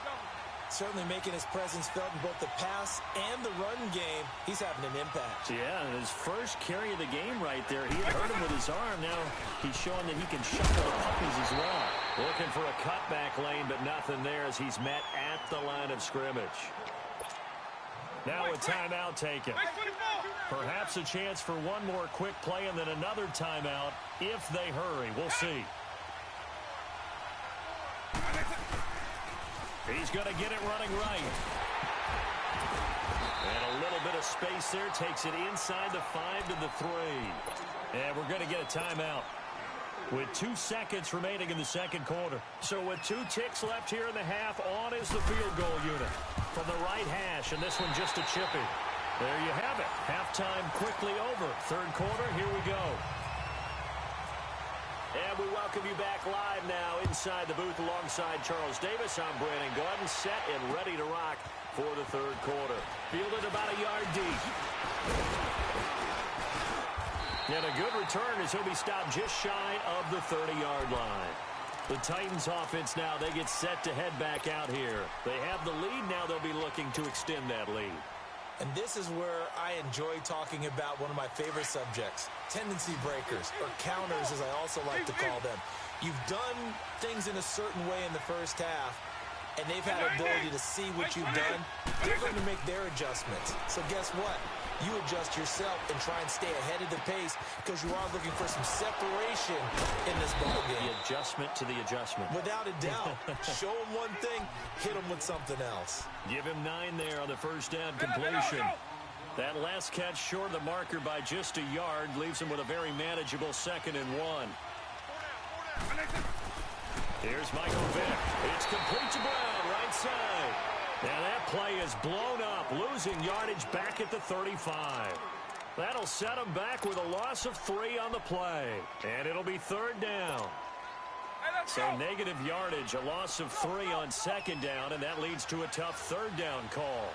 [SPEAKER 2] Certainly making his presence felt in both the pass and the run game. He's having an impact.
[SPEAKER 1] Yeah, and his first carry of the game right there, he had hurt him with his arm. Now he's showing that he can shuffle the puppies as well. Looking for a cutback lane, but nothing there as he's met at the line of scrimmage. Now a timeout taken. Perhaps a chance for one more quick play and then another timeout if they hurry. We'll see. He's going to get it running right. And a little bit of space there. Takes it inside the 5 to the 3. And we're going to get a timeout with 2 seconds remaining in the second quarter. So with 2 ticks left here in the half, on is the field goal unit from the right hash. And this one just a chippy. There you have it. Halftime quickly over. Third quarter, here we go. And we welcome you back live now inside the booth alongside Charles Davis. I'm Brandon Gordon, set and ready to rock for the third quarter. Fielded about a yard deep. And a good return as he'll be stopped just shy of the 30-yard line. The Titans offense now, they get set to head back out here. They have the lead. Now they'll be looking to extend that lead.
[SPEAKER 2] And this is where I enjoy talking about one of my favorite subjects, tendency breakers, or counters as I also like to call them. You've done things in a certain way in the first half, and they've had the ability to see what you've done. They're going to make their adjustments. So guess what? You adjust yourself and try and stay ahead of the pace because you are looking for some separation in this ballgame.
[SPEAKER 1] The adjustment to the adjustment.
[SPEAKER 2] Without a doubt. Show them one thing, hit them with something else.
[SPEAKER 1] Give him 9 there on the first down completion. That last catch short of the marker by just a yard leaves him with a very manageable 2nd and 1. Here's Michael Vick. It's complete to Brown, right side. And that play is blown up, losing yardage back at the 35. That'll set him back with a loss of 3 on the play. And it'll be 3rd down. So negative yardage, a loss of 3 on 2nd down, and that leads to a tough 3rd down call.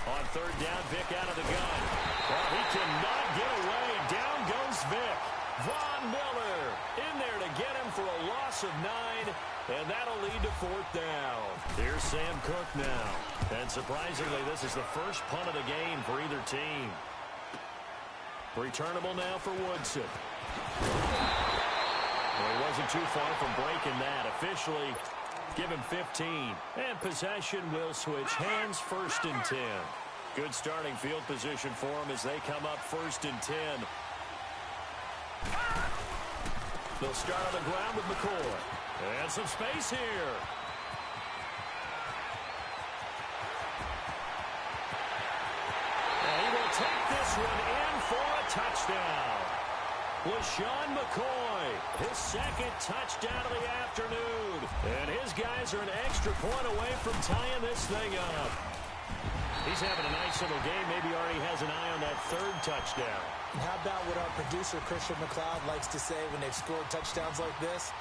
[SPEAKER 1] On 3rd down, Vick out of the gun. Well, he cannot get away. Down goes Vick. Von Miller in there to get him for a loss of 9, and that'll lead to 4th down. Here's Sam Cook now. And surprisingly, this is the first punt of the game for either team. Returnable now for Woodson. Well, he wasn't too far from breaking that. Officially, give him 15. And possession will switch hands, 1st and 10. Good starting field position for them as they come up 1st and 10. They'll start on the ground with McCoy. And some space here. And he will take this one in for a touchdown. LaShawn McCoy, his second touchdown of the afternoon. And his guys are an extra point away from tying this thing up. He's having a nice little game. Maybe already has an eye on that third touchdown.
[SPEAKER 2] And how about what our producer, Christian McLeod, likes to say when they've scored touchdowns like this?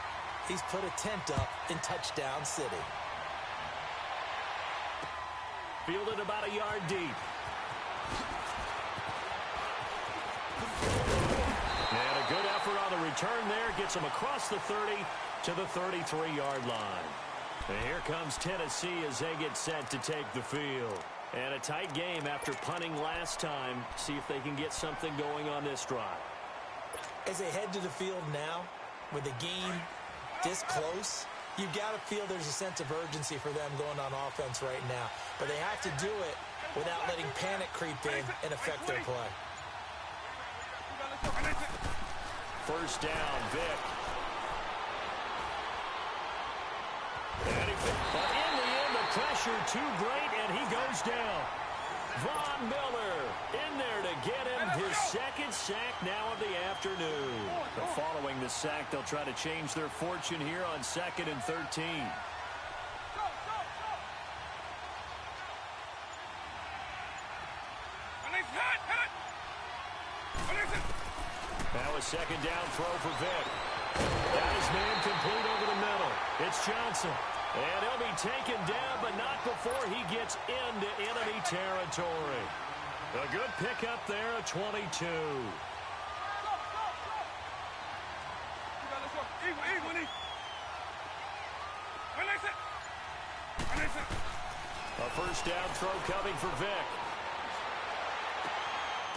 [SPEAKER 2] He's put a tent up in Touchdown City.
[SPEAKER 1] Fielded about a yard deep. And a good effort on the return there. Gets him across the 30 to the 33-yard line. And here comes Tennessee as they get set to take the field. And a tight game after punting last time. See if they can get something going on this drive.
[SPEAKER 2] As they head to the field now, with the game this close, you've got to feel there's a sense of urgency for them going on offense right now. But they have to do it without letting panic creep in and affect their play.
[SPEAKER 1] First down, Vic. But in the end, the pressure too great, and he goes down. Von Miller in there to get him his second sack now of the afternoon. But following the sack, they'll try to change their fortune here on 2nd and 13. Now a second down throw for Vic. Got his man complete over the middle. It's Johnson. And he'll be taken down, but not before he gets into enemy territory. A good pickup there at 22. A first down throw coming for Vic.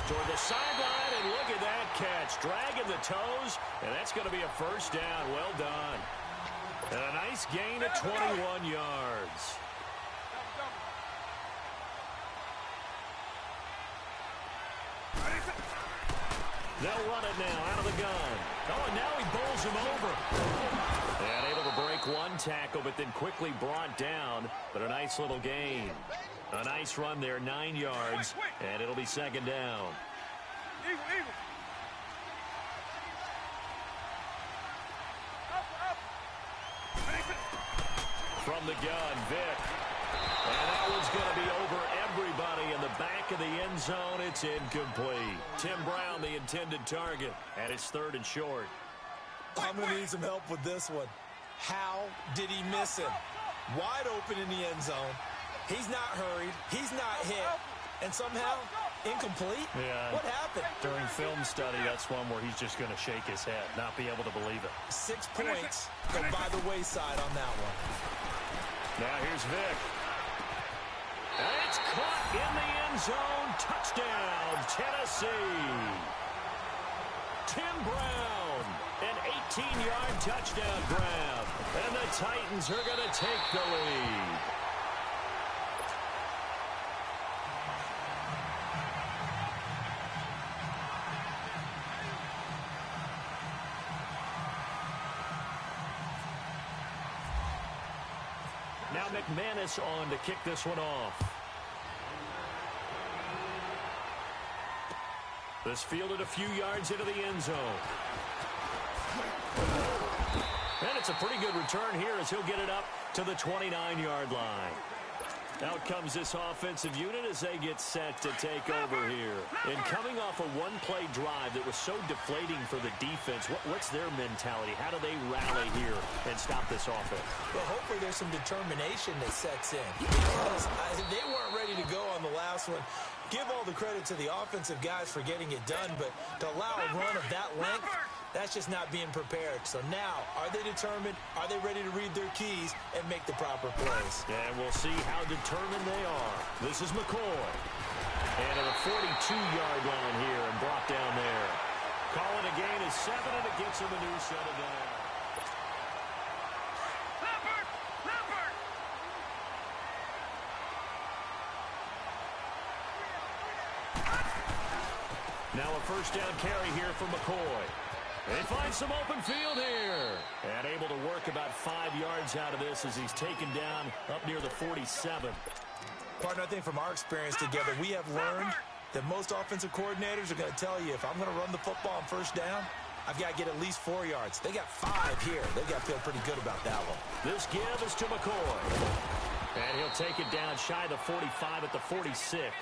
[SPEAKER 1] Toward the sideline, and look at that catch. Dragging the toes, and that's going to be a first down. Well done. And a nice gain of 21 yards. They'll run it now out of the gun. Oh, and now he bowls him over. And able to break one tackle, but then quickly brought down. But a nice little gain. A nice run there, 9 yards, and it'll be second down. From the gun, Vic. And that one's going to be over everybody in the back of the end zone. It's incomplete. Tim Brown, the intended target, and it's 3rd and short.
[SPEAKER 2] I'm going to need some help with this one. How did he miss him? Wide open in the end zone. He's not hurried. He's not hit. And somehow, incomplete?
[SPEAKER 1] Yeah.
[SPEAKER 2] What happened?
[SPEAKER 1] During film study, that's one where he's just going to shake his head, not be able to believe it.
[SPEAKER 2] 6 points go by the wayside on that one.
[SPEAKER 1] Now here's Vic. And it's caught in the end zone. Touchdown, Tennessee. Tim Brown, an 18-yard touchdown grab. And the Titans are going to take the lead. Now McManus on to kick this one off. This fielded a few yards into the end zone. And it's a pretty good return here as he'll get it up to the 29-yard line. Out comes this offensive unit as they get set to take over here. And coming off a one-play drive that was so deflating for the defense, what's their mentality? How do they rally here and stop this offense?
[SPEAKER 2] Well, hopefully there's some determination that sets in. Because they weren't ready to go on the last one. Give all the credit to the offensive guys for getting it done, but to allow a run of that length, that's just not being prepared. So now, are they determined? Are they ready to read their keys and make the proper plays?
[SPEAKER 1] And we'll see how determined they are. This is McCoy. And at a 42-yard line here and brought down there. Calling a gain of 7, and it gets him a new set of downs. Now a first down carry here for McCoy. They find some open field here. And able to work about 5 yards out of this as he's taken down up near the 47.
[SPEAKER 2] Partner, I think from our experience together, we have learned that most offensive coordinators are going to tell you, if I'm going to run the football on first down, I've got to get at least 4 yards. They got 5 here. They've got to feel pretty good about that one.
[SPEAKER 1] This give is to McCoy. And he'll take it down shy of the 45 at the 46.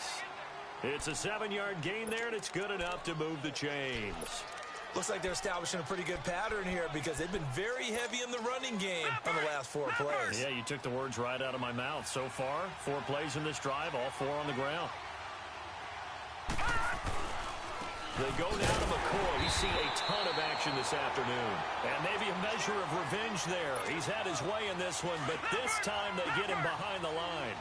[SPEAKER 1] It's a 7-yard gain there, and it's good enough to move the chains.
[SPEAKER 2] Looks like they're establishing a pretty good pattern here because they've been very heavy in the running game on the last 4 plays.
[SPEAKER 1] Yeah, you took the words right out of my mouth. So far, 4 plays in this drive, all 4 on the ground. They go down to McCoy. He's seen a ton of action this afternoon. And maybe a measure of revenge there. He's had his way in this one, but this time they get him behind the line.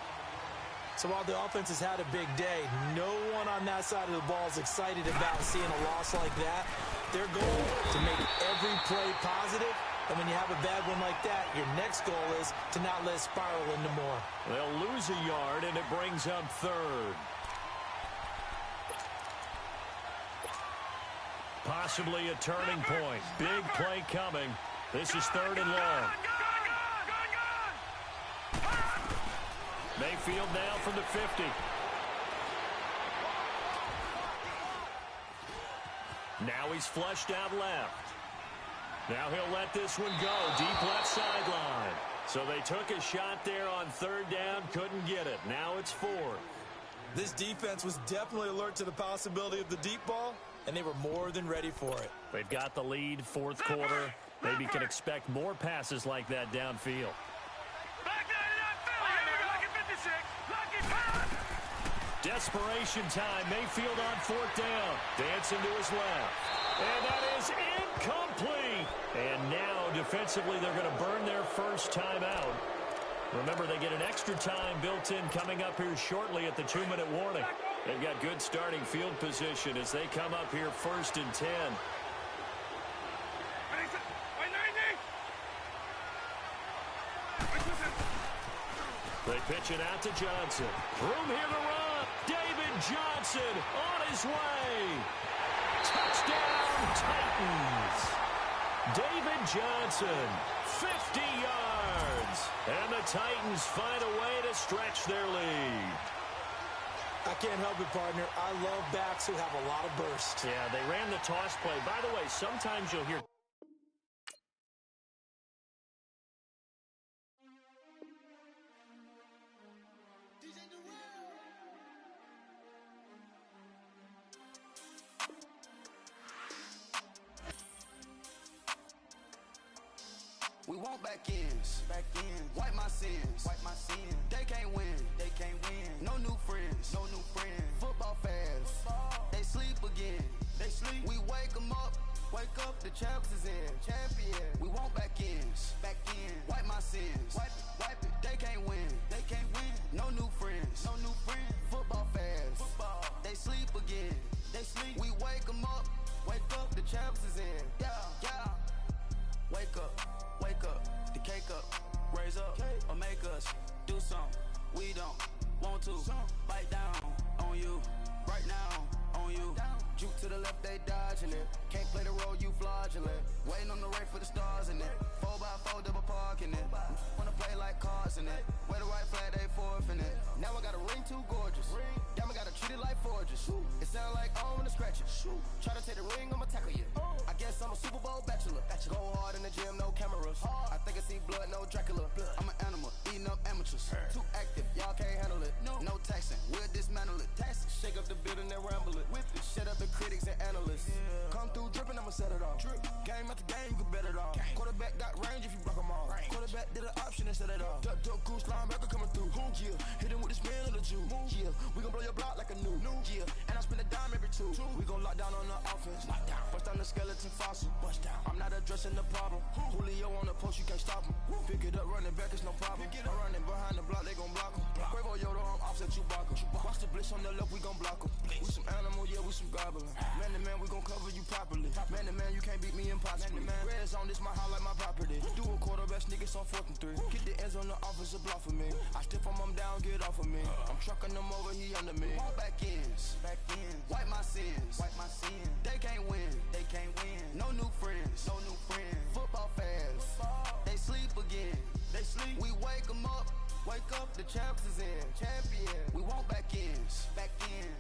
[SPEAKER 2] So while the offense has had a big day, no one on that side of the ball is excited about seeing a loss like that. Their goal to make every play positive, and when you have a bad one like that, your next goal is to not let it spiral into more.
[SPEAKER 1] They'll lose a yard, and it brings up 3rd. Possibly a turning point. Big play coming. This is 3rd and long. Mayfield now from the 50. Now he's flushed out left. Now he'll let this one go. Deep left sideline. So they took a shot there on 3rd down. Couldn't get it. Now it's 4th.
[SPEAKER 2] This defense was definitely alert to the possibility of the deep ball, and they were more than ready for it.
[SPEAKER 1] They've got the lead, 4th quarter. Maybe can expect more passes like that downfield. Desperation time. Mayfield on 4th down. Dancing to his left. And that is incomplete. And now defensively they're going to burn their first time out. Remember, they get an extra time built in coming up here shortly at the 2-minute warning. They've got good starting field position as they come up here 1st and 10. They pitch it out to Johnson. Room here to run. David Johnson on his way. Touchdown, Titans. David Johnson, 50 yards. And the Titans find a way to stretch their lead.
[SPEAKER 2] I can't help it, partner. I love backs who have a lot of burst.
[SPEAKER 1] Yeah, they ran the toss play. By the way, sometimes you'll hear...
[SPEAKER 6] We want back ends, wipe my sins, They can't win, No new friends, Football fans, they sleep again, We wake 'em up, the champs is in, champion. We want back ends, wipe my sins, wipe it. They can't win, No new friends, Football fans, they sleep again, We wake 'em up, the champs is in, yeah. Wake up, the cake up, raise up, or make us do something we don't want to. Bite down on you, right now on you. Juke to the left, they dodging it. Can't play the role, you fraudulent. Waiting on the race for the stars in it. 4x4 double parking it. Wanna play like cars in it. Wear the right flag, they forfeiting it. Now I got a ring too gorgeous. Damn, I gotta treat it like forges. It sound like I wanna scratch it. Try to take the ring, I'ma tackle you. I guess I'm a Super Bowl bachelor. Go hard in the gym, no cameras. I think I see blood, no Dracula. I'm an animal, eating up amateurs. Too active, y'all can't handle it. No taxing, we'll dismantle it. Shake up the building and ramble it. Whip it, shut up the critics and analysts. Come through dripping, I'ma set it off. Game after game, you can bet it off. Quarterback got range if you block 'em all. Quarterback did an option and set it off. Duck goose linebacker coming through. Yeah, hit him with the spin of the Jew. Yeah, we gon' blow your block like a new. Yeah, and I spend a dime every 2. We gon' lock down on the offense. Bust down the skeleton fossil. I'm not addressing the problem. Julio on the post, you can't stop him. Pick it up, running back, it's no problem. I'm running behind the block, they gon' block him. Quavo Yoda, I'm offset Chewbacca. Watch the blitz on the left, we gon' block him. We some animal, yeah, we some goblin. Man to man, we gon' cover you properly. Man to man, you can't beat me impossibly. Red zone, this my highlight, my property. Do a quarterback sneakers on 4th and 3. Get the ends on the offensive block for me. I stiff him, I'm down, get off of me. I'm trucking them over, he under me. Back ends, wipe my sins, They can't win, No new friends, Football fans, they sleep again, We wake 'em up, the champs is in, champion. We want back ends,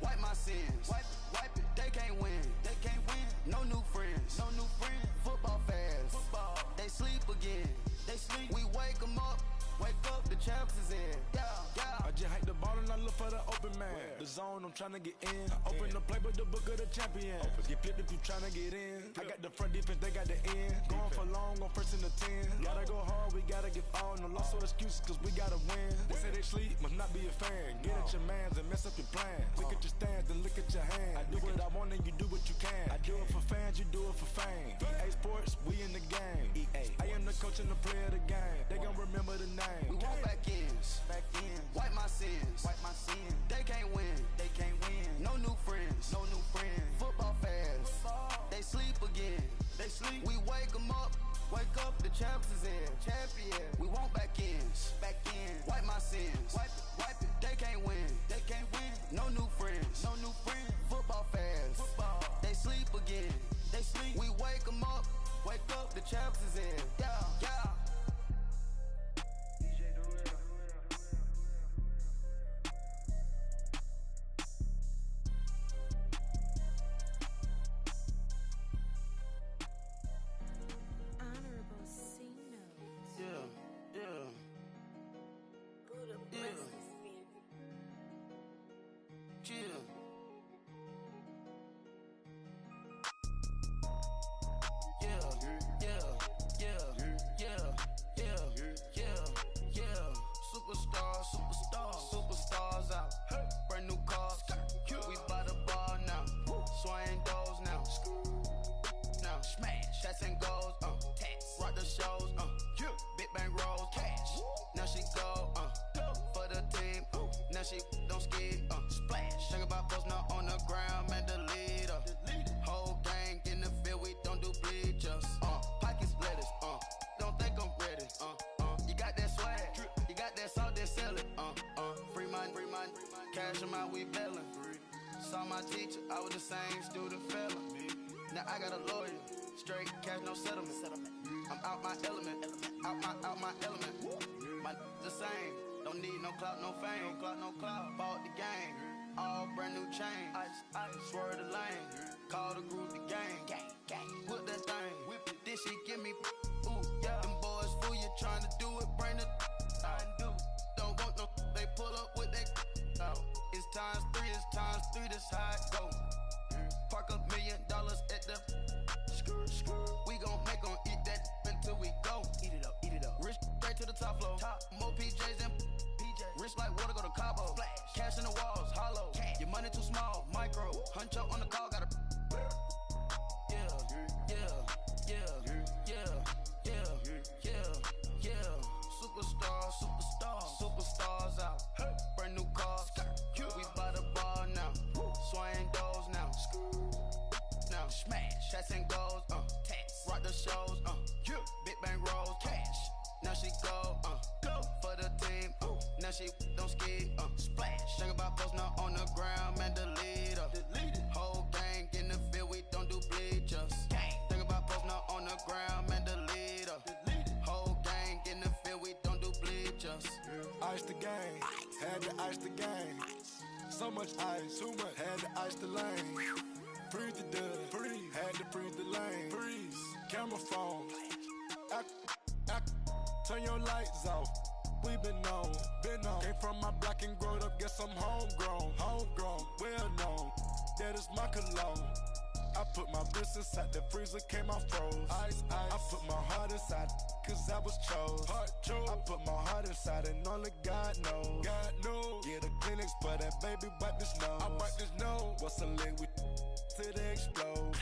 [SPEAKER 6] wipe my sins, wipe it. They can't win, No new friends,
[SPEAKER 3] The zone, I'm trying to get in. Open the playbook, the book of the champion. Get flipped if you trying to get in. I got the front defense, they got the end. Going for long, on first and the 10. Gotta go hard, we gotta get all. No loss or excuses, cause we gotta win. They say they sleep, must not be a fan. Get at your mans and mess up your plans. Look at your stands and look at your hands. I do what I want and you do what you can. I do it for fans, you do it for fame. EA Sports, we in the game. EA. I am the coach and the player of the game. They gon' remember the name.
[SPEAKER 6] We want back ends. Wipe my sins. They can't win. No new friends. Football fans. They sleep again. We wake them up. Wake up, the champs is in. Champion. We want back ends. Wipe my sins. Wipe it. They can't win. No new friends. Football fans. They sleep again. We wake them up. Wake up, the champs is in. Yeah.
[SPEAKER 7] Honorable C notes.
[SPEAKER 6] Yeah. Chill. Superstars out. Brand new cars. We by the bar now. Swaying doors now. Now smash. Shots and goals. Rock the shows. Big bang rolls. Cash. Now she go. For the team. Now she don't skid. Splash. Think about post now on the ground. Man, the leader. Whole gang in the field. We don't do bleachers. Pockets lettuce. Don't think I'm ready. You got that swag. You got that salt, then sell it. Free money. Cash them out, we bellin'. Saw my teacher, I was the same student fella. Now I got a lawyer. Straight cash, no settlement. I'm out my element. Out my element. My the same. Don't need no clout, no fame. No clout. Bought the game. All brand new chain. Ice. Swerve the lane. Call the group the gang. Put that thing. Whip it. Then she give me. Ooh, yeah. Them boys fool you trying to do it. Bring the. Don't want no. They pull up with that. It's times 3. This how it go. Park $1 million at the. We gon' make 'em eat that until we go. Eat it up. Rich straight to the top floor. More PJs and rich like water, go to Cabo. Splash. Cash in the walls, hollow. Your money too small, micro. Huncho on the call, got a. Superstars out. Brand new cars. We by the bar now. Swaying doors now. Now smash. Shots and goals. Rock the shows. Big bang rolls. Cash. Now she go. For the team. Now she don't skid. Splash. Think about post now on the ground. Man, the leader. Whole gang in the field. We don't do bleachers. Think about post now on the ground. Man, the leader. Whole gang in the field. We don't do bleachers.
[SPEAKER 3] Ice the game, had to ice the game. So much ice, too much, had to ice the lane. Freeze the dub, had to freeze the lane. Freeze, camera phone. Turn your lights off. We been on. Came from my block and growed up. Guess I'm homegrown, well known. That is my cologne. I put my wrist inside the freezer, came out froze. Ice. I put my heart inside, cause I was chose. I put my heart inside and only God knows. Yeah, the clinics, but that baby wipe this nose. I wipe this nose. What's a lick with till they explode?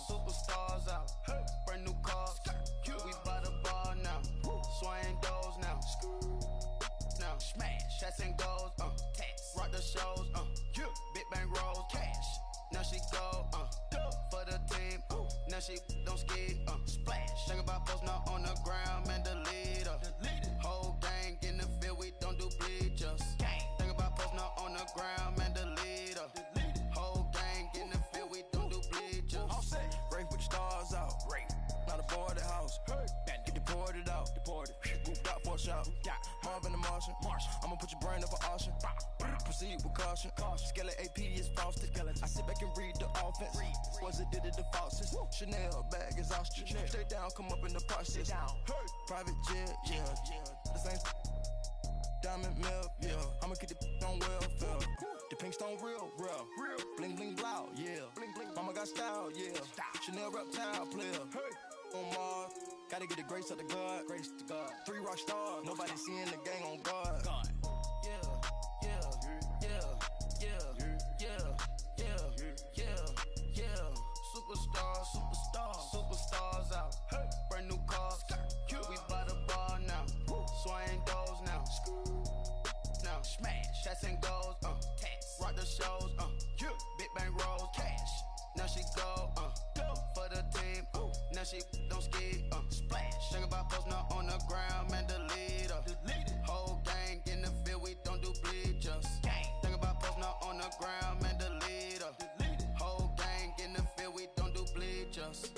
[SPEAKER 3] Superstars out. Brand new cars. We by the bar now. Swaying doors now. Now smash. Shots and goals. Rock the shows. Big bang rolls. Cash. Now she go. For the team. Now she don't skid. Splash. Think about post now on the ground. Man, the leader. Whole gang in the field. We don't do bleachers. Think about post now on the ground. Man, the leader. Whole gang in the field. We don't do bleachers. All set.
[SPEAKER 6] Race with the stars out. Not a boarded house. Get deported out. Grouped out for a shout. Marvin the Martian. I'ma put your brain up for auction. proceed with caution. Skeleton AP is frosted. I sit back and read the offense. Was it did it the faucets? Chanel bag is ostrich. Stay down, come up in the process. Private jet, yeah. The same diamond milk, yeah. I'ma keep the on welfare. The pink stone real. Bling bling blow, yeah. Mama got style, yeah. Chanel reptile player. On Mars, gotta get the grace of the God. 3 rock stars, nobody seeing the gang on guard. Superstars out. Brand new cars. We by the bar now. Swing doors now. Now smash. Shots and goals. Rock the shows. Big bang rolls. Cash. Now she go. For the team. Now she don't ski. Splash. Think about posting her on the ground. Man, delete her. Whole gang in the field. We don't do bleachers. Think about posting her on the ground. Man, delete her. Whole gang in the field. We don't do bleachers.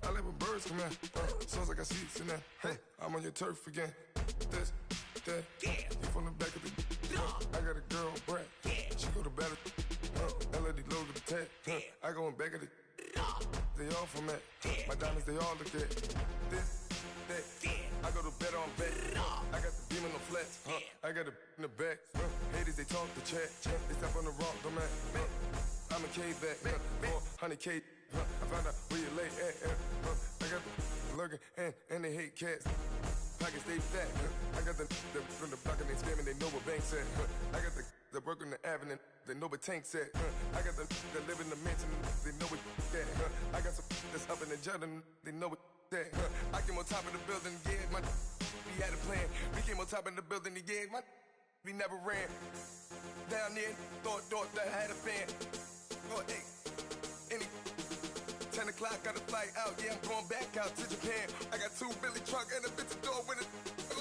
[SPEAKER 4] I live with birds come in. Sounds like I got seats in there. Hey, I'm on your turf again. This, that, you from the back of the. I got a girl, Brad. She go to battle. LED logo the tag. I go in back of the. They all from that. My diamonds, they all look at. This, that. I go to bed on bed. I got the beam in the flats. I got a in the back. Haters, they talk the chat. They step on the rock, the man. I'm a K-back. 400K. I found out where you lay at. I got the lurking and they hate cats. Pockets stay fat. I got the from the block and they scamming, they know what banks at. I got the work on the avenue, they know what tanks at. I got the that live in the mansion, they know what that. I got some that's up in the jungle, they know what that. I came on top of the building, yeah, my we had a plan. We came on top of the building, yeah, my we never ran. Down there, thought that I had a fan. Oh, hey, any 10 o'clock, got a flight out, yeah, I'm going back out to Japan. I got 2 Billy truck and a bitch door with a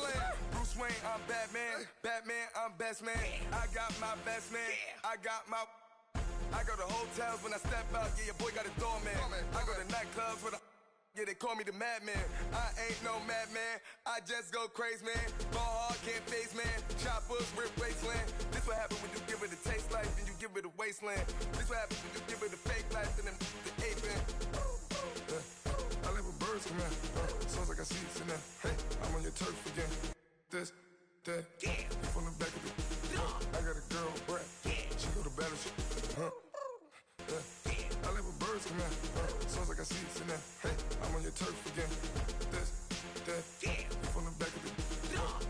[SPEAKER 4] land. Bruce Wayne, I'm Batman. Batman, I'm best man. I got my best man. I go to hotels when I step out, yeah, your boy got a doorman. I go to nightclubs with a yeah, they call me the madman. I ain't no madman, I just go crazy, man. Ball hard, can't face, man. Choppers, rip wasteland. This what happen when you give it a taste life and you give it a wasteland. This what happens when you give it a fake life and then the ape in. I live with birds come in. Sounds like I got seats in there. Hey, I'm on your turf again. This, that, you from the back of the. I got a girl, Brad. She go to battle. I live with birds come in. Sounds like I got seats in there. Hey, I'm on your turf again. This, that, you from the back of the.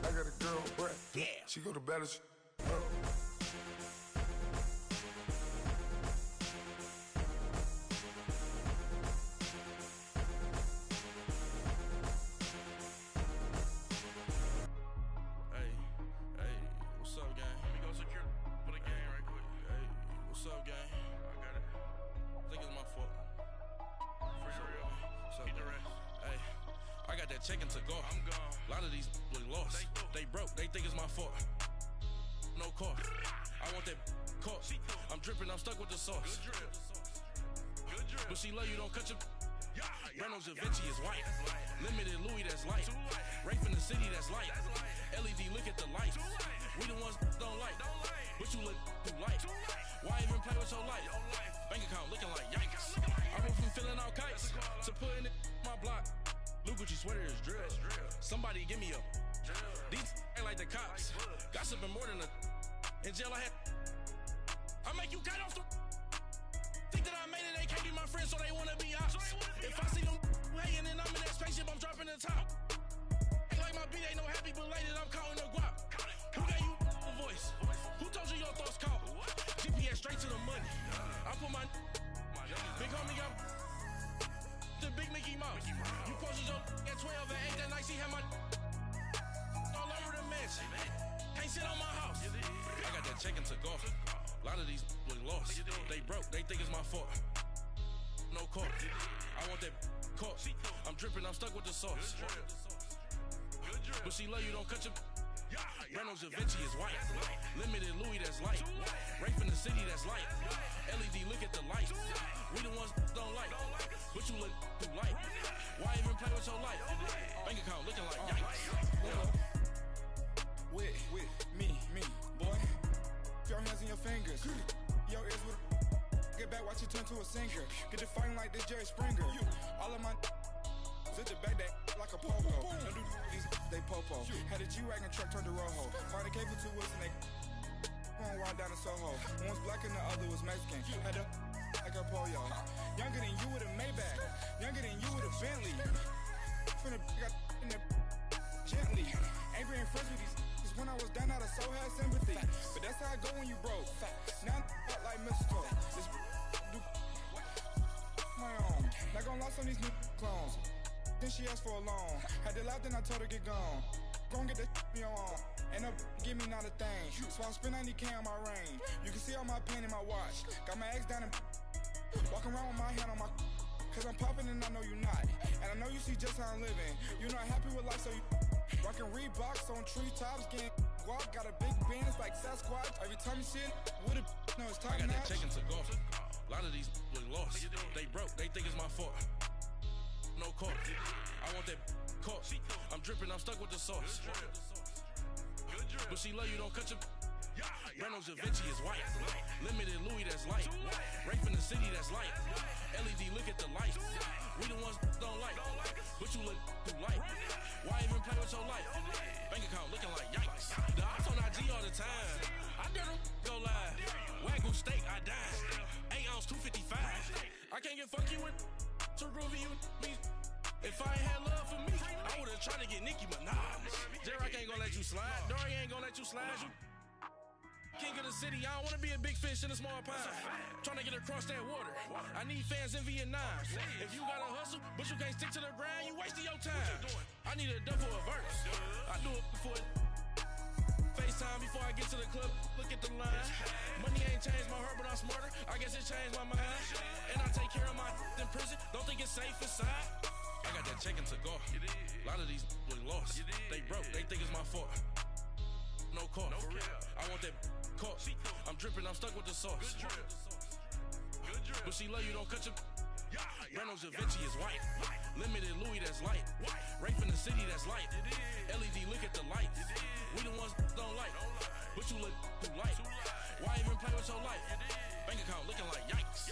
[SPEAKER 4] I got a girl, Brad. She go to battle.
[SPEAKER 5] Checking to go. I'm gone. A lot of these look lost. They broke. They think it's my fault. No car. I want that caught. I'm dripping. I'm stuck with the sauce. Good drip. But she love you. Don't cut your. Reynolds Da Vinci is white. Limited Louis that's light. Rafe in the city that's light. LED look at the lights. We the ones don't like. But you look too light. Why even play with your life? Bank account looking like yikes. I went from filling out kites to putting it in my block. Blue Gucci sweater is drill. Somebody give me a. These ain't like the cops. Gossiping more than a. In jail I had. I make you cut off the. Think that I made it, they can't be my friends, so they wanna be ops. If I see them hating and I'm in that spaceship, I'm dropping the top. Ain't like my beat ain't no happy, but later I'm calling the guap. Who gave you a voice? Who told you your thoughts count? GPS straight to the money. I put my. Big homie got. The big Mickey Mouse. You posted your at 12 and 8 that night. She had my all over the mansion. Can't sit on my house. I got that checking to go. A lot of these look lost. They broke. They think it's my fault. No car. I want that caught. I'm dripping. I'm stuck with the sauce. But she love you. Don't cut your. Reynolds Da Vinci is white. Limited Louis that's light. Rafe in the city that's light. LED look at the lights. We the ones don't like. but you look too light. Why even play with your life? Bank account looking like yikes.
[SPEAKER 3] With me, boy. Your hands and your fingers. Your ears with get back, watch you turn to a singer. Get to fighting like this Jerry Springer. All of my sit the back that like a popo. Don't do these, they popo. Had a G-Wagon truck turned to Rojo. Find a cave for 2 wheels and they one ride down to Soho. One was black and the other was Mexican. Had a like a pollo. Younger than you with a Maybach. Younger than you with a Bentley. From the got in the gently. Angry and friends with these when I was down out of so had sympathy. But that's how I go when you broke. Now I'm like Mexico. This do my own. Not gonna lost on these new clones. Then she asked for a loan. Had to laugh, then I told her get gone. Gon' get that me on. Ain't no give me not a thing. So I spend 90K on my range. You can see all my pain in my watch. Got my ex down and walking around with my hand on my. Cause I'm popping and I know you not. And I know you see just how I'm living. You're not happy with life, so you rockin' Reeboks on treetops, getting guap. Got a big Benz like Sasquatch. Every time you see it, with a no, it's top
[SPEAKER 5] I got
[SPEAKER 7] that
[SPEAKER 5] check into golf. A lot of these was lost. They broke, they think it's my fault. No court. I want that court. I'm dripping, I'm stuck with the sauce. But she love you, don't cut your. Reynolds Da Vinci is white. Limited Louis, that's light. Rape in the city, that's light. LED, look at the lights. We the ones don't like. But you look too light. Why even play with your life? Bank account looking like yikes. The ops on IG all the time. I dare them go live. Wagyu steak, I died. 8 ounce, 255. I can't get funky with too groovy you me. If I ain't had love for me, I would've tried to get Nicki Minaj. Derek ain't gonna let you slide. Dory ain't gonna let you slide. You king of the city, I don't wanna be a big fish in a small pond. Trying to get across that water. I need fans in Vietnam. If you gotta hustle, but you can't stick to the grind, you wasting your time. I need a double a verse. I do it before FaceTime before I get to the club. Look at the line. Money ain't changed my heart, but I'm smarter. I guess it changed my mind. And I take care of my in prison. Don't think it's safe inside. I got that check into golf. A lot of these was lost. They broke. They think it's my fault. No court. I want that court. I'm dripping, I'm stuck with the sauce. But she love you, don't cut your. Reynolds Da Vinci is white. Limited Louis, that's light. Rape in the city, that's light. LED, look at the lights. We the ones don't like. But you look too light. Why even play with your life? Bank account looking like yikes.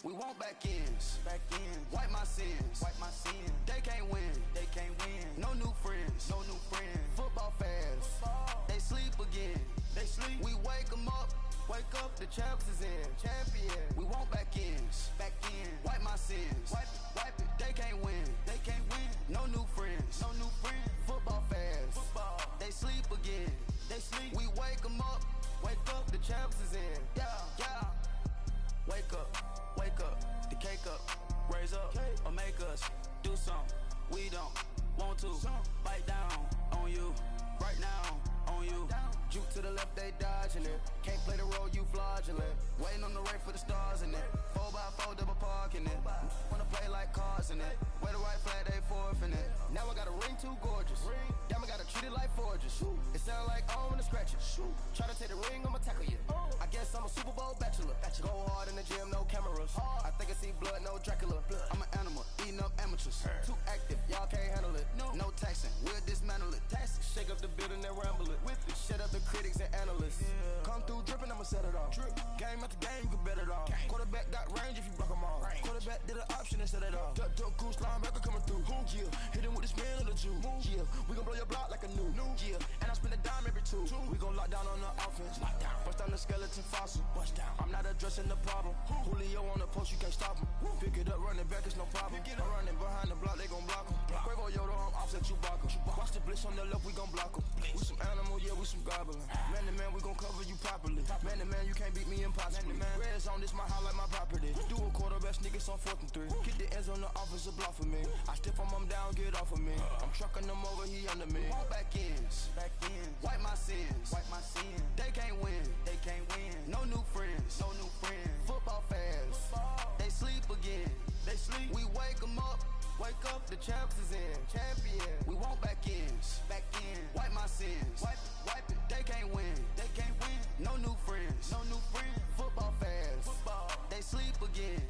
[SPEAKER 6] We want back ends, wipe my sins, They can't win, No new friends, Football fans, they sleep again, We wake 'em up, the champs is in, We want back ends, wipe my sins, wipe it. They can't win, No new friends, Football fans, they sleep again, We wake 'em up, the champs is in, yeah. Wake up, the cake up, raise up, or make us do something we don't want to. Bite down on you, right now on you. Juke to the left, they dodging it. Can't play the role, you fraudulent. Waiting on the race for the stars in it. 4x4 double parking it. Wanna play like cars in it. Wear the white flag, they forfeit it. Now I got a ring too gorgeous. Damn, I gotta treat it like forges. It sound like I'm in the scratches. Try to take the ring, I'ma tackle you. I guess I'm a Super Bowl bachelor. Go hard in the gym, no cameras. I think I see blood, no Dracula. I'm an animal, eating up amateurs. Too active, y'all can't handle it. No taxing, we'll dismantle it. Shake up the building and ramble it. Whip it, shut up the critics and analysts. Come through dripping, I'ma set it off. Game after game, you can bet it off. Quarterback got range if you block 'em off. Quarterback did an option and set it off. Duck goose linebacker coming through. Yeah, hit him with the spin of the Jew. Yeah, we gon' blow your block like a new. Yeah, and I spend a dime every two. We gon' lock down on the offense. Bust down the skeleton fossil. I'm not addressing the problem. Julio on the post, you can't stop him. Pick it up, running back, it's no problem. I'm running behind the block, they gon' block him. Quavo Yoda, I'm offset Chewbacca. Watch the blitz. Police on the left, we gon' block 'em. We some animal, yeah, we some goblin. Man to man, we gon' cover you properly. Man to man, you can't beat me impossibly. Red zone, this my house like my property. Do a quarterback sneakers on 4th and 3. Kick the ends on the offensive block for me. I stiff him, I'm down, get off of me. I'm trucking them over, he under me. Back ends, wipe my sins. They can't win, No new friends, Football fast, they sleep again. We wake 'em up. Wake up, the champs is in. Champion. We want back ends. Wipe my sins. Wipe it. They can't win. No new friends. Football fast. They sleep again.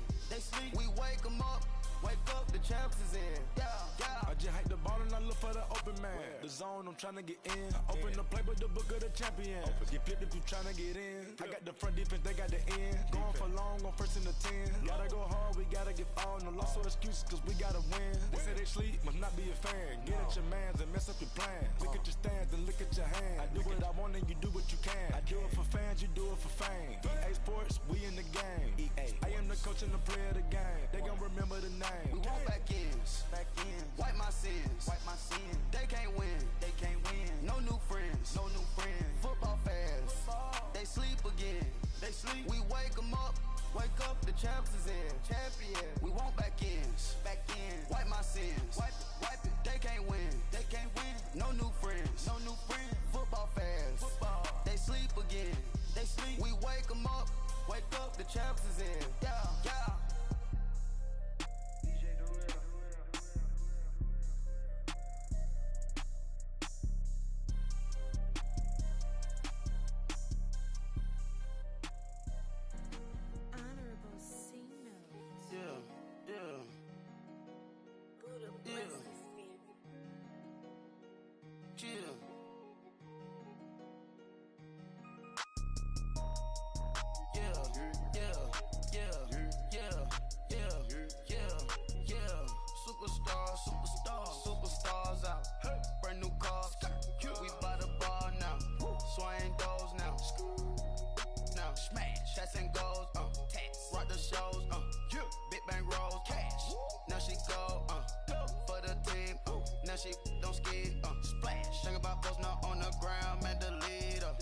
[SPEAKER 6] We wake 'em up. Wake up, the champs is in. Yeah.
[SPEAKER 5] I just hike the ball and I look for the open man. The zone, I'm tryna get in. Open the play with the book of the champion. Get flipped if you tryna get in. I got the front defense, they got the end. Going for long on 1st and the 10. Gotta go hard, we gotta get all. No loss or excuses, cause we gotta win. They say they sleep, must not be a fan. Get at your mans and mess up your plans. Look at your stands and look at your hands. I do what I want and you do what you can. I do it for fans, you do it for fame. EA Sports, we in the game. I am the coach and the player of the game. They gon' remember the name.
[SPEAKER 6] We want back ends. Wipe my sins. They can't win. No new friends. Football fast. They sleep again. We wake 'em up. Wake up, the champs is in. Champion. We want back ends. Wipe my sins. Wipe it. They can't win. No new friends. Football fast. They sleep again. We wake 'em up. Wake up, the champs is in. Yeah. Superstars out. Brand new cars. We buy the ball now. Swing doors now. Smash. Shots and goals. Rock the shows. Big bang rolls. Cash. Now she go. For the team. Now she don't skid. Splash. Think about post now on the ground. Man, the leader.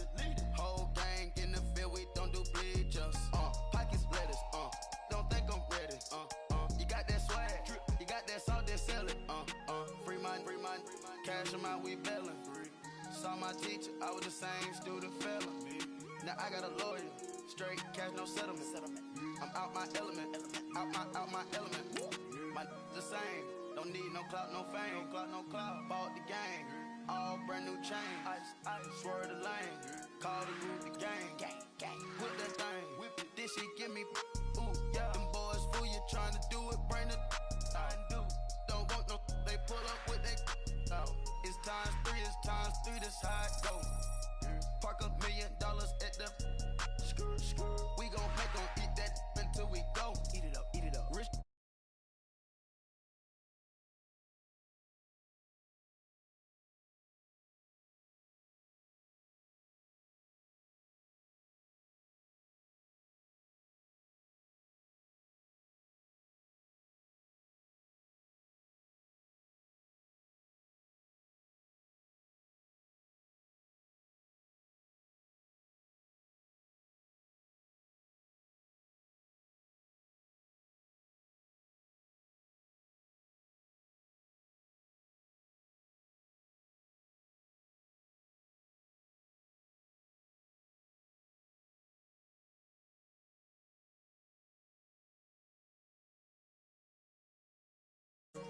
[SPEAKER 6] Whole gang in the field. We don't do bleachers. Pockets lettuce. Don't think I'm ready. You got that swag. You got that salt, then sell it. Free mind. Cash them out, we bellin'. Saw my teacher, I was the same student fella. Now I got a lawyer, straight cash, no settlement. I'm out my element, out my element. My the same, don't need no clout, no fame. Bought the game, all brand new chain. I swerve the lane, call the group the gang. Whip that thing, this shit give me ooh, yeah. Them boys fool you tryna do it, bring the don't want no, they pull up with they It's times three, this how it go. Park $1 million at the we gon' eat that until we go. Eat it up. Rich.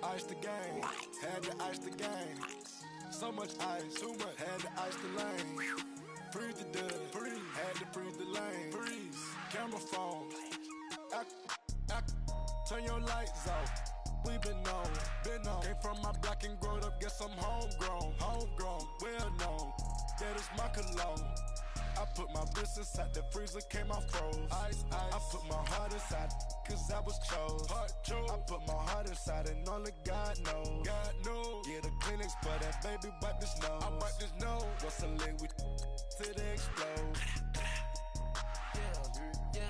[SPEAKER 5] Ice the game, had to ice the game. So much ice, too much, had to ice the lane. Freeze the dud, had to freeze the lane. Freeze, camera phone, turn your lights off. We been on. Came from my block and growed up, guess I'm homegrown, well known. That is my cologne. I put my wrist inside the freezer, came out froze. Ice. I put my heart inside, cause I was chose. I put my heart inside and only God knows. Yeah, the clinics for that baby, wipe this nose. I wipe this nose. What's a lick with till they explode? Yeah.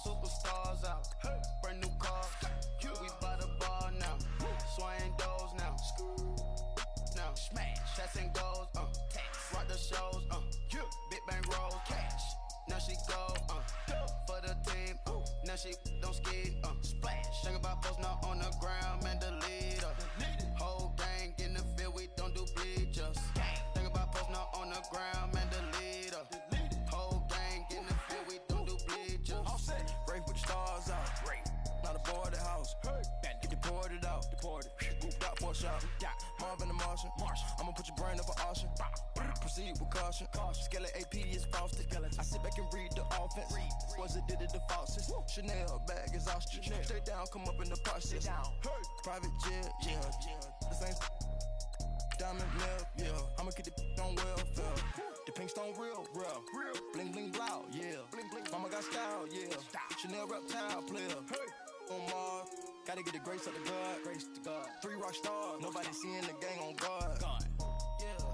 [SPEAKER 5] Superstars out. Brand new car.
[SPEAKER 6] that shit don't skid. Splash. Think about post not on the ground, man, delete her. Whole gang in the field, we don't do bleachers. Think about post not on the ground, man, delete her. Whole gang in the field, we don't do bleachers.
[SPEAKER 5] Break with the stars out. Not a boarded house. Get deported out. Moved out for a shot. Marvin the Martian. I'ma put your brain up for auction. Proceed with caution. Skeleton AP is frosted. I sit back and read the offense. Was it did it the faucets? Chanel bag is ostrich. Stay down, come up in the process. Private jet, yeah. The same diamond milk, yeah. I'ma keep the on welfare. The pink stone real. Bling bling blow, yeah. Mama got style, yeah. Chanel reptile player. On Mars, gotta get the grace of the God. 3 rock stars, nobody seeing the gang on guard. Yeah.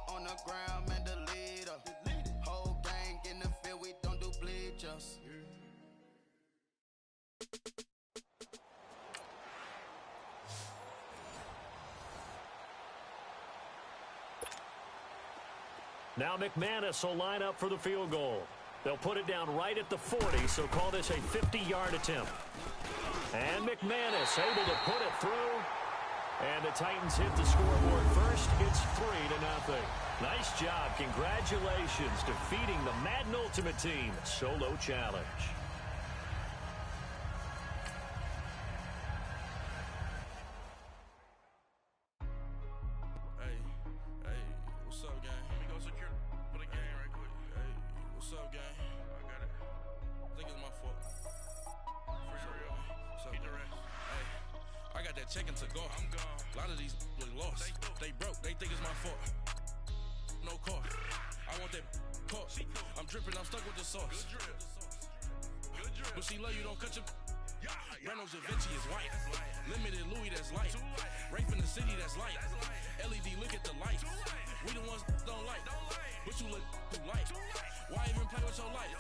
[SPEAKER 6] On the ground, man, the leader. Whole gang in the field, we don't do bleachers.
[SPEAKER 1] Now McManus will line up for the field goal. They'll put it down right at the 40, so call this a 50-yard attempt. And McManus able to put it through. And the Titans hit the scoreboard first. It's 3-0. Nice job. Congratulations, defeating the Madden Ultimate Team solo challenge.
[SPEAKER 5] Hey, what's up, gang? Let me go secure for the game right quick. Hey, what's up, gang? I got it. I think it's my fault. For real. What's up, gang? Hey, I got that check-in to go. I'm gone. A lot of these look lost. They broke. They think it's my fault. No car. I want that car. I'm dripping. I'm stuck with the sauce. Good drip. But she love you. Don't cut your. Reynolds Da Vinci is white. Limited Louis, that's light. Rape in the city, that's light. LED, look at the light. We the ones don't like. But you look too light. Why even play with your life?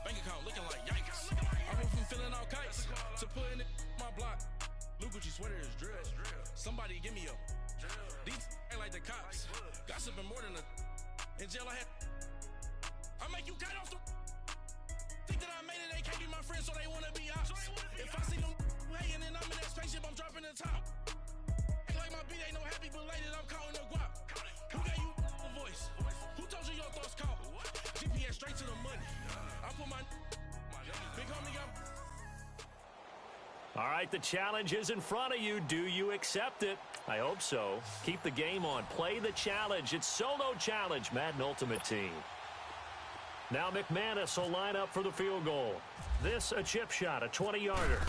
[SPEAKER 5] Bank account looking like yikes. I went from filling out kites to putting it in my block. Blue Gucci sweater is drill. Somebody give me a. These ain't like the cops. Gossiping more than a. In jail I had. I make you cut off the. Think that I made it, they can't be my friends, so they wanna be ops. If I see them hanging and I'm in that spaceship, I'm dropping the top. Ain't like my beat ain't no happy, but later I'm counting the guap. Who gave you a voice? Who told you your thoughts count? GPS straight to the money. I put my big homie got.
[SPEAKER 1] All right, the challenge is in front of you. Do you accept it? I hope so. Keep the game on. Play the challenge. It's solo challenge, Madden Ultimate Team. Now McManus will line up for the field goal. This a chip shot, a 20-yarder.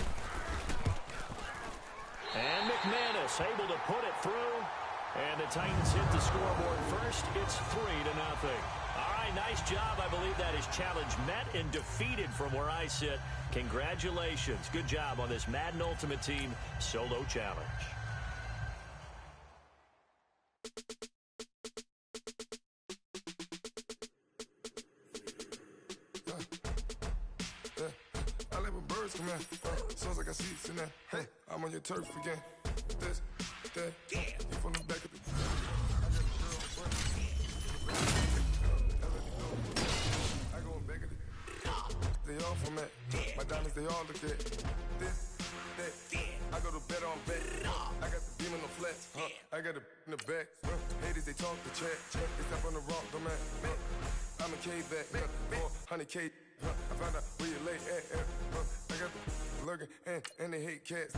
[SPEAKER 1] And McManus able to put it through. And the Titans hit the scoreboard first. It's 3-0. All right, nice job. I believe that is challenge met and defeated from where I sit. Congratulations. Good job on this Madden Ultimate Team solo challenge.
[SPEAKER 4] I live with birds come in. Sounds like I seats in there. Hey, I'm on your turf again. This, that, you from the back of the. I go in back of the. They all from it. My diamonds, they all look at. This, that. I go to bed on bed. I got the beam on the flats. I got it in the back. Haters, they talk the chat. They step on the rock, the man. I'm a K back. 400K. I found out where you lay at. I got the lurking and they hate cats.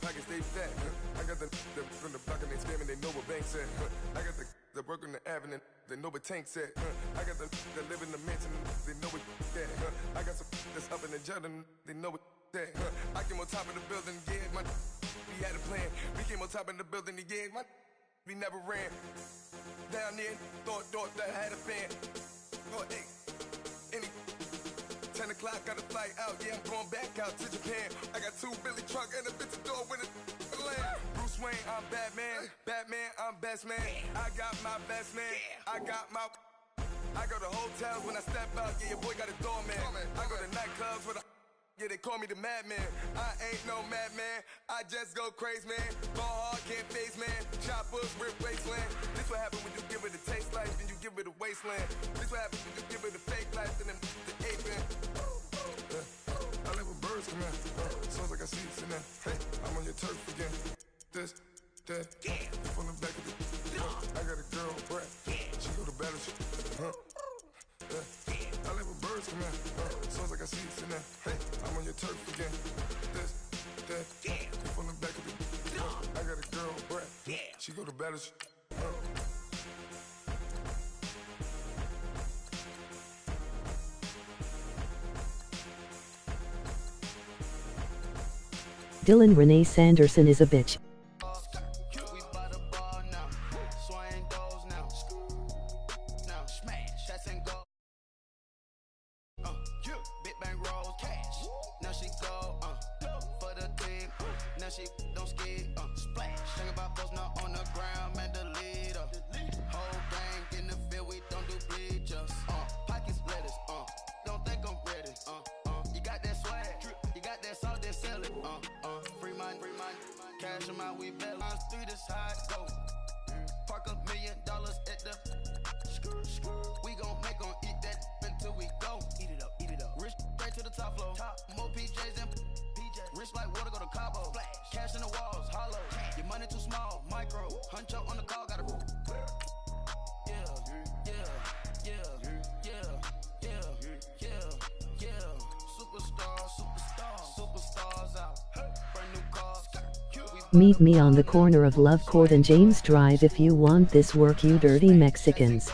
[SPEAKER 4] Pockets stay fat. I got the from the block and they scamming, they know what banks at. I got the work on the avenue, they know what tanks at. I got the that live in the mansion, they know what that. I got some that's up in the jungle, they know what that. I came on top of the building, yeah, my we had a plan. We came on top of the building, yeah, my we never ran. Down there, thought that I had a fan. Oh, hey, any 10 o'clock, got a flight out. Yeah, I'm going back out to Japan. I got 2 Billy truck and a bitch door with a land. Bruce Wayne, I'm Batman. Batman, I'm best man. I got my best man. I got my... I go to hotels when I step out. Yeah, your boy got a doorman. I go to nightclubs with a... Yeah, they call me the madman. I ain't no madman. I just go crazy, man. Ball hard, can't face, man. Choppers, rip wasteland. This what happen when you give it a taste life, then you give it a wasteland. This what happens when you give it a fake life, and then the ape man. I live with birds come in. Sounds like I see it in there. Hey, I'm on your turf again. This, that, from the back of the... I got a girl, Brett. She go to battle. I live with birds come in. Sounds like I see it in there. Hey, I'm on your turf again. This, that, from the back of the... I got a girl, Brett. She go to battle.
[SPEAKER 9] Dylan Renee Sanderson is a bitch. Meet me on the corner of Love Court and James Drive if you want this work, you dirty Mexicans.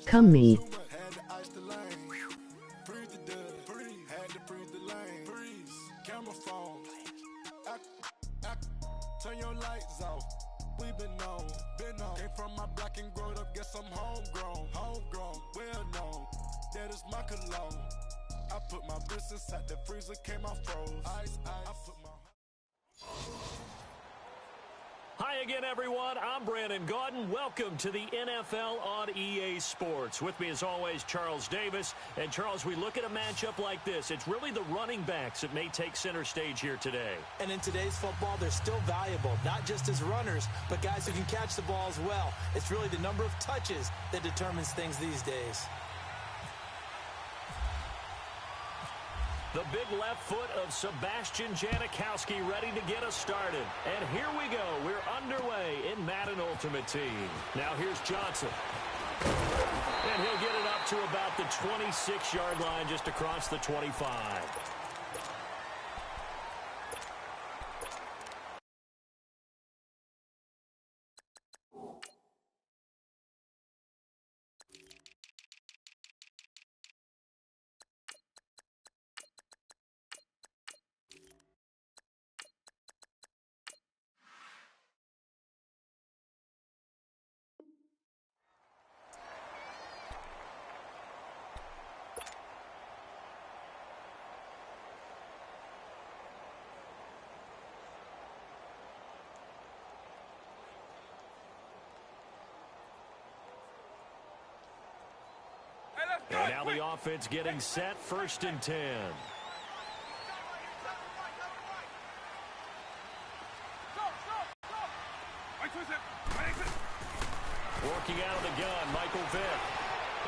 [SPEAKER 9] Come me.
[SPEAKER 3] Turn your lights off. We been on. Came from my block and growed up. Guess I'm homegrown. Well known. That is my cologne. I put my wrist inside the freezer, came out froze. Ice. I put my...
[SPEAKER 1] Hi again, everyone. I'm Brandon Gaudin. Welcome to the NFL on EA Sports. With me, as always, Charles Davis. And, Charles, we look at a matchup like this. It's really the running backs that may take center stage here today.
[SPEAKER 2] And in today's football, they're still valuable, not just as runners, but guys who can catch the ball as well. It's really the number of touches that determines things these days.
[SPEAKER 1] The big left foot of Sebastian Janikowski ready to get us started. And here we go. We're underway in Madden Ultimate Team. Now here's Johnson. And he'll get it up to about the 26-yard line, just across the 25. And now the offense getting set, 1st and 10. Working out of the gun, Michael Vick.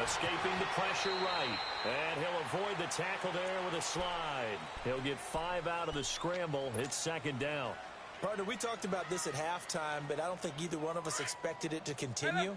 [SPEAKER 1] Escaping the pressure right. And he'll avoid the tackle there with a slide. He'll get 5 out of the scramble. It's 2nd down.
[SPEAKER 2] Partner, we talked about this at halftime, but I don't think either one of us expected it to continue.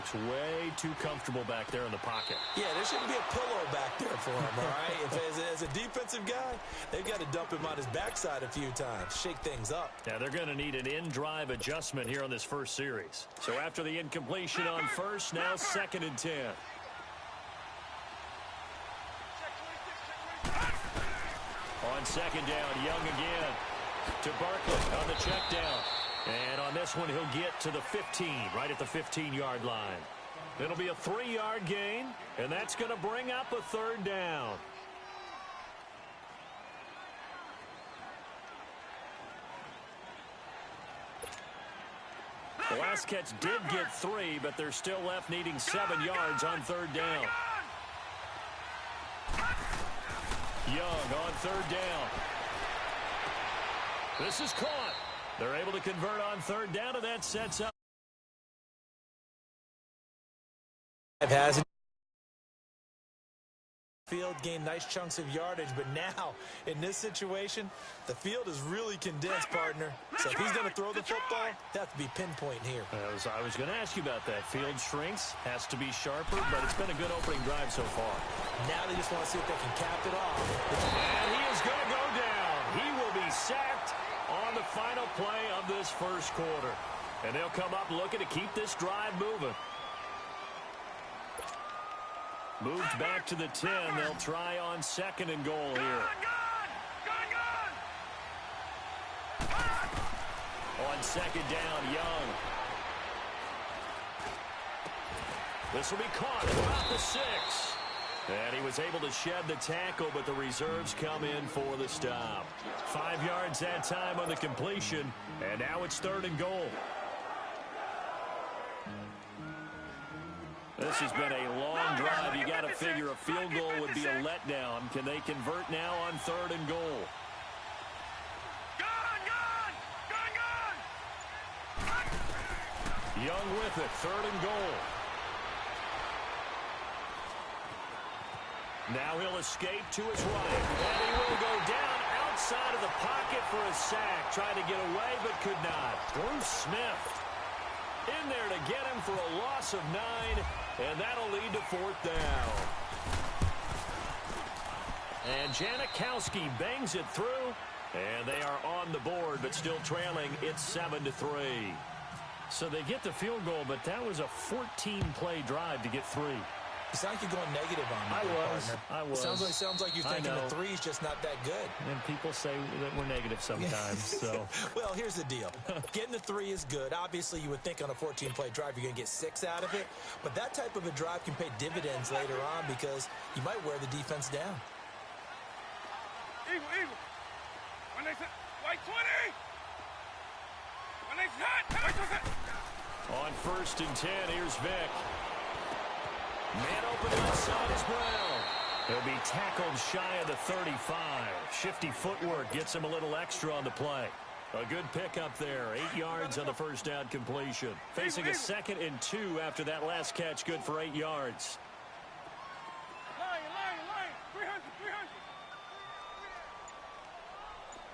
[SPEAKER 1] looks way too comfortable back there in the pocket.
[SPEAKER 2] Yeah, there shouldn't be a pillow back there for him, all right? As a defensive guy, they've got to dump him on his backside a few times, shake things up.
[SPEAKER 1] Yeah, they're going to need an in-drive adjustment here on this first series. So after the incompletion on first, now 2nd and 10. On 2nd down, Young again to Barkley on the check down. And on this one, he'll get to the 15, right at the 15-yard line. It'll be a 3-yard gain, and that's going to bring up a 3rd down. The last catch did get 3, but they're still left needing 7 yards on 3rd down. Young on 3rd down. This is caught. They're able to convert on 3rd down, and that sets up.
[SPEAKER 2] Field gained nice chunks of yardage, but now in this situation, the field is really condensed, partner. So if he's going to throw the football, that has to be pinpoint here.
[SPEAKER 1] I was going to ask you about that. Field shrinks, has to be sharper, but it's been a good opening drive so far.
[SPEAKER 2] Now they just want to see if they can cap it off.
[SPEAKER 1] And he is going to go down. He will be sacked on the final play of this first quarter. And they'll come up looking to keep this drive moving. Moved back to the 10. They'll try on 2nd and goal here. On 2nd down, Young. This will be caught at about the 6. And he was able to shed the tackle, but the reserves come in for the stop. 5 yards that time on the completion, and now it's 3rd and goal. This has been a long drive. You got to figure a field goal would be a letdown. Can they convert now on 3rd and goal? Young with it, 3rd and goal. Now he'll escape to his right. And he will go down outside of the pocket for a sack. Tried to get away, but could not. Bruce Smith in there to get him for a loss of 9. And that'll lead to 4th down. And Janikowski bangs it through. And they are on the board, but still trailing. It's 7-3. So they get the field goal, but that was a 14-play drive to get 3.
[SPEAKER 2] You sound like you're going negative on me,
[SPEAKER 1] I was.
[SPEAKER 2] It sounds like you're thinking the 3 is just not that good.
[SPEAKER 1] And people say that we're negative sometimes. So,
[SPEAKER 2] well, here's the deal. Getting the 3 is good. Obviously, you would think on a 14-play drive you're going to get 6 out of it. But that type of a drive can pay dividends later on because you might wear the defense down.
[SPEAKER 8] Eagle. When they say, white 20. When they say, white 20.
[SPEAKER 1] On 1st and 10, here's Vick. Man open left side is Brown. He'll be tackled shy of the 35. Shifty footwork gets him a little extra on the play. A good pickup there. 8 yards on the first down completion. Facing a 2nd and 2 after that last catch. Good for 8 yards.
[SPEAKER 8] Line. 300.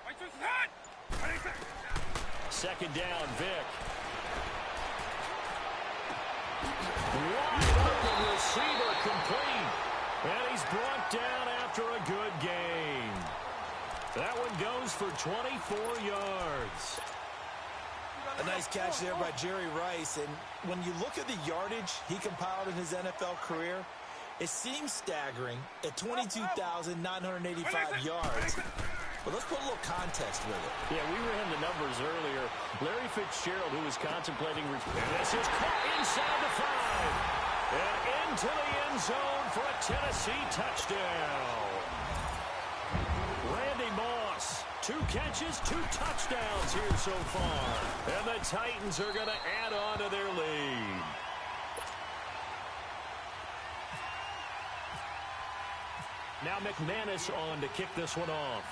[SPEAKER 8] White 20's hot.
[SPEAKER 1] 2nd down, Vick. Wide open receiver complete. And he's brought down after a good gain. That one goes for 24 yards.
[SPEAKER 2] A nice catch there by Jerry Rice. And when you look at the yardage he compiled in his NFL career, it seems staggering at 22,985 yards. But let's put a little context with it.
[SPEAKER 1] Yeah, we ran the numbers earlier. Larry Fitzgerald, who was contemplating... And this is caught inside the 5. And into the end zone for a Tennessee touchdown. Randy Moss, 2 catches, 2 touchdowns here so far. And the Titans are going to add on to their lead. Now McManus on to kick this one off.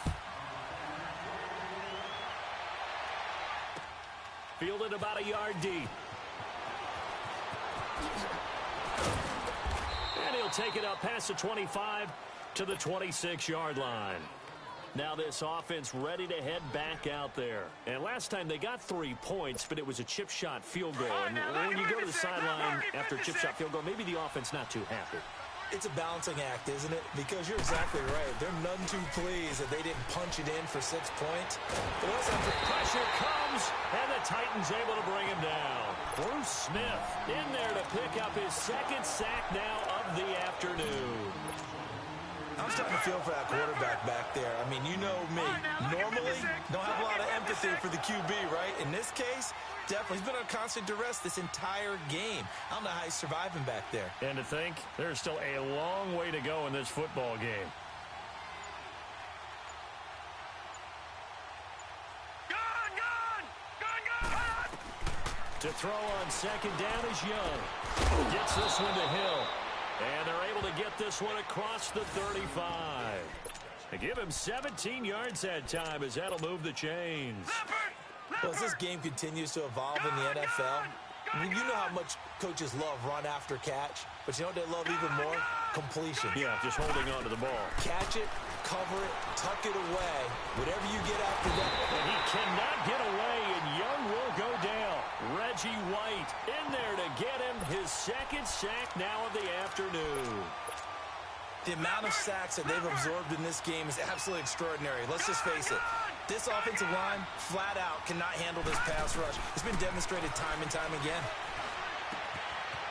[SPEAKER 1] Fielded about a yard deep. And he'll take it up past the 25 to the 26-yard line. Now this offense ready to head back out there. And last time they got 3 points, but it was a chip shot field goal. And when you go to the sideline after a chip shot field goal, maybe the offense not too happy.
[SPEAKER 2] It's a balancing act, isn't it? Because you're exactly right. They're none too pleased that they didn't punch it in for 6 points. But also,
[SPEAKER 1] pressure comes, and the Titans able to bring him down. Bruce Smith in there to pick up his 2nd sack now of the afternoon.
[SPEAKER 2] I'm starting to feel for that quarterback back there. I mean, you know me. Normally, don't have a lot of empathy for the QB, right? In this case, definitely. He's been on constant duress this entire game. I don't know how he's surviving back there.
[SPEAKER 1] And to think, there's still a long way to go in this football game. To throw on 2nd down is Young. Gets this one to Hill. And they're able to get this one across the 35. They give him 17 yards that time as that'll move the chains.
[SPEAKER 2] Well, as this game continues to evolve in the NFL, I mean, you know how much coaches love run after catch, but you know what they love even more? Completion.
[SPEAKER 1] Yeah, just holding on to the ball.
[SPEAKER 2] Catch it, cover it, tuck it away. Whatever you get after that.
[SPEAKER 1] And he cannot get away, and Young will go down. Reggie White in there to get him his 2nd sack now of the afternoon.
[SPEAKER 2] The amount of sacks that they've absorbed in this game is absolutely extraordinary. Let's just face it. This offensive line, flat out, cannot handle this pass rush. It's been demonstrated time and time again.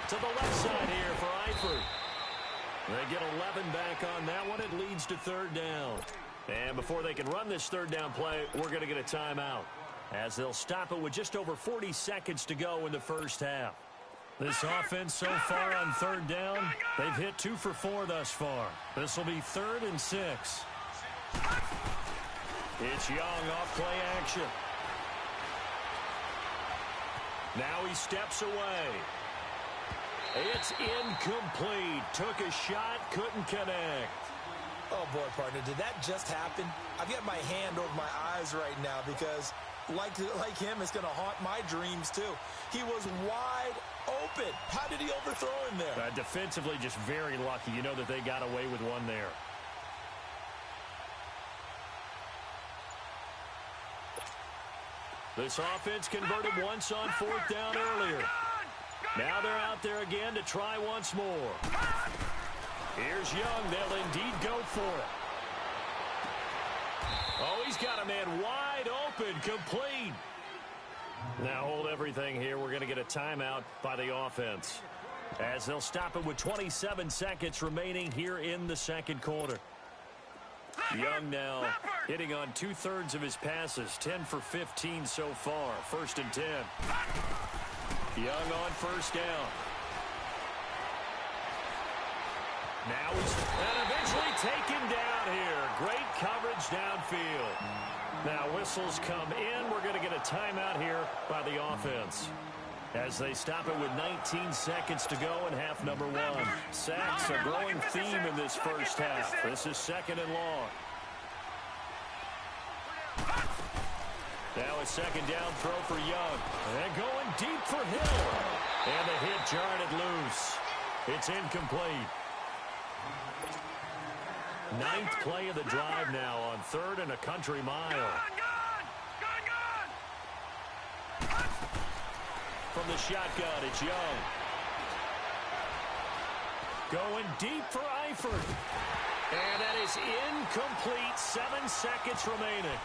[SPEAKER 1] To the left side here for Eifert. They get 11 back on that one. It leads to 3rd down. And before they can run this 3rd down play, we're going to get a timeout, as they'll stop it with just over 40 seconds to go in the first half. This offense so far on 3rd down, they've hit 2 for 4 thus far. This will be 3rd and 6. It's Young off play action. Now he steps away. It's incomplete. Took a shot, couldn't connect.
[SPEAKER 2] Oh, boy, partner, did that just happen? I've got my hand over my eyes right now because, like him, it's going to haunt my dreams, too. He was wide open. How did he overthrow him there?
[SPEAKER 1] Defensively, just very lucky. You know that they got away with one there. This offense converted once on 4th down earlier. Now they're out there again to try once more. Here's Young. They'll indeed go for it. Oh, he's got a man wide open, complete. Now hold everything here. We're going to get a timeout by the offense, as they'll stop it with 27 seconds remaining here in the 2nd quarter. Young now hitting on 2/3 of his passes, 10 for 15 so far. 1st and 10. Young on 1st down. Now he's eventually taken down here. Great coverage downfield. Now whistles come in. We're going to get a timeout here by the offense, as they stop it with 19 seconds to go in half number 1. Sacks, a growing theme in this first half. This is 2nd and long. Now a 2nd down throw for Young. And going deep for Hill. And the hit jarred it loose. It's incomplete. 9th play of the drive now on 3rd and a country mile. From the shotgun, it's Young. Going deep for Eifert. And that is incomplete. 7 seconds remaining.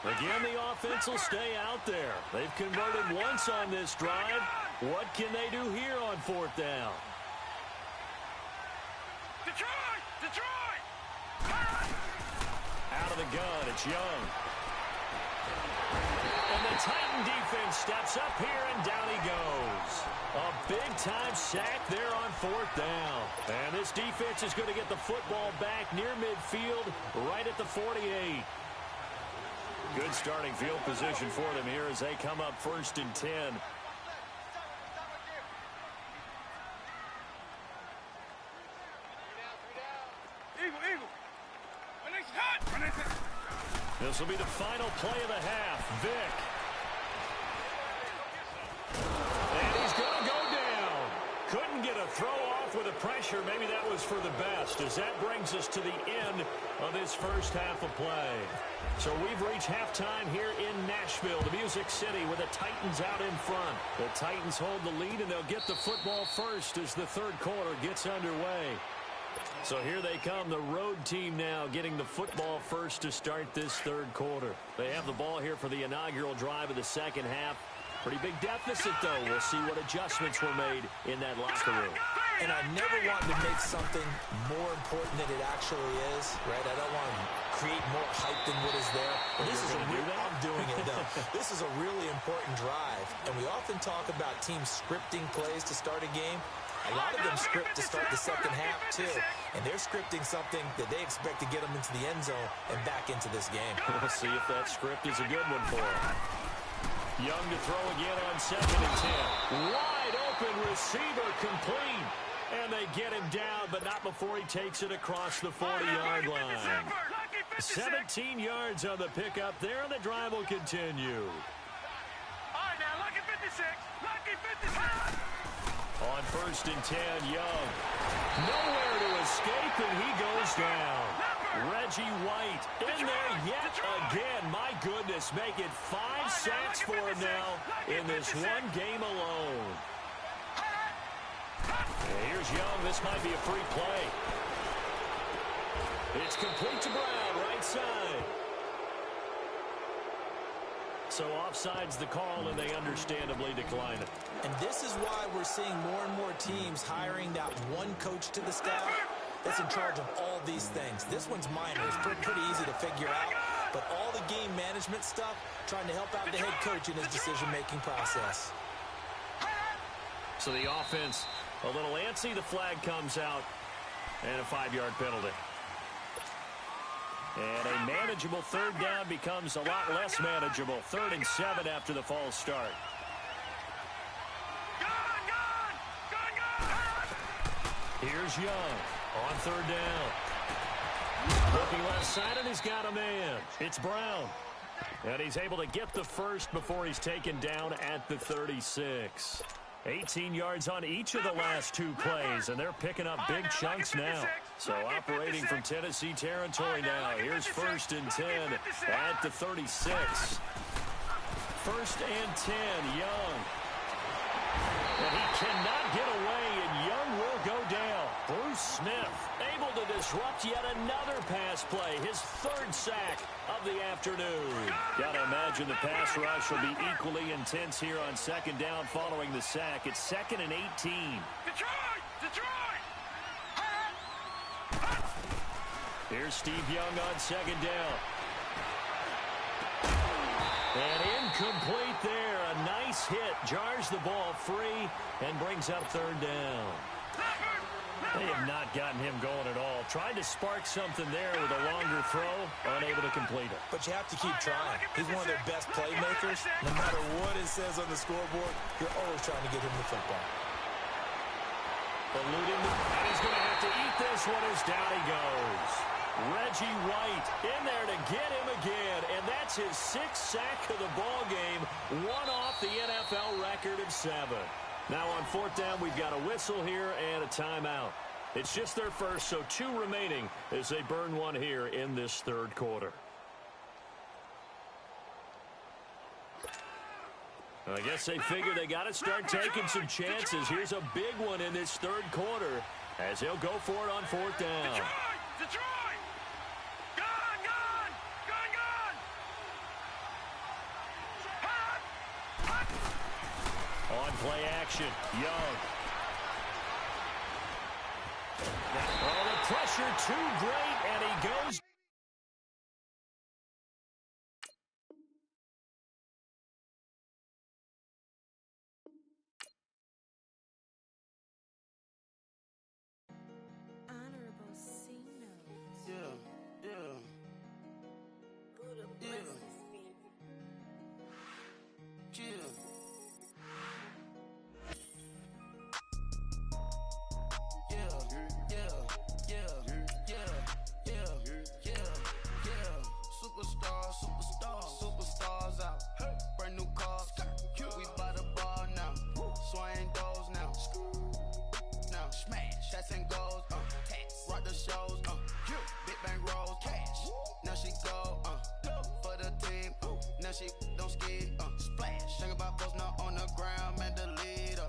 [SPEAKER 1] Again, the offense will stay out there. They've converted once on this drive. What can they do here on 4th down?
[SPEAKER 8] Detroit!
[SPEAKER 1] Out of the gun, it's Young. And the Titan defense steps up here, and down he goes. A big-time sack there on 4th down. And this defense is going to get the football back near midfield, right at the 48. Good starting field position for them here as they come up 1st and 10.
[SPEAKER 8] Eagle.
[SPEAKER 1] This will be the final play of the half. Vick. And he's going to go down. Couldn't get a throw off off with the pressure. Maybe that was for the best, as that brings us to the end of this first half of play. So we've reached halftime here in Nashville, the Music City, with the Titans out in front. The Titans hold the lead, and they'll get the football first as the third quarter gets underway. So here they come, the road team now getting the football first to start this third quarter. They have the ball here for the inaugural drive of the second half. Pretty big deficit, though. We'll see what adjustments were made in that locker room.
[SPEAKER 2] And I never want to make something more important than it actually is, right? I don't want to create more hype than what is there. But this is I'm doing it, though. This is a really important drive. And we often talk about teams scripting plays to start a game. A lot of them script to start the second half, too. And they're scripting something that they expect to get them into the end zone and back into this game.
[SPEAKER 1] We'll see if that script is a good one for them. Young to throw again on 2nd and 10. Wide open receiver complete. And they get him down, but not before he takes it across the 40-yard line. 17 yards on the pickup there, and the drive will continue.
[SPEAKER 8] All right, now, lucky 56. Lucky 56.
[SPEAKER 1] On 1st and 10, Young. Nowhere to escape, and he goes down. Reggie White in there yet again. My goodness, make it 5 sacks for him now in this one game alone. And here's Young. This might be a free play. It's complete to Brown, right side. So offside's the call, and they understandably decline it.
[SPEAKER 2] And this is why we're seeing more and more teams hiring that one coach to the staff that's in charge of all these things. This one's minor. It's pretty easy to figure out. But all the game management stuff, trying to help out the head coach in his decision-making process.
[SPEAKER 1] So the offense a little antsy. The flag comes out, and a 5-yard penalty. And a manageable third down becomes a lot less manageable. 3rd and 7 after the false start. Here's Young on 3rd down. Looking left side, and he's got a man. It's Brown. And he's able to get the first before he's taken down at the 36. 18 yards on each of the last 2 plays, and they're picking up big chunks now. So operating from Tennessee territory now. Here's 1st and 10 at the 36. 1st and 10, Young. And he cannot get away, and Young will go down. Bruce Smith able to disrupt yet another pass play. His 3rd sack of the afternoon. Got to imagine the pass rush will be equally intense here on 2nd down following the sack. It's 2nd and 18.
[SPEAKER 8] Detroit!
[SPEAKER 1] Here's Steve Young on 2nd down. And incomplete there. A nice hit. Jars the ball free and brings up 3rd down. They have not gotten him going at all. Tried to spark something there with a longer throw. Unable to complete it.
[SPEAKER 2] But you have to keep trying. He's one of their best playmakers. No matter what it says on the scoreboard, you're always trying to get him the football.
[SPEAKER 1] Eluding, and he's going to have to eat this one as down he goes. Reggie White in there to get him again, and that's his 6th sack of the ball game, one off the NFL record of 7. Now on 4th down, we've got a whistle here and a timeout. It's just their first, so 2 remaining as they burn one here in this 3rd quarter. I guess they figure they got to start taking some chances. Here's a big one in this 3rd quarter as he'll go for it on 4th down.
[SPEAKER 8] Detroit!
[SPEAKER 1] On play action, Young. Oh, the pressure too great, and he goes.
[SPEAKER 7] Honorable C note.
[SPEAKER 6] Yeah. shows, big bang rolls, cash. Now she go, for the team, now she don't ski, splash. Think about post now on the ground, man, the leader.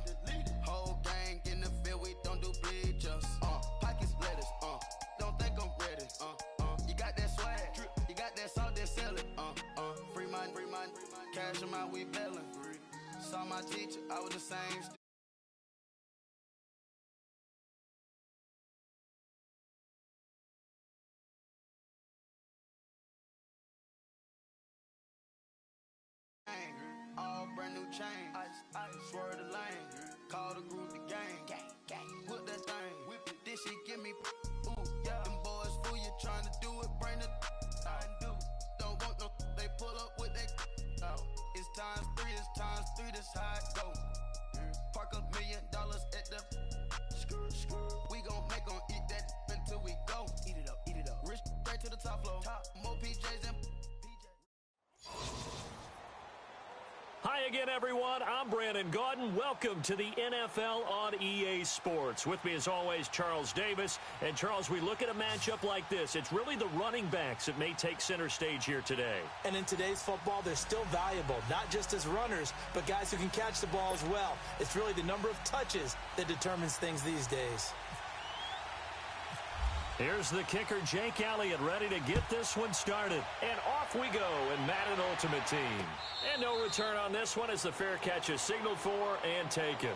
[SPEAKER 6] Whole gang in the field, we don't do bleachers. Pockets lettuce, don't think I'm ready. You got that swag, you got that salt, then sell it. Free mind, cash them out, we bailing. Saw my teacher, I was the same. All brand new chain, I swear the lane. Call the group the gang. Whip that thing, whip it. This shit give me ooh, yeah. Them boys fool you trying to do it, bring it. I do. Don't want no, they pull up with that. It's times three, this how it go. Park $1 million at the we gon' make 'em eat that until we go. Eat it up. Rich straight to the top floor. More PJs and
[SPEAKER 1] Hi again, everyone. I'm Brandon Gaudin. Welcome to the NFL on EA Sports. With me, as always, Charles Davis. And, Charles, we look at a matchup like this. It's really the running backs that may take center stage here today.
[SPEAKER 2] And in today's football, they're still valuable, not just as runners, but guys who can catch the ball as well. It's really the number of touches that determines things these days.
[SPEAKER 1] Here's the kicker, Jake Elliott, ready to get this one started. And off we go in Madden Ultimate Team. And no return on this one as the fair catch is signaled for and taken.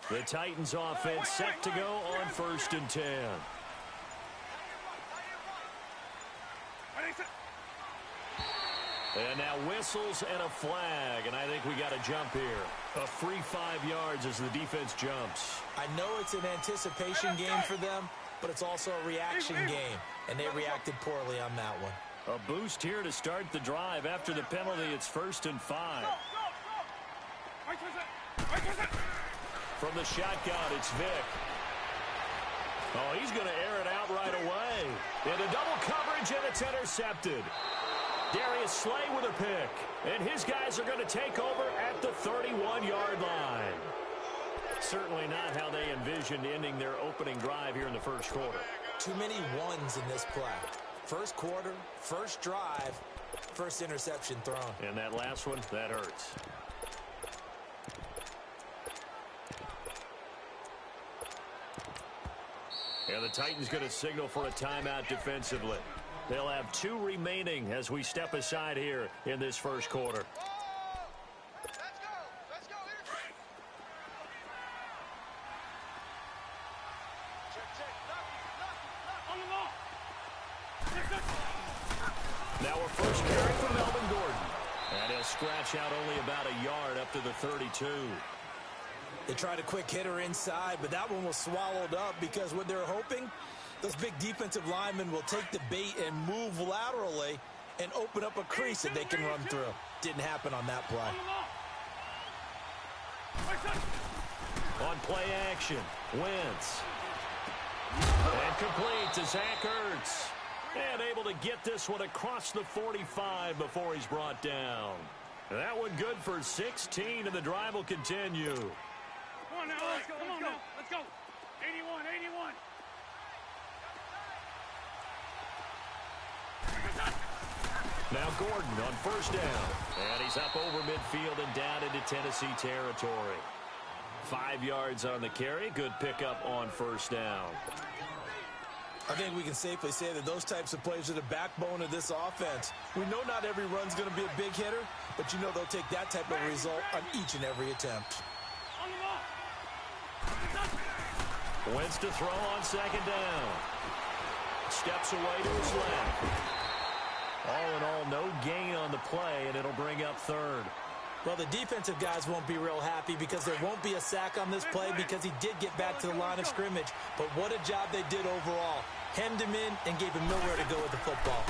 [SPEAKER 1] The Titans offense set to go on 1st and 10. And now whistles and a flag, and I think we got a jump here. A free 5 yards as the defense jumps.
[SPEAKER 2] I know it's an anticipation game for them, but it's also a reaction game, and they reacted poorly on that one.
[SPEAKER 1] A boost here to start the drive. After the penalty, it's 1st and 5. From the shotgun, it's Vick. Oh, he's going to air it out right away. Into double coverage, and it's intercepted. Darius Slay with a pick. And his guys are going to take over at the 31-yard line. Certainly not how they envisioned ending their opening drive here in the first quarter.
[SPEAKER 2] Too many ones in this play. First quarter, first drive, first interception thrown.
[SPEAKER 1] And that last one, that hurts. And the Titans going to signal for a timeout defensively. They'll have 2 remaining as we step aside here in this first quarter.
[SPEAKER 8] Let's go.
[SPEAKER 1] Now a first carry for Melvin Gordon. And he'll scratch out only about a yard up to the 32.
[SPEAKER 2] They tried a quick hitter inside, but that one was swallowed up because what they're hoping, those big defensive linemen will take the bait and move laterally and open up a crease that they can run through. Didn't happen on that play.
[SPEAKER 1] On play action, Wentz. And complete to Zach Ertz. And able to get this one across the 45 before he's brought down. That one good for 16, and the drive will continue.
[SPEAKER 8] Come on now, let's go. 81.
[SPEAKER 1] Now Gordon on first down. And he's up over midfield and down into Tennessee territory. 5 yards on the carry. Good pickup on first down.
[SPEAKER 2] I think we can safely say that those types of plays are the backbone of this offense. We know not every run's going to be a big hitter, but you know they'll take that type of result on each and every attempt.
[SPEAKER 1] Wentz to throw on second down. Steps away to his left. All in all, no gain on the play, and it'll bring up third.
[SPEAKER 2] Well, the defensive guys won't be real happy because there won't be a sack on this play because he did get back to the line of scrimmage. But what a job they did overall. Hemmed him in and gave him nowhere to go with the football.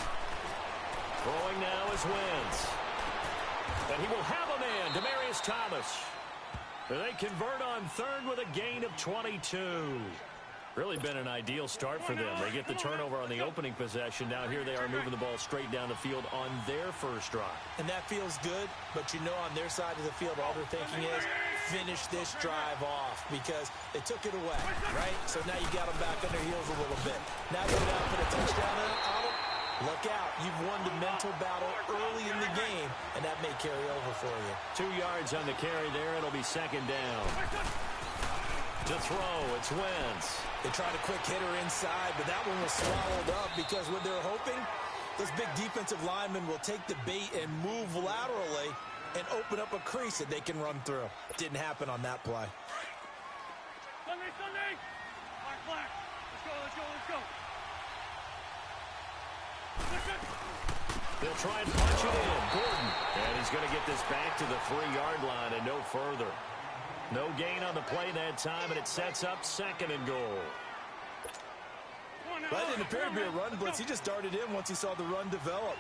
[SPEAKER 1] Throwing now is Wentz. And he will have a man, Demaryius Thomas. They convert on third with a gain of 22. Really been an ideal start for them. They get the turnover on the opening possession. Now here they are moving the ball straight down the field on their first drive.
[SPEAKER 2] And that feels good, but you know on their side of the field all they're thinking is finish this drive off because they took it away, right? So now you got them back on their heels a little bit. Now go down for the touchdown on them. Look out. You've won the mental battle early in the game, and that may carry over for you.
[SPEAKER 1] 2 yards on the carry there. It'll be second down. To throw, it's Wentz.
[SPEAKER 2] They tried a quick hitter inside, but that one was swallowed up because what they're hoping, those big defensive linemen will take the bait and move laterally and open up a crease that they can run through. Didn't happen on that play.
[SPEAKER 8] Sunday! Black. Let's go.
[SPEAKER 1] They'll try and punch it in. Gordon. And he's going to get this back to the 3-yard line and no further. No gain on the play that time, and it sets up second and goal.
[SPEAKER 2] Well, that didn't appear to be a run blitz. He just darted in once he saw the run develop.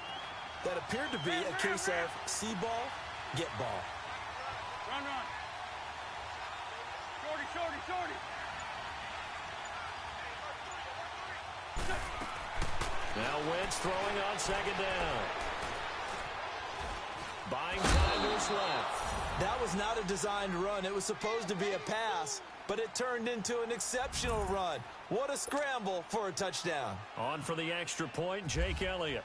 [SPEAKER 2] That appeared to be a case of see ball, get ball.
[SPEAKER 8] Run. Shorty.
[SPEAKER 1] Now Wentz throwing on second down. Buying time to his left.
[SPEAKER 2] That was not a designed run. It was supposed to be a pass, but it turned into an exceptional run. What a scramble for a touchdown.
[SPEAKER 1] On for the extra point, Jake Elliott.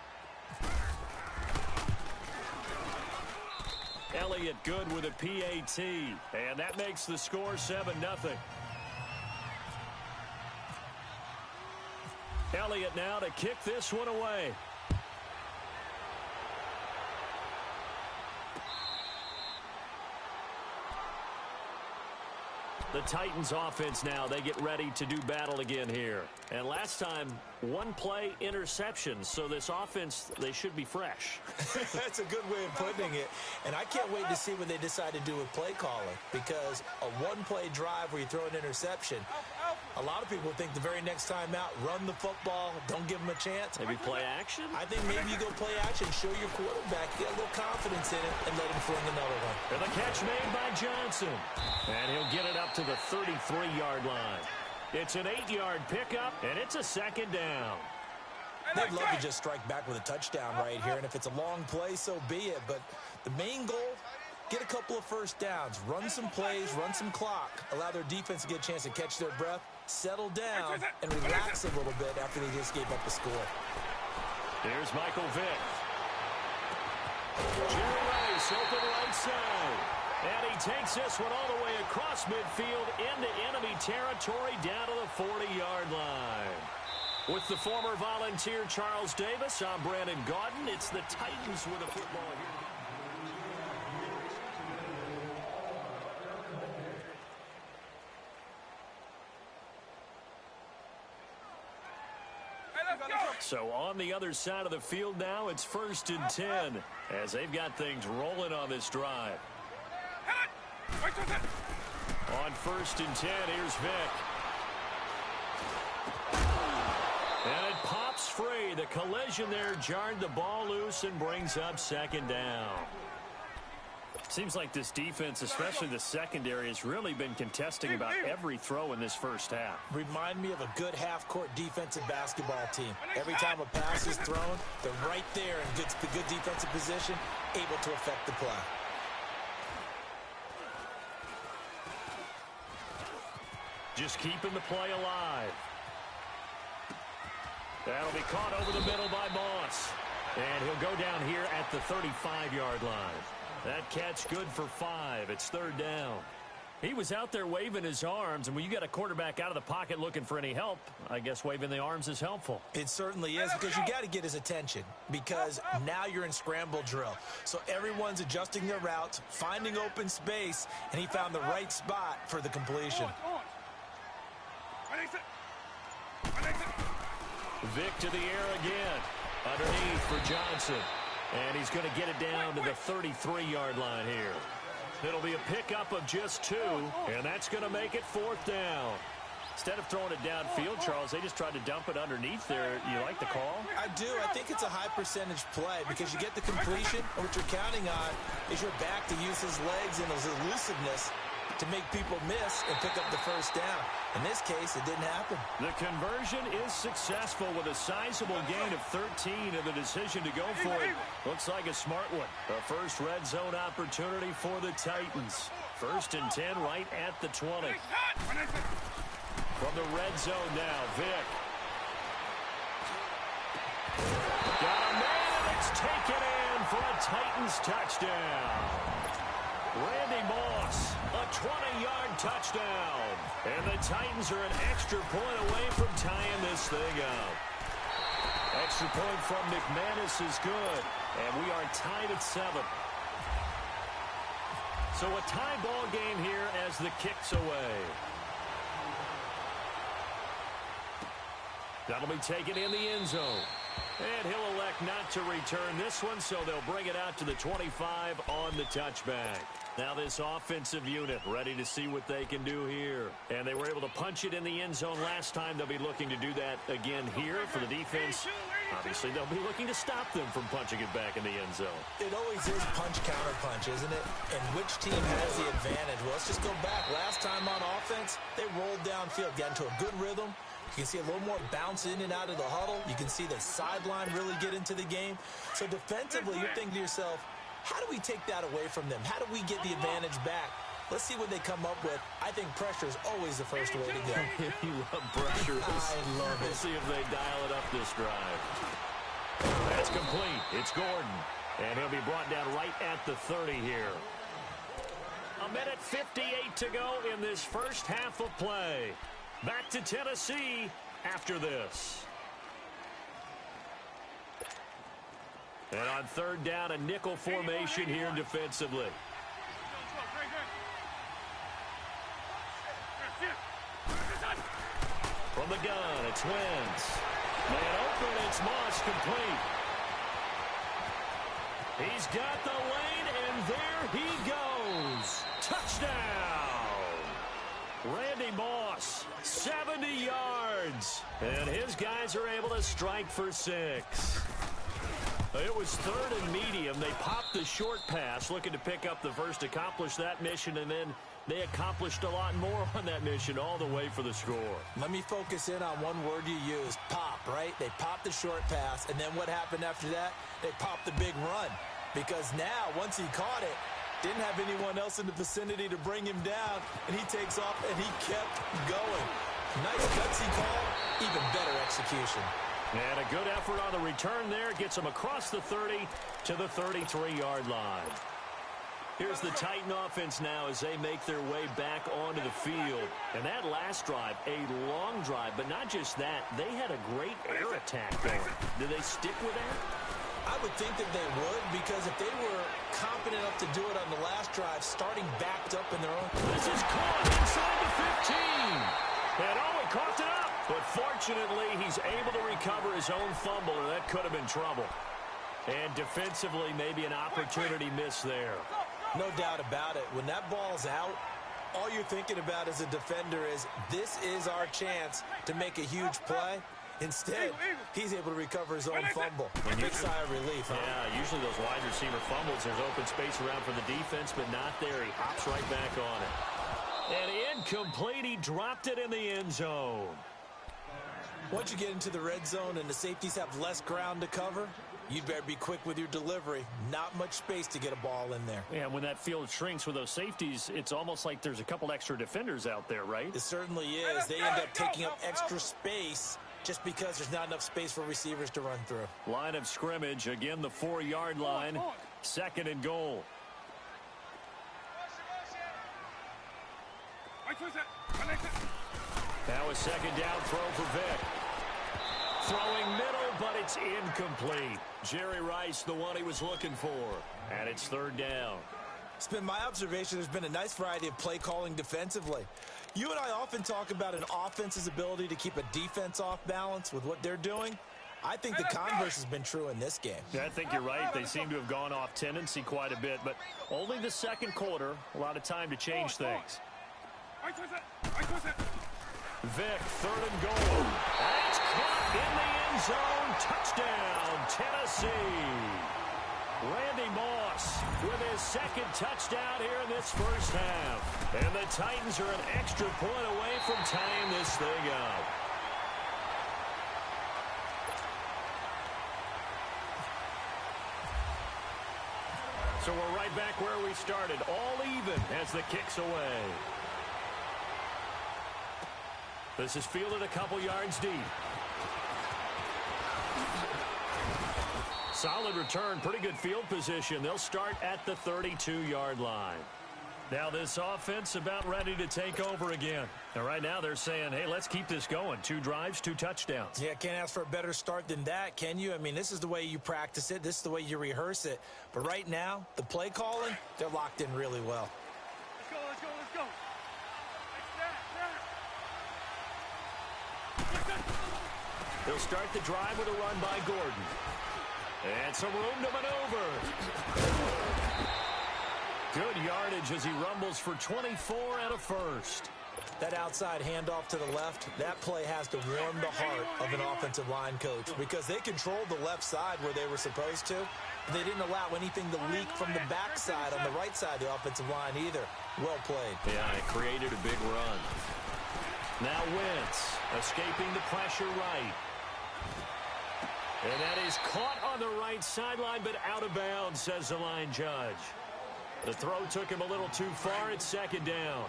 [SPEAKER 1] Elliott good with a PAT, and that makes the score 7-0. Elliott now to kick this one away. The Titans offense now, they get ready to do battle again here. And last time, one play interception. So this offense, they should be fresh.
[SPEAKER 2] That's a good way of putting it. And I can't wait to see what they decide to do with play calling. Because a one-play drive where you throw an interception, a lot of people think the very next time out, run the football, don't give them a chance.
[SPEAKER 1] Maybe play action?
[SPEAKER 2] I think maybe you go play action, show your quarterback, get a little confidence in it, and let him fling another one.
[SPEAKER 1] And the catch made by Johnson. And he'll get it up to the 33-yard line. It's an 8-yard pickup, and it's a second down.
[SPEAKER 2] They'd love to just strike back with a touchdown right here, and if it's a long play, so be it. But the main goal, get a couple of first downs, run some plays, run some clock, allow their defense to get a chance to catch their breath, settle down, and relax a little bit after they just gave up the score.
[SPEAKER 1] Here's Michael Vick. Jerry Rice open right side. And he takes this one all the way across midfield into enemy territory down to the 40-yard line. With the former Volunteer Charles Davis, I'm Brandon Gaudin. It's the Titans with the football here. So on the other side of the field now, it's 1st and 10 as they've got things rolling on this drive. On 1st and 10, here's Vick. And it pops free. The collision there jarred the ball loose and brings up second down. Seems like this defense, especially the secondary, has really been contesting about every throw in this first half.
[SPEAKER 2] Remind me of a good half-court defensive basketball team. Every time a pass is thrown, they're right there in good defensive position, able to affect the play.
[SPEAKER 1] Just keeping the play alive. That'll be caught over the middle by Moss. And he'll go down here at the 35-yard line. That catch good for 5. It's 3rd down. He was out there waving his arms, and when you got a quarterback out of the pocket looking for any help, I guess waving the arms is helpful.
[SPEAKER 2] It certainly is, because you got to get his attention, because now you're in scramble drill. So everyone's adjusting their routes, finding open space, and he found the right spot for the completion.
[SPEAKER 1] Vic to the air again. Underneath for Johnson. And he's going to get it down to the 33-yard line here. It'll be a pickup of just 2, and that's going to make it 4th down. Instead of throwing it downfield, Charles, they just tried to dump it underneath there. You like the call?
[SPEAKER 2] I do. I think it's a high percentage play because you get the completion, and what you're counting on is your back to use his legs and his elusiveness to make people miss and pick up the first down. In this case, it didn't happen.
[SPEAKER 1] The conversion is successful with a sizable gain of 13, and the decision to go for it looks like a smart one. A first red zone opportunity for the Titans. 1st and 10 right at the 20. From the red zone now, Vic. Got a man, and it's taken in for a Titans touchdown. Randy Moss, a 20-yard touchdown. And the Titans are an extra point away from tying this thing up. Extra point from McManus is good. And we are tied at 7. So a tie ball game here as the kick's away. That'll be taken in the end zone. And he'll elect not to return this one, so they'll bring it out to the 25 on the touchback. Now this offensive unit ready to see what they can do here. And they were able to punch it in the end zone last time. They'll be looking to do that again here for the defense. Obviously, they'll be looking to stop them from punching it back in the end zone.
[SPEAKER 2] It always is punch-counter-punch, isn't it? And which team has the advantage? Well, let's just go back. Last time on offense, they rolled downfield, got into a good rhythm. You can see a little more bounce in and out of the huddle. You can see the sideline really get into the game. So defensively, you're thinking to yourself, how do we take that away from them? How do we get the advantage back? Let's see what they come up with. I think pressure is always the first way to go.
[SPEAKER 1] You love pressure.
[SPEAKER 2] I love it.
[SPEAKER 1] We'll see if they dial it up this drive. That's complete. It's Gordon. And he'll be brought down right at the 30 here. 1:58 to go in this first half of play. Back to Tennessee after this. And on 3rd down, a nickel formation here defensively. From the gun, it's Wentz. Man open, it's Moss complete. He's got the lane, and there he goes. Touchdown! Randy Moss, 70 yards. And his guys are able to strike for 6. It was 3rd and medium. They popped the short pass, looking to pick up the first, accomplish that mission, and then they accomplished a lot more on that mission all the way for the score.
[SPEAKER 2] Let me focus in on one word you used, pop, right? They popped the short pass, and then what happened after that? They popped the big run. Because now, once he caught it, didn't have anyone else in the vicinity to bring him down, and he takes off, and he kept going. Nice gutsy call, even better execution.
[SPEAKER 1] And a good effort on the return there. Gets him across the 30 to the 33-yard line. Here's the Titan offense now as they make their way back onto the field. And that last drive, a long drive, but not just that. They had a great air attack going. Did they stick with that?
[SPEAKER 2] I would think that they would, because if they were confident enough to do it on the last drive, starting backed up in their own...
[SPEAKER 1] This is caught inside the 15. And Owen coughed it up. But fortunately, he's able to recover his own fumble, or that could have been trouble. And defensively, maybe an opportunity miss there.
[SPEAKER 2] No doubt about it. When that ball's out, all you're thinking about as a defender is, this is our chance to make a huge play. Instead, he's able to recover his own fumble. A big sigh of relief, huh?
[SPEAKER 1] Yeah, usually those wide receiver fumbles, there's open space around for the defense, but not there. He hops right back on it. And incomplete, he dropped it in the end zone.
[SPEAKER 2] Once you get into the red zone and the safeties have less ground to cover, you'd better be quick with your delivery. Not much space to get a ball in there.
[SPEAKER 1] Yeah, when that field shrinks with those safeties, it's almost like there's a couple extra defenders out there, right?
[SPEAKER 2] It certainly is. They end up taking up extra space just because there's not enough space for receivers to run through.
[SPEAKER 1] Line of scrimmage, again the 4-yard line, 2nd and goal. Now a 2nd down throw for Vic. Throwing middle, but it's incomplete. Jerry Rice, the one he was looking for. And it's 3rd down.
[SPEAKER 2] It's been my observation there's been a nice variety of play calling defensively. You and I often talk about an offense's ability to keep a defense off balance with what they're doing. I think the converse has been true in this game.
[SPEAKER 1] Yeah, I think you're right. They seem to have gone off tendency quite a bit, but only the second quarter, a lot of time to change things. Vic, third and goal. That's caught in the end zone. Touchdown, Tennessee. Randy Moss with his second touchdown here in this first half. And the Titans are an extra point away from tying this thing up. So we're right back where we started, all even as the kick's away. This is fielded a couple yards deep. Solid return, pretty good field position. They'll start at the 32-yard line. Now this offense about ready to take over again. And right now they're saying, hey, let's keep this going. 2 drives, 2 touchdowns.
[SPEAKER 2] Yeah, can't ask for a better start than that, can you? I mean, this is the way you practice it. This is the way you rehearse it. But right now, the play calling, they're locked in really well.
[SPEAKER 8] Let's go, let's go, let's go.
[SPEAKER 1] They'll start the drive with a run by Gordon. And some room to maneuver. Good yardage as he rumbles for 24 and a first.
[SPEAKER 2] That outside handoff to the left, that play has to warm the heart of an offensive line coach because they controlled the left side where they were supposed to. They didn't allow anything to leak from the backside on the right side of the offensive line either. Well played.
[SPEAKER 1] Yeah, it created a big run. Now Wentz escaping the pressure right. And that is caught on the right sideline, but out of bounds, says the line judge. The throw took him a little too far. It's second down.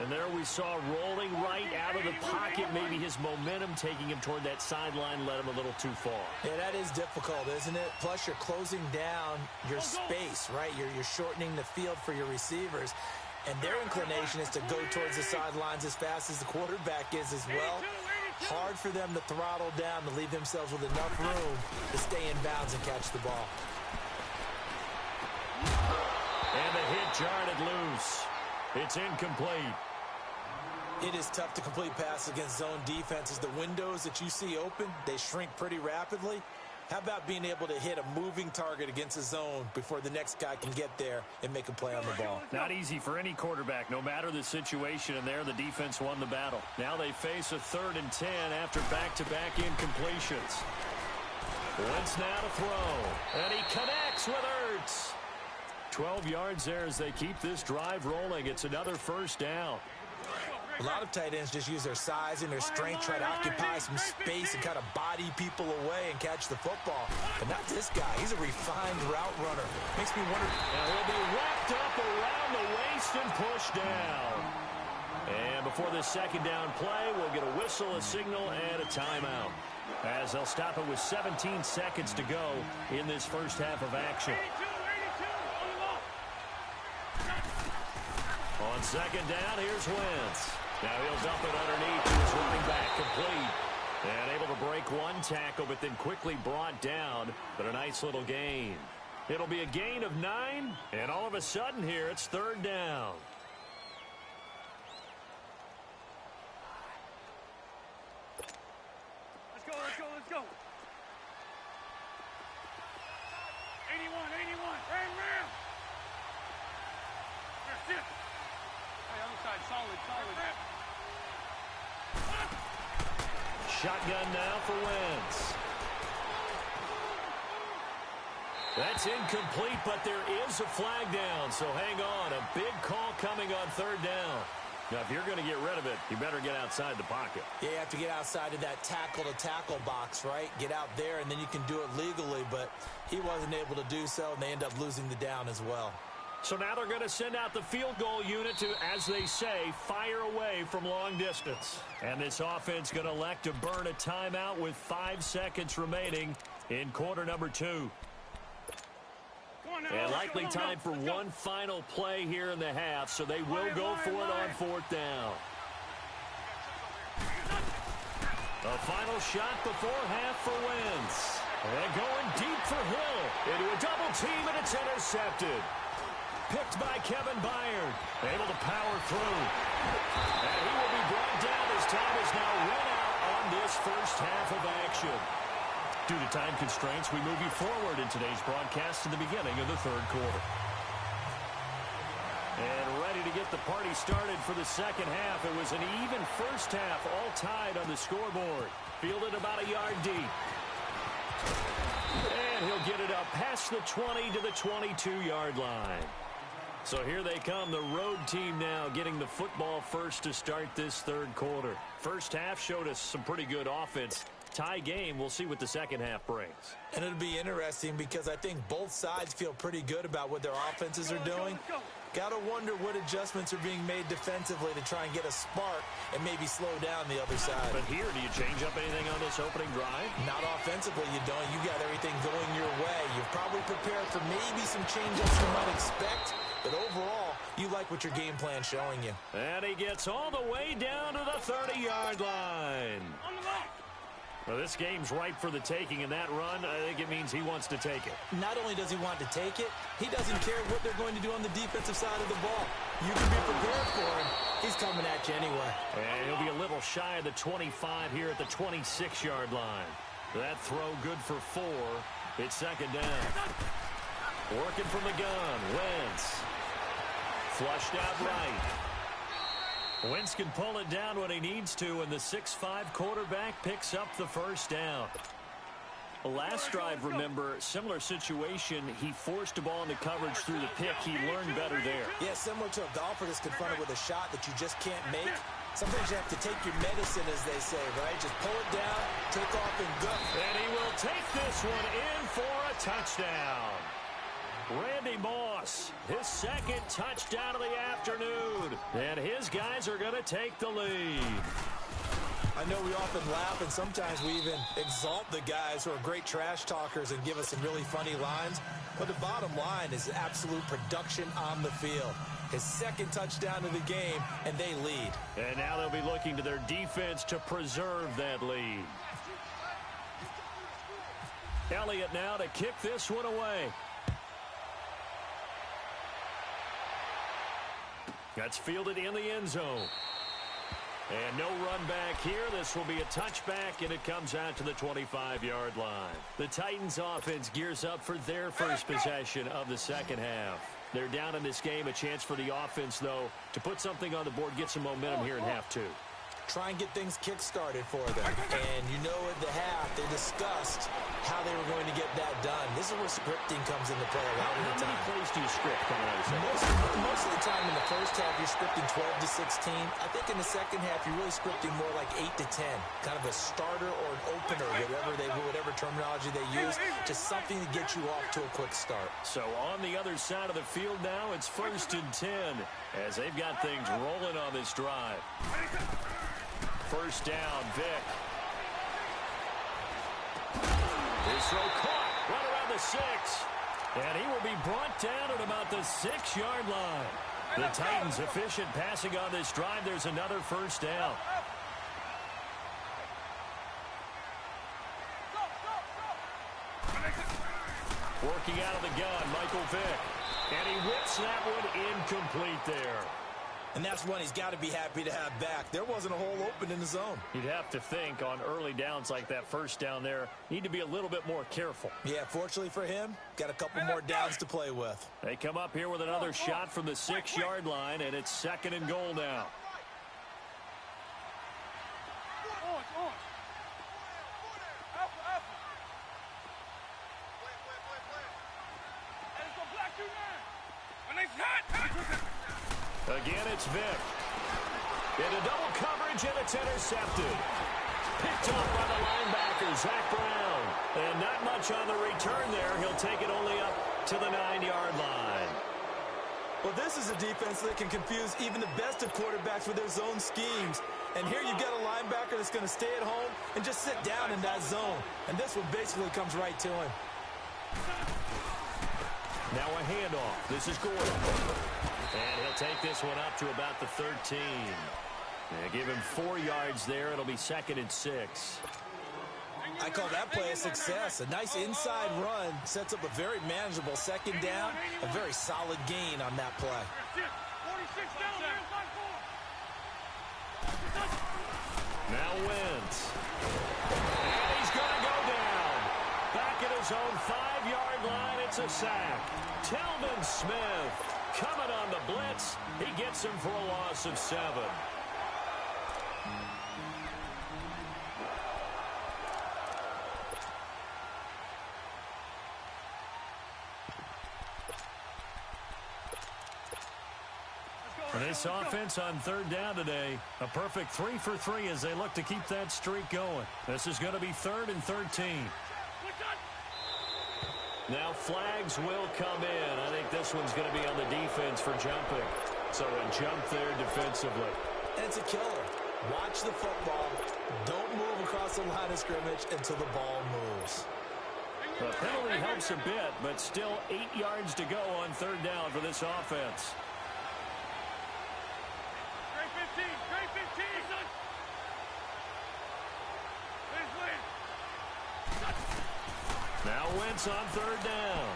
[SPEAKER 1] And there we saw rolling right out of the pocket. Maybe his momentum taking him toward that sideline led him a little too far.
[SPEAKER 2] Yeah, that is difficult, isn't it? Plus, you're closing down your space, right? You're shortening the field for your receivers. And their inclination is to go towards the sidelines as fast as the quarterback is as well. Hard for them to throttle down to leave themselves with enough room to stay in bounds and catch the ball.
[SPEAKER 1] And the hit jarred it loose. It's incomplete.
[SPEAKER 2] It is tough to complete passes against zone defenses. The windows that you see open, they shrink pretty rapidly. How about being able to hit a moving target against a zone before the next guy can get there and make a play on the ball?
[SPEAKER 1] Not easy for any quarterback, no matter the situation, and there the defense won the battle. Now they face a 3rd and 10 after back-to-back incompletions. Wentz now to throw, and he connects with Ertz. 12 yards there as they keep this drive rolling. It's another first down.
[SPEAKER 2] A lot of tight ends just use their size and their strength, try to occupy some space and kind of body people away and catch the football. But not this guy. He's a refined route runner. Makes me wonder.
[SPEAKER 1] And he'll be wrapped up around the waist and pushed down. And before this second down play, we'll get a whistle, a signal, and a timeout. As they'll stop it with 17 seconds to go in this first half of action. On second down, here's Wentz. Now he'll dump it underneath to his running back, complete. And able to break one tackle, but then quickly brought down. But a nice little gain. It'll be a gain of 9, and all of a sudden here, it's 3rd down.
[SPEAKER 8] Let's go, let's go, let's go. 81, 81. Ram. That's it. Hey, other side, solid.
[SPEAKER 1] Shotgun now for Wentz. That's incomplete, but there is a flag down, so hang on. A big call coming on 3rd down. Now, if you're going to get rid of it, you better get outside the pocket.
[SPEAKER 2] Yeah, you have to get outside of that tackle-to-tackle box, right? Get out there, and then you can do it legally, but he wasn't able to do so, and they end up losing the down as well.
[SPEAKER 1] So now they're going to send out the field goal unit to, as they say, fire away from long distance. And this offense going to elect to burn a timeout with 5 seconds remaining in quarter number 2. And likely time for one final play here in the half, so they will go for it on 4th down. A final shot before half for Wentz. And going deep for Hill. Into a double team, and it's intercepted. Picked by Kevin Byard. Able to power through. And he will be brought down as time is now run out on this first half of action. Due to time constraints, we move you forward in today's broadcast to the beginning of the third quarter. And ready to get the party started for the second half. It was an even first half, all tied on the scoreboard. Fielded about a yard deep. And he'll get it up past the 20 to the 22-yard line. So here they come, the road team now getting the football first to start this third quarter. First half showed us some pretty good offense. Tie game, we'll see what the second half brings.
[SPEAKER 2] And it'll be interesting because I think both sides feel pretty good about what their offenses are doing. Got to wonder what adjustments are being made defensively to try and get a spark and maybe slow down the other side.
[SPEAKER 1] But here, do you change up anything on this opening drive?
[SPEAKER 2] Not offensively, you don't. You got everything going your way. You've probably prepared for maybe some change-ups you might expect. But overall, you like what your game plan's showing you.
[SPEAKER 1] And he gets all the way down to the 30-yard line. Well, this game's ripe for the taking, and that run, I think it means he wants to take it.
[SPEAKER 2] Not only does he want to take it, he doesn't care what they're going to do on the defensive side of the ball. You can be prepared for him. He's coming at you anyway.
[SPEAKER 1] And he'll be a little shy of the 25 here at the 26-yard line. That throw good for 4. It's second down. Working from the gun, Wentz. Flushed out right. Wentz can pull it down when he needs to, and the 6'5" quarterback picks up the first down. Last drive, remember, similar situation. He forced the ball into coverage through the pick. He learned better there.
[SPEAKER 2] Yeah, similar to a golfer that's confronted with a shot that you just can't make. Sometimes you have to take your medicine, as they say, right? Just pull it down, take off, and go.
[SPEAKER 1] And he will take this one in for a touchdown. Randy Moss, his second touchdown of the afternoon. And his guys are going to take the lead.
[SPEAKER 2] I know we often laugh, and sometimes we even exalt the guys who are great trash talkers and give us some really funny lines. But the bottom line is absolute production on the field. His second touchdown of the game, and they lead.
[SPEAKER 1] And now they'll be looking to their defense to preserve that lead. Elliott now to kick this one away. That's fielded in the end zone. And no run back here. This will be a touchback, and it comes out to the 25-yard line. The Titans offense gears up for their first possession of the second half. They're down in this game. A chance for the offense, though, to put something on the board, get some momentum here in half two.
[SPEAKER 2] Try and get things kick-started for them. And you know at the half, they discussed how they were going to get that done. This is where scripting comes into play a lot of the time.
[SPEAKER 1] How many plays do you script coming out of the
[SPEAKER 2] Most of the time in the first half, you're scripting 12 to 16. I think in the second half, you're really scripting more like 8 to 10. Kind of a starter or an opener, whatever terminology they use. Just something to get you off to a quick start.
[SPEAKER 1] So on the other side of the field now, it's 1st and 10 as they've got things rolling on this drive. First down, Vick. His throw caught right around the 6. And he will be brought down at about the 6-yard line. The Titans efficient passing on this drive. There's another first down. Working out of the gun, Michael Vick. And he whips that one incomplete there.
[SPEAKER 2] And that's one he's got to be happy to have back. There wasn't a hole open in the zone.
[SPEAKER 1] You'd have to think on early downs like that first down there, need to be a little bit more careful.
[SPEAKER 2] Yeah, fortunately for him, got a couple more downs to play with.
[SPEAKER 1] They come up here with another shot from the 6-yard line, and it's 2nd and goal now. Again, it's Vick. Into double coverage, and it's intercepted. Picked up by the linebacker, Zach Brown. And not much on the return there. He'll take it only up to the 9-yard line.
[SPEAKER 2] Well, this is a defense that can confuse even the best of quarterbacks with their zone schemes. And here you've got a linebacker that's going to stay at home and just sit down in that zone. And this one basically comes right to him.
[SPEAKER 1] Now a handoff. This is Gordon. And he'll take this one up to about the 13. Give him 4 yards there. It'll be 2nd and 6.
[SPEAKER 2] I call that play a success. A nice inside run sets up a very manageable second down. A very solid gain on that play.
[SPEAKER 1] Now wins. And he's going to go down. Back at his own 5-yard line, it's a sack. Telvin Smith coming on the blitz. He gets him for a loss of 7. This offense on 3rd down today, a perfect 3 for 3 as they look to keep that streak going. This is going to be 3rd and 13. Now flags will come in. I think this one's going to be on the defense for jumping. So a jump there defensively.
[SPEAKER 2] And it's a killer. Watch the football. Don't move across the line of scrimmage until the ball moves.
[SPEAKER 1] The penalty helps a bit, but still 8 yards to go on 3rd down for this offense. Now Wentz on 3rd down.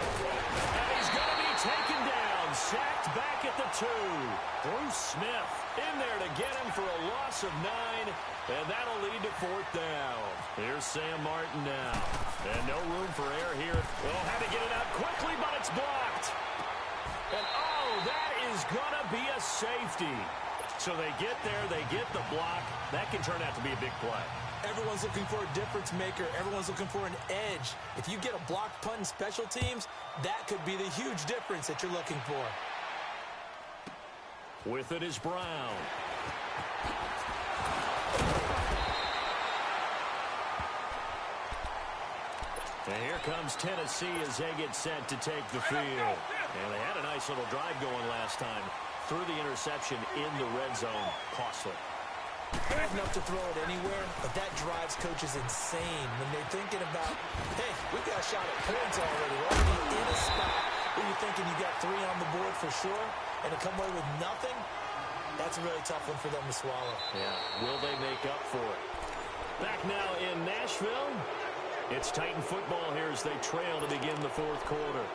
[SPEAKER 1] And he's going to be taken down. Sacked back at the 2. Bruce Smith in there to get him for a loss of 9. And that'll lead to 4th down. Here's Sam Martin now. And no room for error here. They'll have to get it out quickly, but it's blocked. And oh, that is going to be a safety. So they get there, they get the block. That can turn out to be a big play.
[SPEAKER 2] Everyone's looking for a difference maker. Everyone's looking for an edge. If you get a blocked punt in special teams, that could be the huge difference that you're looking for.
[SPEAKER 1] With it is Brown. And here comes Tennessee as they get set to take the field. And they had a nice little drive going last time. Through the interception in the red zone. Costly.
[SPEAKER 2] Bad enough to throw it anywhere, but that drives coaches insane when they're thinking about, hey, we've got a shot at points already. We're already in a spot where you're thinking you got 3 on the board for sure, and to come away with nothing, that's a really tough one for them to swallow.
[SPEAKER 1] Yeah, will they make up for it? Back now in Nashville. It's Titan football here as they trail to begin the 4th quarter.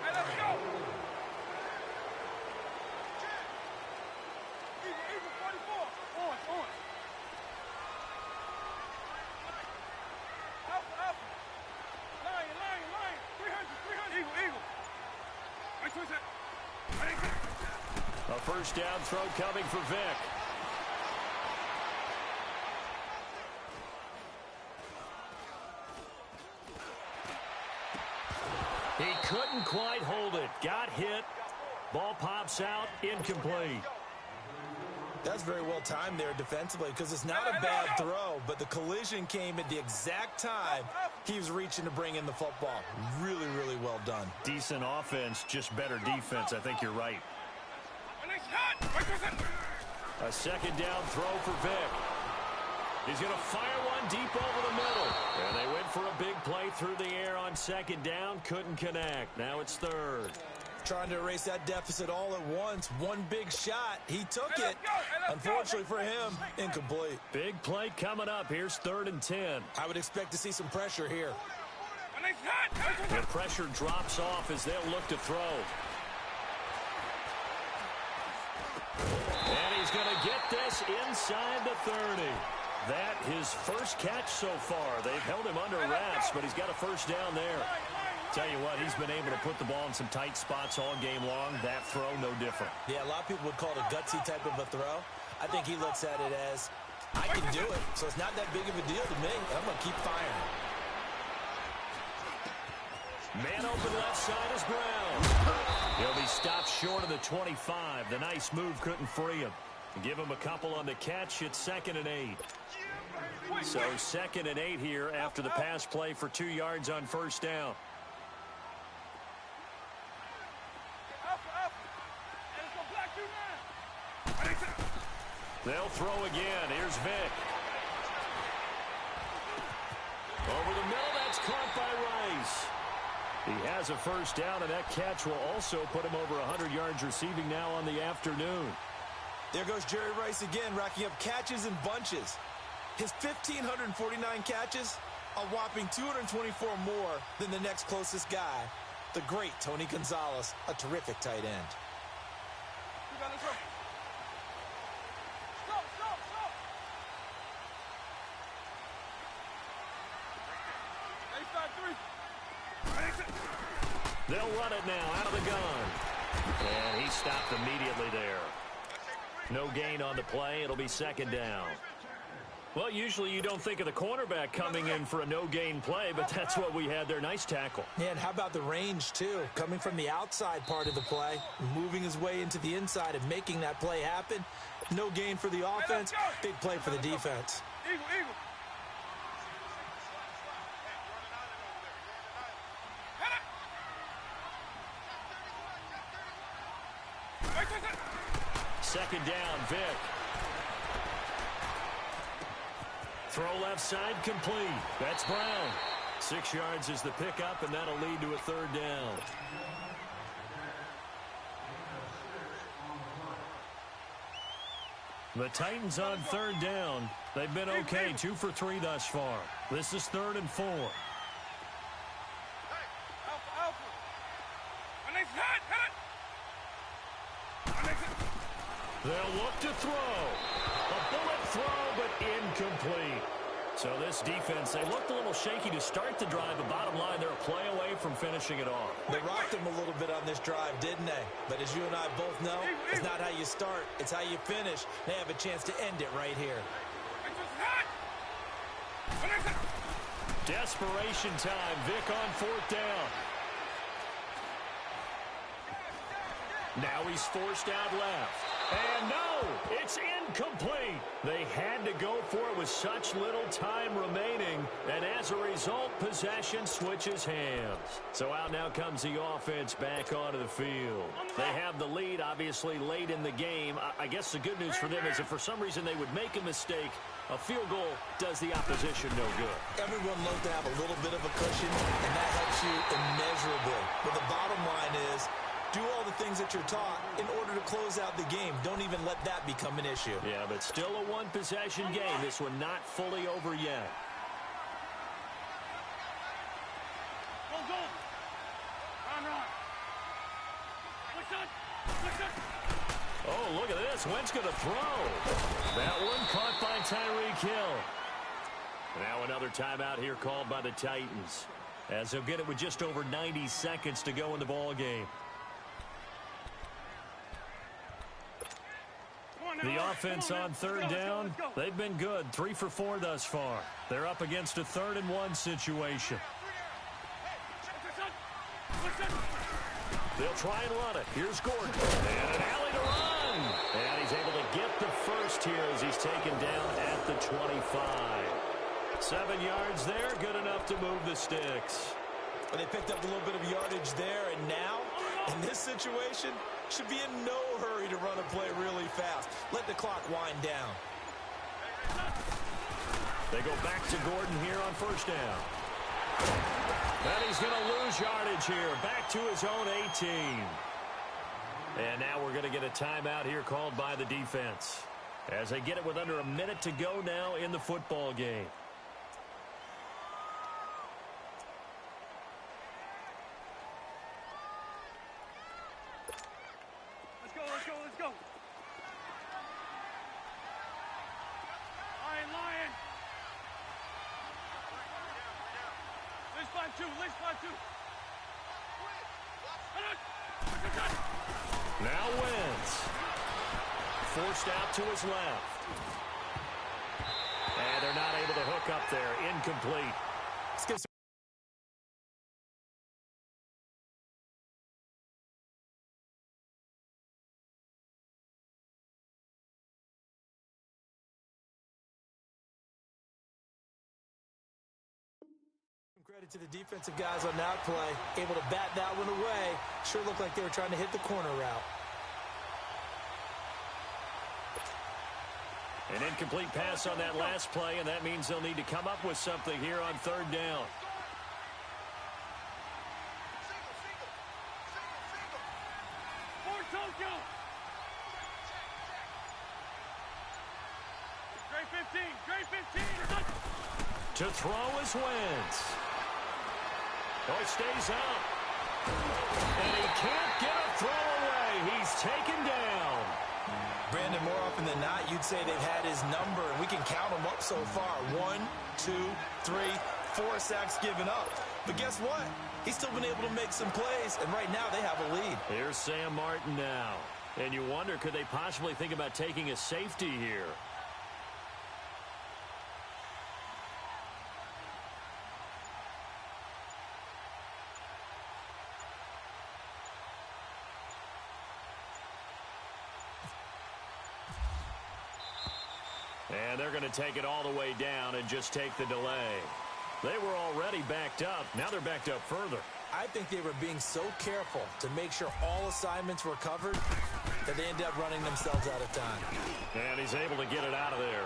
[SPEAKER 8] Hey, let's go! Eagle 44. On. Alpha. Lion. 300. Eagle. Right towards that.
[SPEAKER 1] A 1st down throw coming for Vick. He couldn't quite hold it. Got hit. Ball pops out. Incomplete.
[SPEAKER 2] That's very well timed there defensively because it's not a bad throw, but the collision came at the exact time he was reaching to bring in the football. Really, really well done.
[SPEAKER 1] Decent offense, just better defense. I think you're right. A 2nd down throw for Vick. He's going to fire one deep over the middle. And they went for a big play through the air on 2nd down. Couldn't connect. Now it's 3rd.
[SPEAKER 2] Trying to erase that deficit all at once. One big shot. He took it. Unfortunately for him, incomplete.
[SPEAKER 1] Big play coming up. Here's 3rd and 10.
[SPEAKER 2] I would expect to see some pressure here.
[SPEAKER 1] The pressure drops off as they'll look to throw. And he's going to get this inside the 30. That his first catch so far. They've held him under wraps, but he's got a 1st down there. Tell you what, he's been able to put the ball in some tight spots all game long. That throw, no different.
[SPEAKER 2] Yeah, a lot of people would call it a gutsy type of a throw. I think he looks at it as, I can do it, so it's not that big of a deal to me. I'm going to keep firing.
[SPEAKER 1] Man open left side is Brown. He'll be stopped short of the 25. The nice move couldn't free him. Give him a couple on the catch. It's 2nd and 8. So 2nd and 8 here after the pass play for 2 yards on 1st down. They'll throw again. Here's Vick. Over the middle, that's caught by Rice. He has a 1st down, and that catch will also put him over 100 yards receiving now on the afternoon.
[SPEAKER 2] There goes Jerry Rice again, racking up catches in bunches. His 1,549 catches, a whopping 224 more than the next closest guy, the great Tony Gonzalez, a terrific tight end.
[SPEAKER 1] They'll run it now out of the gun. And he stopped immediately there. No gain on the play. It'll be second down. Well, usually you don't think of the cornerback coming in for a no-gain play, but that's what we had there. Nice tackle.
[SPEAKER 2] Yeah, and how about the range, too? Coming from the outside part of the play, moving his way into the inside and making that play happen. No gain for the offense, big play for the defense.
[SPEAKER 8] Eagle, eagle.
[SPEAKER 1] Second down, Vic. Throw left side complete. That's Brown. 6 yards is the pickup, and that'll lead to a third down. The Titans on third down. They've been okay, 2 for 3 thus far. This is 3rd and 4. They'll look to throw. A bullet throw, but incomplete. So this defense, they looked a little shaky to start the drive, but bottom line, they're a play away from finishing it off.
[SPEAKER 2] They rocked them a little bit on this drive, didn't they? But as you and I both know, it's not how you start, it's how you finish. They have a chance to end it right here.
[SPEAKER 1] Desperation time. Vic on 4th down. Now he's forced out left. And no, it's incomplete. They had to go for it with such little time remaining. And as a result, possession switches hands. So out now comes the offense back onto the field. They have the lead, obviously, late in the game. I guess the good news for them is if for some reason they would make a mistake, a field goal does the opposition no good.
[SPEAKER 2] Everyone loves to have a little bit of a cushion, and that helps you immeasurably. But the bottom line is, do all the things that you're taught in order to close out the game. Don't even let that become an issue.
[SPEAKER 1] Yeah, but still a one-possession game. This one not fully over yet.
[SPEAKER 8] Go, go. Run.
[SPEAKER 1] Oh, look at this. Wentz going to throw. That one caught by Tyreek Hill. Now another timeout here called by the Titans, as they'll get it with just over 90 seconds to go in the ball game. The offense on third down, they've been good. 3 for 4 thus far. They're up against a 3rd and 1 situation. They'll try and run it. Here's Gordon. And an alley to run. And he's able to get the first here as he's taken down at the 25. 7 yards there, good enough to move the sticks.
[SPEAKER 2] But they picked up a little bit of yardage there, and now, in this situation, should be in no hurry to run a play really fast. Let the clock wind down.
[SPEAKER 1] They go back to Gordon here on 1st down. And he's going to lose yardage here. Back to his own 18. And now we're going to get a timeout here called by the defense, as they get it with under a minute to go now in the football game.
[SPEAKER 8] Let's go. Lion. List by two.
[SPEAKER 1] Now Wentz. Forced out to his left. And they're not able to hook up there. Incomplete.
[SPEAKER 2] Let's get some credit to the defensive guys on that play. Able to bat that one away. Sure looked like they were trying to hit the corner route.
[SPEAKER 1] An incomplete pass on that last play, and that means they'll need to come up with something here on 3rd down.
[SPEAKER 8] Great 15.
[SPEAKER 1] To throw is Wentz. Oh, he stays out. And he can't get a throw away. He's taken down.
[SPEAKER 2] Brandon, more often than not, you'd say they've had his number, and we can count them up so far. 1, 2, 3, 4 sacks given up. But guess what? He's still been able to make some plays, and right now they have a lead.
[SPEAKER 1] Here's Sam Martin now. And you wonder, could they possibly think about taking a safety here? And they're going to take it all the way down and just take the delay. They were already backed up. Now they're backed up further.
[SPEAKER 2] I think they were being so careful to make sure all assignments were covered that they ended up running themselves out of time.
[SPEAKER 1] And he's able to get it out of there.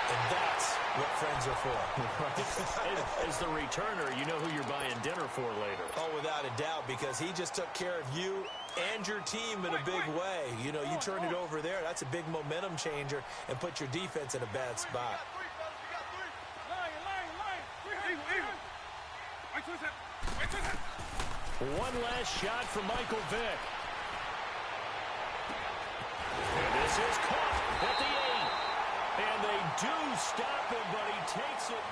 [SPEAKER 2] And that's what friends are for.
[SPEAKER 1] As the returner, you know who you're buying dinner for later.
[SPEAKER 2] Oh, without a doubt, because he just took care of you and your team in a big way. You know, you turn it over there, that's a big momentum changer and put your defense in a bad spot.
[SPEAKER 1] One last shot from Michael Vick. And this is caught at the 8. And they do stop him, but he takes it.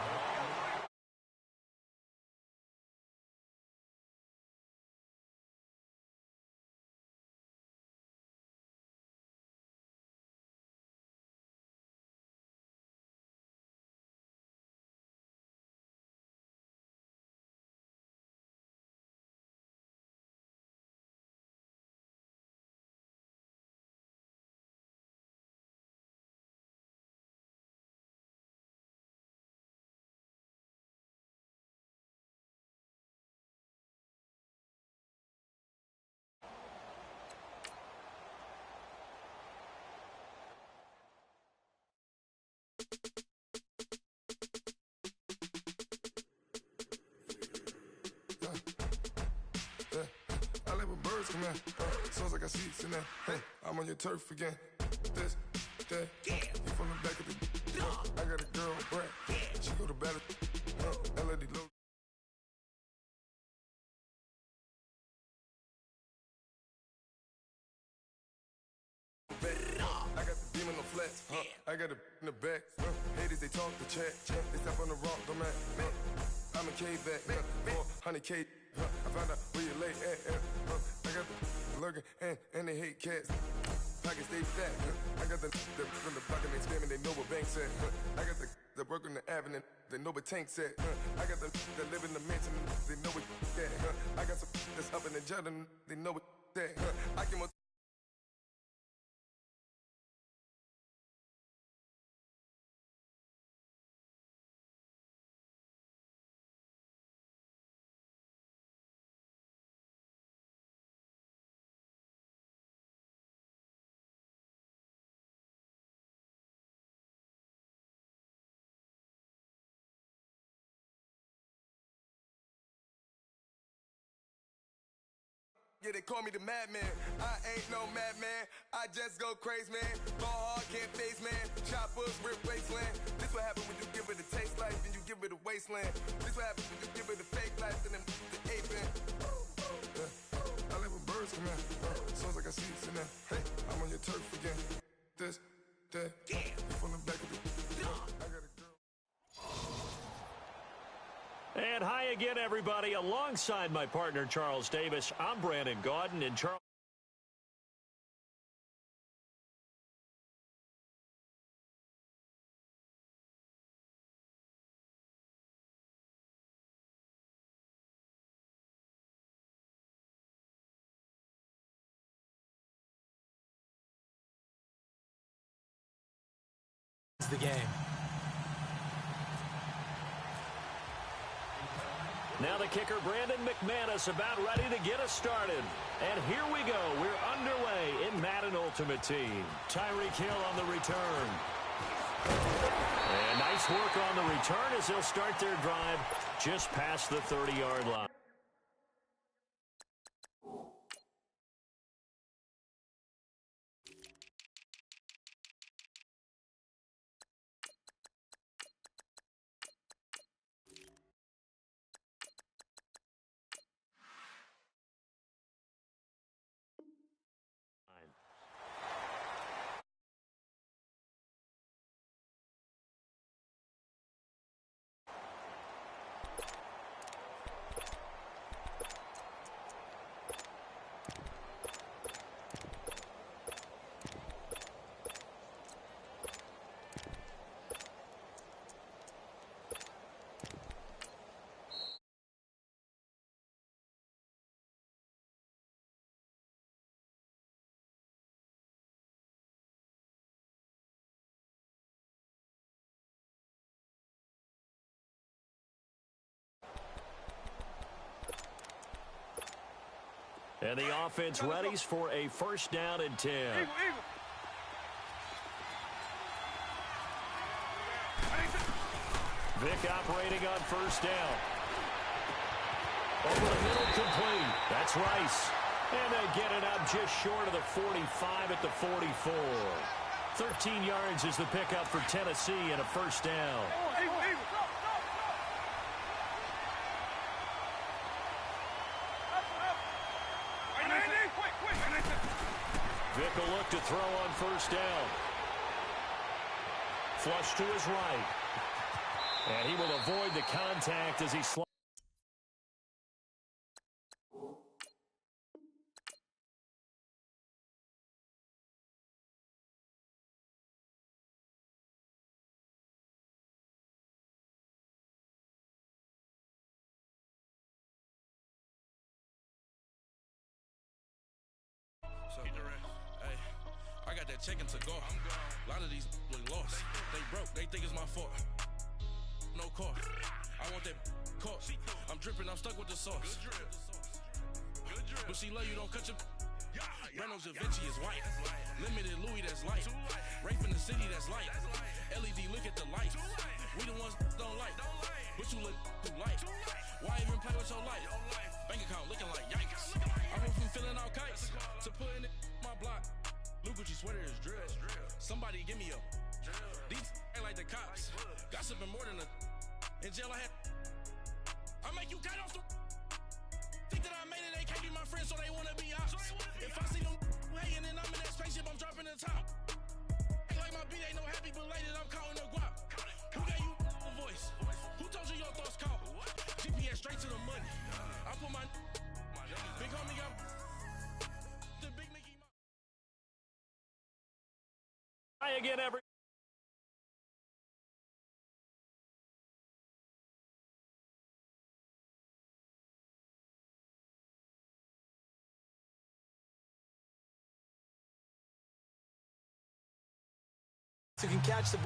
[SPEAKER 4] I live with birds come in. Sounds like I see seats in there. Hey, I'm on your turf again. This, that, you from the back of the. I got a girl, Brad. She go to battle. LED low. I got the beam in the flats. I got it in the back. Haters, they talk the chat. They step on the rock, don't man. I'm a K-back. 400K. I found out where you lay at. I got the lurking and they hate cats. Pockets stay fat. I got the from the pocket, they screaming, they know what banks at. I got the work on the avenue, they know what tanks at. I got the live in the mansion, they know what that. I got some that's up in the jet, they know what that. I can. Yeah, they call me the madman. I ain't no madman. I just go crazy, man. Ball hard, can't face, man. Choppers, rip wasteland. This what happens when you give it a taste life and you give it a wasteland. This what happens when you give it a fake life and then the ape in. I live with birds come in. Sounds like I see it's in there. Hey, I'm on your turf again. This, that, you from the back of the. I got a girl.
[SPEAKER 1] And hi again, everybody. Alongside my partner, Charles Davis, I'm Brandon Gaudin. And Charles.
[SPEAKER 2] The game.
[SPEAKER 1] Now the kicker, Brandon McManus, about ready to get us started. And here we go. We're underway in Madden Ultimate Team. Tyreek Hill on the return. And nice work on the return as they'll start their drive just past the 30-yard line. And the offense readies for a first down and 10. Vic operating on first down. Over the middle, complete. That's Rice. And they get it up just short of the 45 at the 44. 13 yards is the pickup for Tennessee and a first down. Vic will look to throw on first down. Flush to his right. And he will avoid the contact as he slides.
[SPEAKER 5] Hey, I got that chicken to go. A lot of these look lost. They broke. They think it's my fault. No car. I want that car. I'm dripping. I'm stuck with the sauce. But she love you. Don't cut your. Reynolds Da Vinci is white. Limited Louis that's light. Rape in the city that's light. LED look at the lights. We the ones don't like. But you look too light. Why even play with your life? Bank account looking like yikes. I went from filling out kites to putting it in my block. Blue Gucci sweater is drill. Somebody give me a. These ain't like the cops. Gossiping more than a. In jail I had. I make you cut off the. Think that I made it, they can't be my friends, so they wanna be ops. If I see them hating and I'm in that spaceship, I'm dropping the top. Ain't like my beat ain't no happy belated, I'm counting the guap. Who gave you a voice? Who told you your thoughts count? GPS straight to the money. I put my big homie got the big Mickey Mouse.
[SPEAKER 1] Try again, every.
[SPEAKER 2] You can catch the